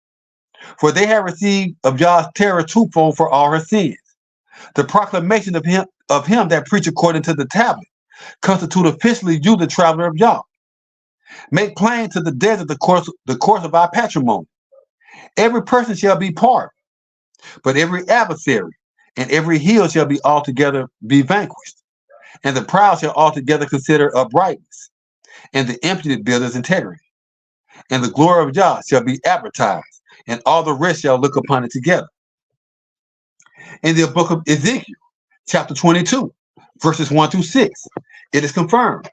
For they have received of Yah's terror twofold for all her sins. The proclamation of him that preach according to the tablet constitute officially you, the traveler of Yah. Make plain to the desert the course of our patrimony. Every person shall be pardoned, but every adversary and every hill shall be altogether be vanquished, and the proud shall altogether consider uprightness, and the empty builders integrity. And the glory of Yah shall be advertised, and all the rest shall look upon it together. In the book of Ezekiel, chapter 22, verses 1 through 6, it is confirmed.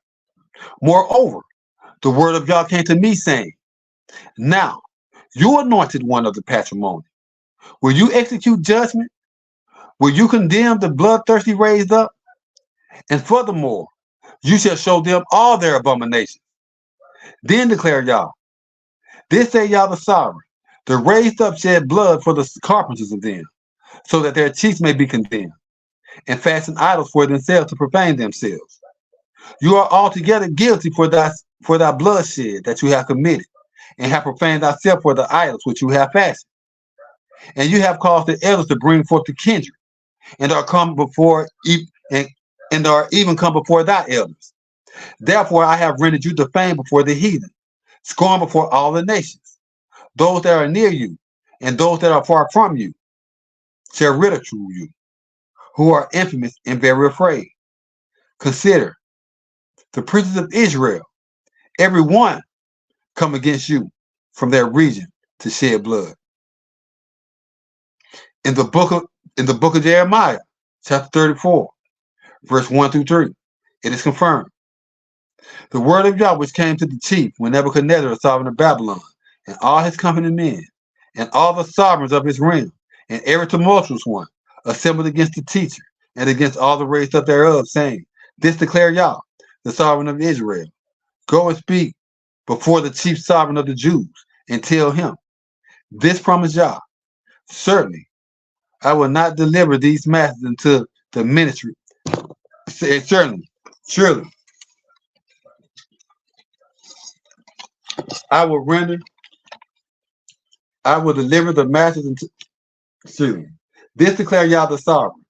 Moreover, the word of Yah came to me, saying, Now, you anointed one of the patrimony, will you execute judgment? Will you condemn the bloodthirsty raised up? And furthermore, you shall show them all their abominations. Then declare Yah, this say Yah the sovereign, the raised up shed blood for the carpenters of them, so that their chiefs may be condemned, and fasten idols for themselves to profane themselves. You are altogether guilty for thy bloodshed that you have committed, and have profaned thyself for the idols which you have fashioned. And you have caused the elders to bring forth the kindred, and are come before and are even come before thy elders. Therefore I have rendered you defamed before the heathen, scorned before all the nations. Those that are near you and those that are far from you shall ridicule you, who are infamous and very afraid. Consider the princes of Israel, every one come against you from their region to shed blood. In the book of Jeremiah, chapter 34, verse 1 through 3, it is confirmed. The word of Yah which came to the chief when Nebuchadnezzar, sovereign of Babylon, and all his company men, and all the sovereigns of his realm, and every tumultuous one, assembled against the teacher, and against all the raised up thereof, saying, This declare Yah, the sovereign of Israel. Go and speak before the chief sovereign of the Jews, and tell him, This promise Yah, certainly I will not deliver these masters into the ministry. Certainly, surely, I will deliver the masters into, this declare Yah the sovereign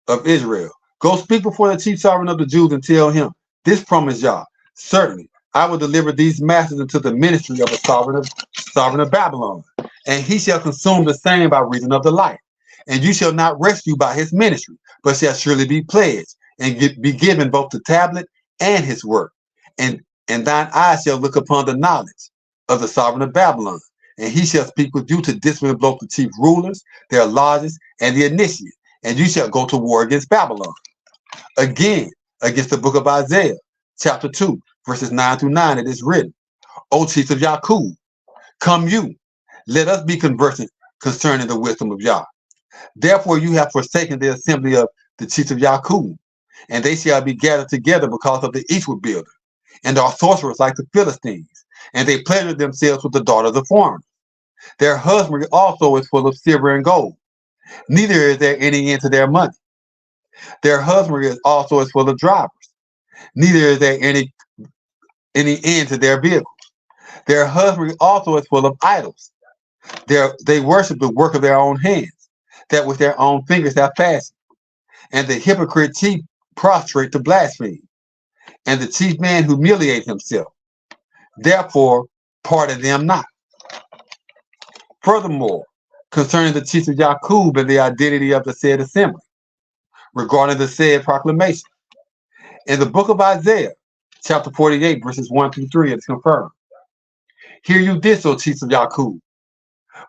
of Israel. Go speak before the chief sovereign of the Jews and tell him, this promise Yah, certainly I will deliver these masters into the ministry of a sovereign of Babylon, and he shall consume the same by reason of the light. And you shall not rescue by his ministry, but shall surely be pledged, and be given both the tablet and his work. And thine eyes shall look upon the knowledge of the sovereign of Babylon, and he shall speak with you to discipline both the chief rulers, their lodges, and the initiates, and you shall go to war against Babylon. Again, against the book of Isaiah, chapter 2, verses 9 through 9, it is written, O chiefs of Yaqub, come you, let us be conversant concerning the wisdom of Yah. Therefore you have forsaken the assembly of the chiefs of Yaqub, and they shall be gathered together because of the eastward builder, and are sorcerers like the Philistines, and they pleasure themselves with the daughters of foreigners. Their husbandry also is full of silver and gold, neither is there any end to their money. Their husbandry is also is full of drivers, neither is there any end to their vehicles. Their husbandry also is full of idols. They worship the work of their own hands, that with their own fingers have fashioned. and the hypocrite chief prostrate to blaspheme, and the chief man humiliate himself. Therefore, pardon them not. Furthermore, concerning the chiefs of Yaqub and the identity of the said assembly, regarding the said proclamation, in the book of Isaiah, chapter 48, verses 1 through 3, it is confirmed. Hear you this, O chiefs of Yaqub,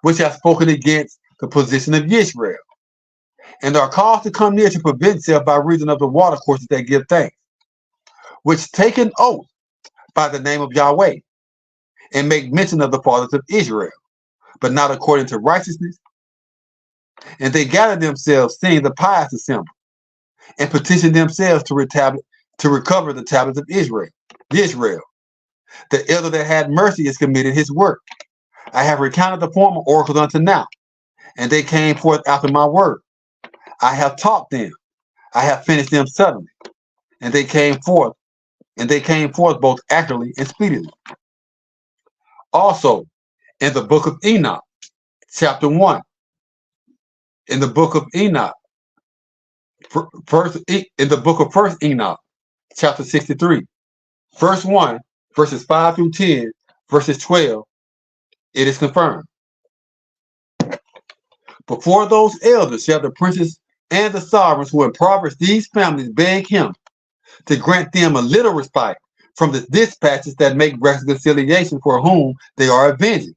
which have spoken against the position of Israel, and are caused to come near to prevent itself by reason of the watercourses that give thanks, which take an oath by the name of Yahweh, and make mention of the fathers of Israel, but not according to righteousness. And they gather themselves, seeing the pious assembly, and petition themselves to recover the tablets of Israel. The elder that had mercy has committed his work. I have recounted the former oracles unto now, and they came forth after my word. I have taught them, I have finished them suddenly, and they came forth both accurately and speedily. Also, in the book of Enoch, chapter 1, in the book of Enoch, first Enoch, chapter 63, verse 1, verses 5 through 10, verses 12, it is confirmed. Before those elders shall the princes and the sovereigns who impoverish these families beg him to grant them a little respite from the dispatches that make reconciliation for whom they are avenging,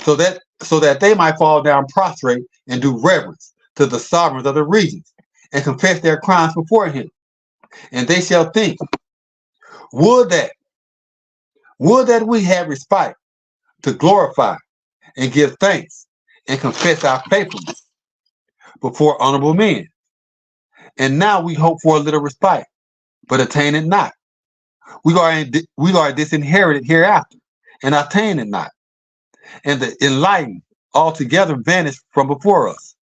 so that they might fall down prostrate and do reverence to the sovereigns of the regions and confess their crimes before him. And they shall think, would that we had respite to glorify and give thanks and confess our faithfulness before honorable men. And now we hope for a little respite, but attain it not. We are disinherited hereafter, and attain it not. And the enlightened altogether vanish from before us,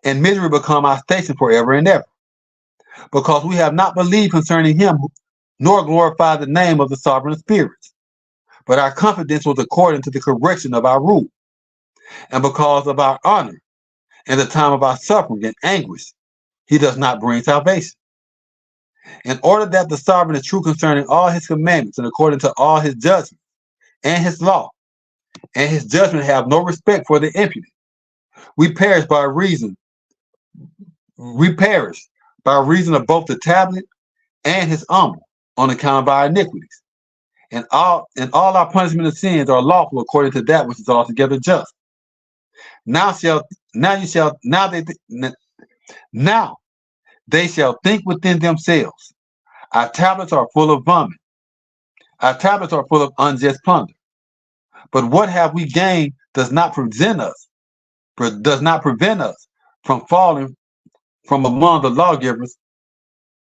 and misery become our station forever and ever, because we have not believed concerning him, nor glorified the name of the sovereign spirits. But our confidence was according to the correction of our rule, and because of our honor, in the time of our suffering and anguish, he does not bring salvation. In order that the sovereign is true concerning all his commandments, and according to all his judgments and his law, and his judgment have no respect for the impudent, we perish by reason of both the tablet and his humble, on account of our iniquities. And all our punishment of sins are lawful according to that which is altogether just. Now they shall think within themselves, our tablets are full of vomit, our tablets are full of unjust plunder. But what have we gained does not prevent us from falling from among the lawgivers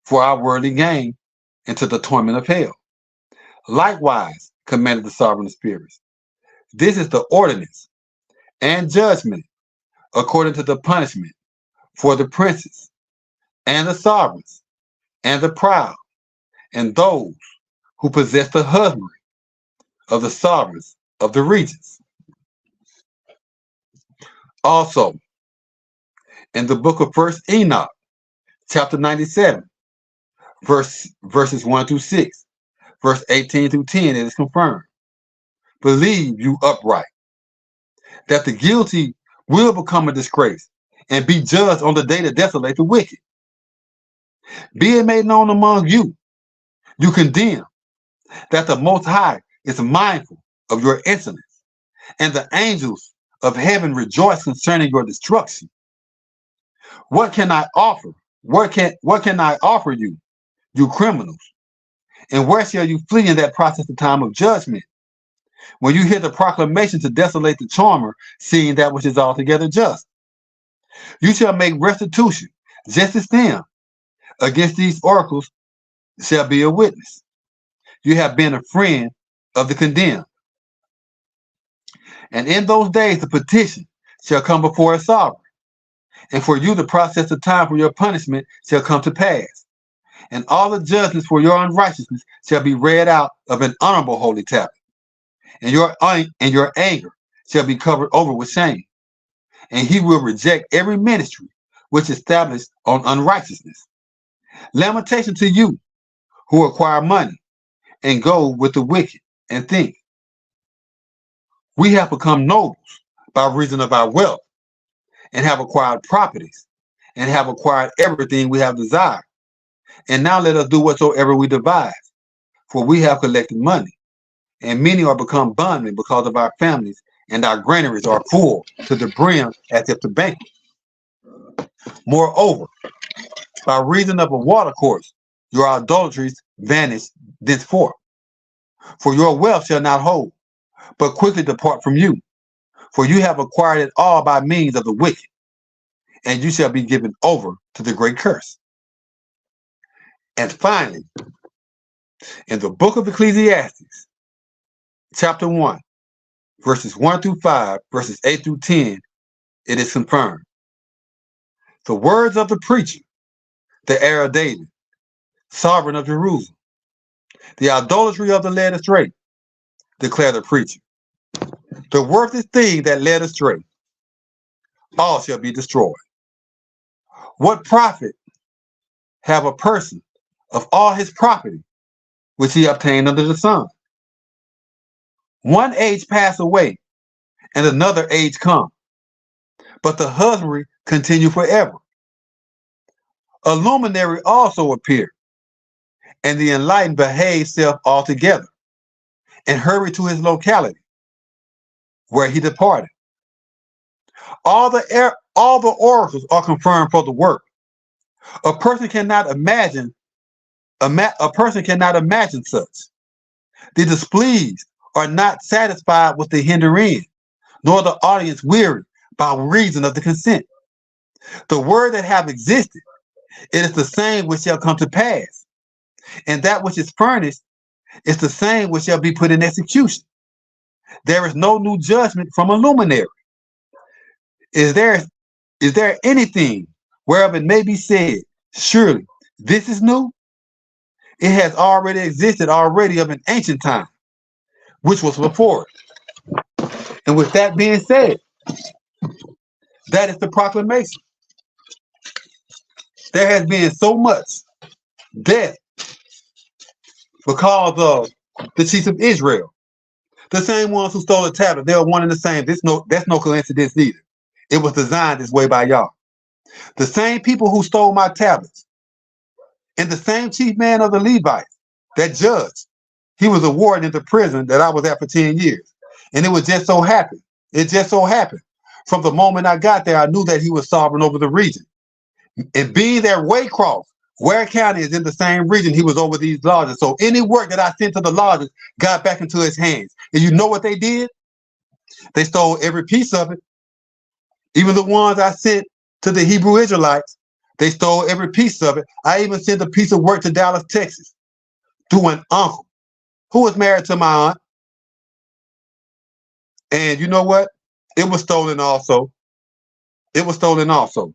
for our worldly gain into the torment of hell. Likewise, commanded the sovereign spirits, this is the ordinance and judgment according to the punishment for the princes and the sovereigns and the proud and those who possess the husbandry of the sovereigns of the regions. Also, in the book of First Enoch, chapter 97, verses 1 through 6, verse 18 through 10, it is confirmed. Believe you upright, that the guilty will become a disgrace and be judged on the day to desolate the wicked. Be it made known among you, you condemn, that the Most High is mindful of your insolence, and the angels of heaven rejoice concerning your destruction. What can I offer? What can I offer you, you criminals? And where shall you flee in that process of time of judgment? When you hear the proclamation to desolate the charmer, seeing that which is altogether just, you shall make restitution, just as them against these oracles shall be a witness. You have been a friend of the condemned. And in those days the petition shall come before a sovereign, and for you the process of time for your punishment shall come to pass, and all the judgments for your unrighteousness shall be read out of an honorable holy tablet, and your anger shall be covered over with shame, and he will reject every ministry which is established on unrighteousness. Lamentation to you who acquire money and go with the wicked and think, we have become nobles by reason of our wealth and have acquired properties and have acquired everything we have desired. And now let us do whatsoever we devise, for we have collected money, and many are become bondmen because of our families, and our granaries are full to the brim as if to banquet. Moreover, by reason of a watercourse, your idolatries vanish thenceforth. For your wealth shall not hold, but quickly depart from you. For you have acquired it all by means of the wicked, and you shall be given over to the great curse. And finally, in the book of Ecclesiastes, chapter 1, verses 1 through 5, verses 8 through 10, it is confirmed. The words of the preacher, the heir of David, sovereign of Jerusalem, the idolatry of the led astray, declare the preacher. The worthless thing that led astray, all shall be destroyed. What profit have a person of all his property which he obtained under the sun? One age pass away, and another age come, but the husbandry continue forever. A luminary also appeared, and the enlightened behave self altogether, and hurry to his locality, where he departed. All the oracles are confirmed for the work. A person cannot imagine such. The displeased are not satisfied with the hinder end, nor the audience weary by reason of the consent. The word that have existed, it is the same which shall come to pass, and that which is furnished is the same which shall be put in execution. There is no new judgment from a luminary. Is there anything whereof it may be said, surely this is new? It has already existed already of an ancient time, which was before it. And with that being said, that is the proclamation. There has been so much death because of the chiefs of Israel. The same ones who stole the tablet, they were one and the same. That's no coincidence either. It was designed this way by y'all. The same people who stole my tablets, and the same chief man of the Levites, that judge, he was a warden in the prison that I was at for 10 years. And it just so happened, from the moment I got there, I knew that he was sovereign over the region. And being there Waycross, Ware County is in the same region, he was over these lodges. So any work that I sent to the lodges got back into his hands. And you know what they did? They stole every piece of it. Even the ones I sent to the Hebrew Israelites, they stole every piece of it. I even sent a piece of work to Dallas, Texas, through an uncle who was married to my aunt. And you know what? It was stolen also. It was stolen also.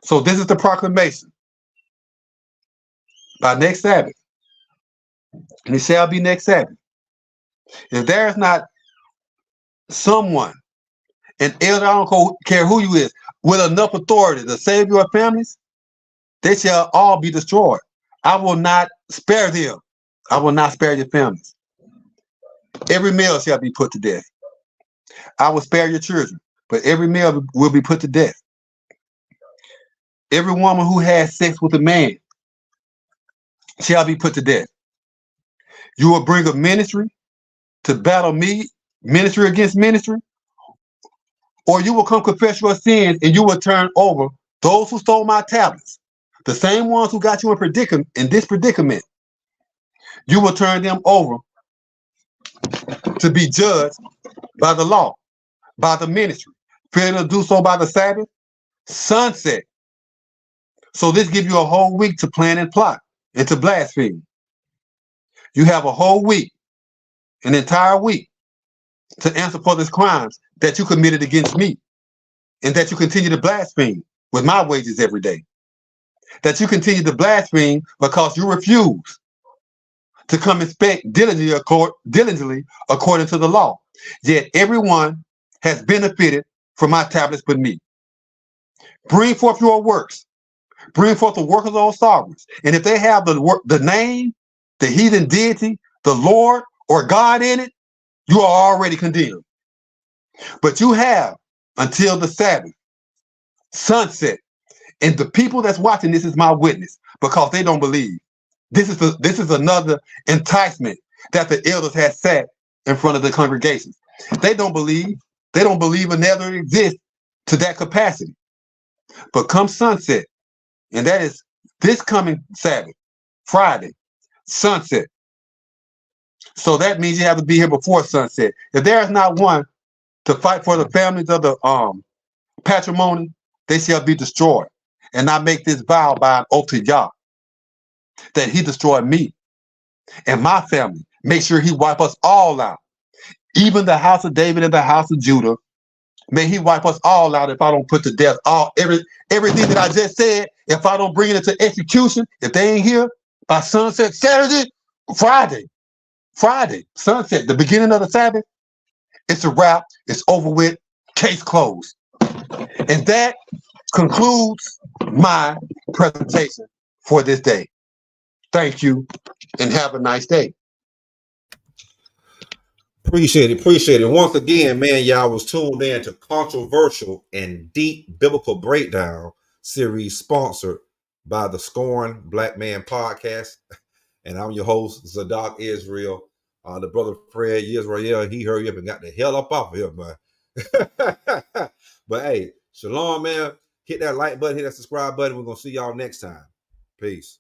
So this is the proclamation. By next Sabbath, and it shall be next Sabbath, if there is not someone, an elder, I don't care who you is, with enough authority to save your families, they shall all be destroyed. I will not spare them. I will not spare your families. Every male shall be put to death. I will spare your children, but every male will be put to death. Every woman who has sex with a man shall be put to death. You will bring a ministry to battle me, ministry against ministry, or you will come confess your sins and you will turn over those who stole my tablets, the same ones who got you in this predicament. You will turn them over to be judged by the law, by the ministry. Failing to do so by the Sabbath, sunset. So this gives you a whole week to plan and plot and to blaspheme. You have a whole week, an entire week, to answer for these crimes that you committed against me, and that you continue to blaspheme with my wages every day. That you continue to blaspheme because you refuse to come inspect diligently according to the law. Yet everyone has benefited from my tablets but me. Bring forth your works. Bring forth the work of those sovereigns. And if they have the name, the heathen deity, the Lord, or God in it, you are already condemned. But you have until the Sabbath, sunset. And the people that's watching this is my witness, because they don't believe. This is another enticement that the elders had set in front of the congregations. They don't believe. They don't believe a nether exists to that capacity. But come sunset, and that is this coming Sabbath, Friday, sunset. So that means you have to be here before sunset. If there is not one to fight for the families of the patrimony, they shall be destroyed. And I make this vow by an oath to Yah, that he destroyed me and my family. Make sure he wipe us all out. Even the house of David and the house of Judah. May he wipe us all out if I don't put to death everything that I just said. If I don't bring it into execution, if they ain't here by sunset Saturday, Friday, sunset, the beginning of the Sabbath, it's a wrap. It's over with. Case closed. And that concludes my presentation for this day. Thank you, and have a nice day. Appreciate it. Once again, man, y'all was tuned in to Controversial and Deep Biblical Breakdown series sponsored by the Scorn Black Man Podcast. And I'm your host, Zadok Israel. The brother Fred Israel, he hurried up and got the hell up off of here, man. But hey, shalom, man. Hit that like button, hit that subscribe button. We're going to see y'all next time. Peace.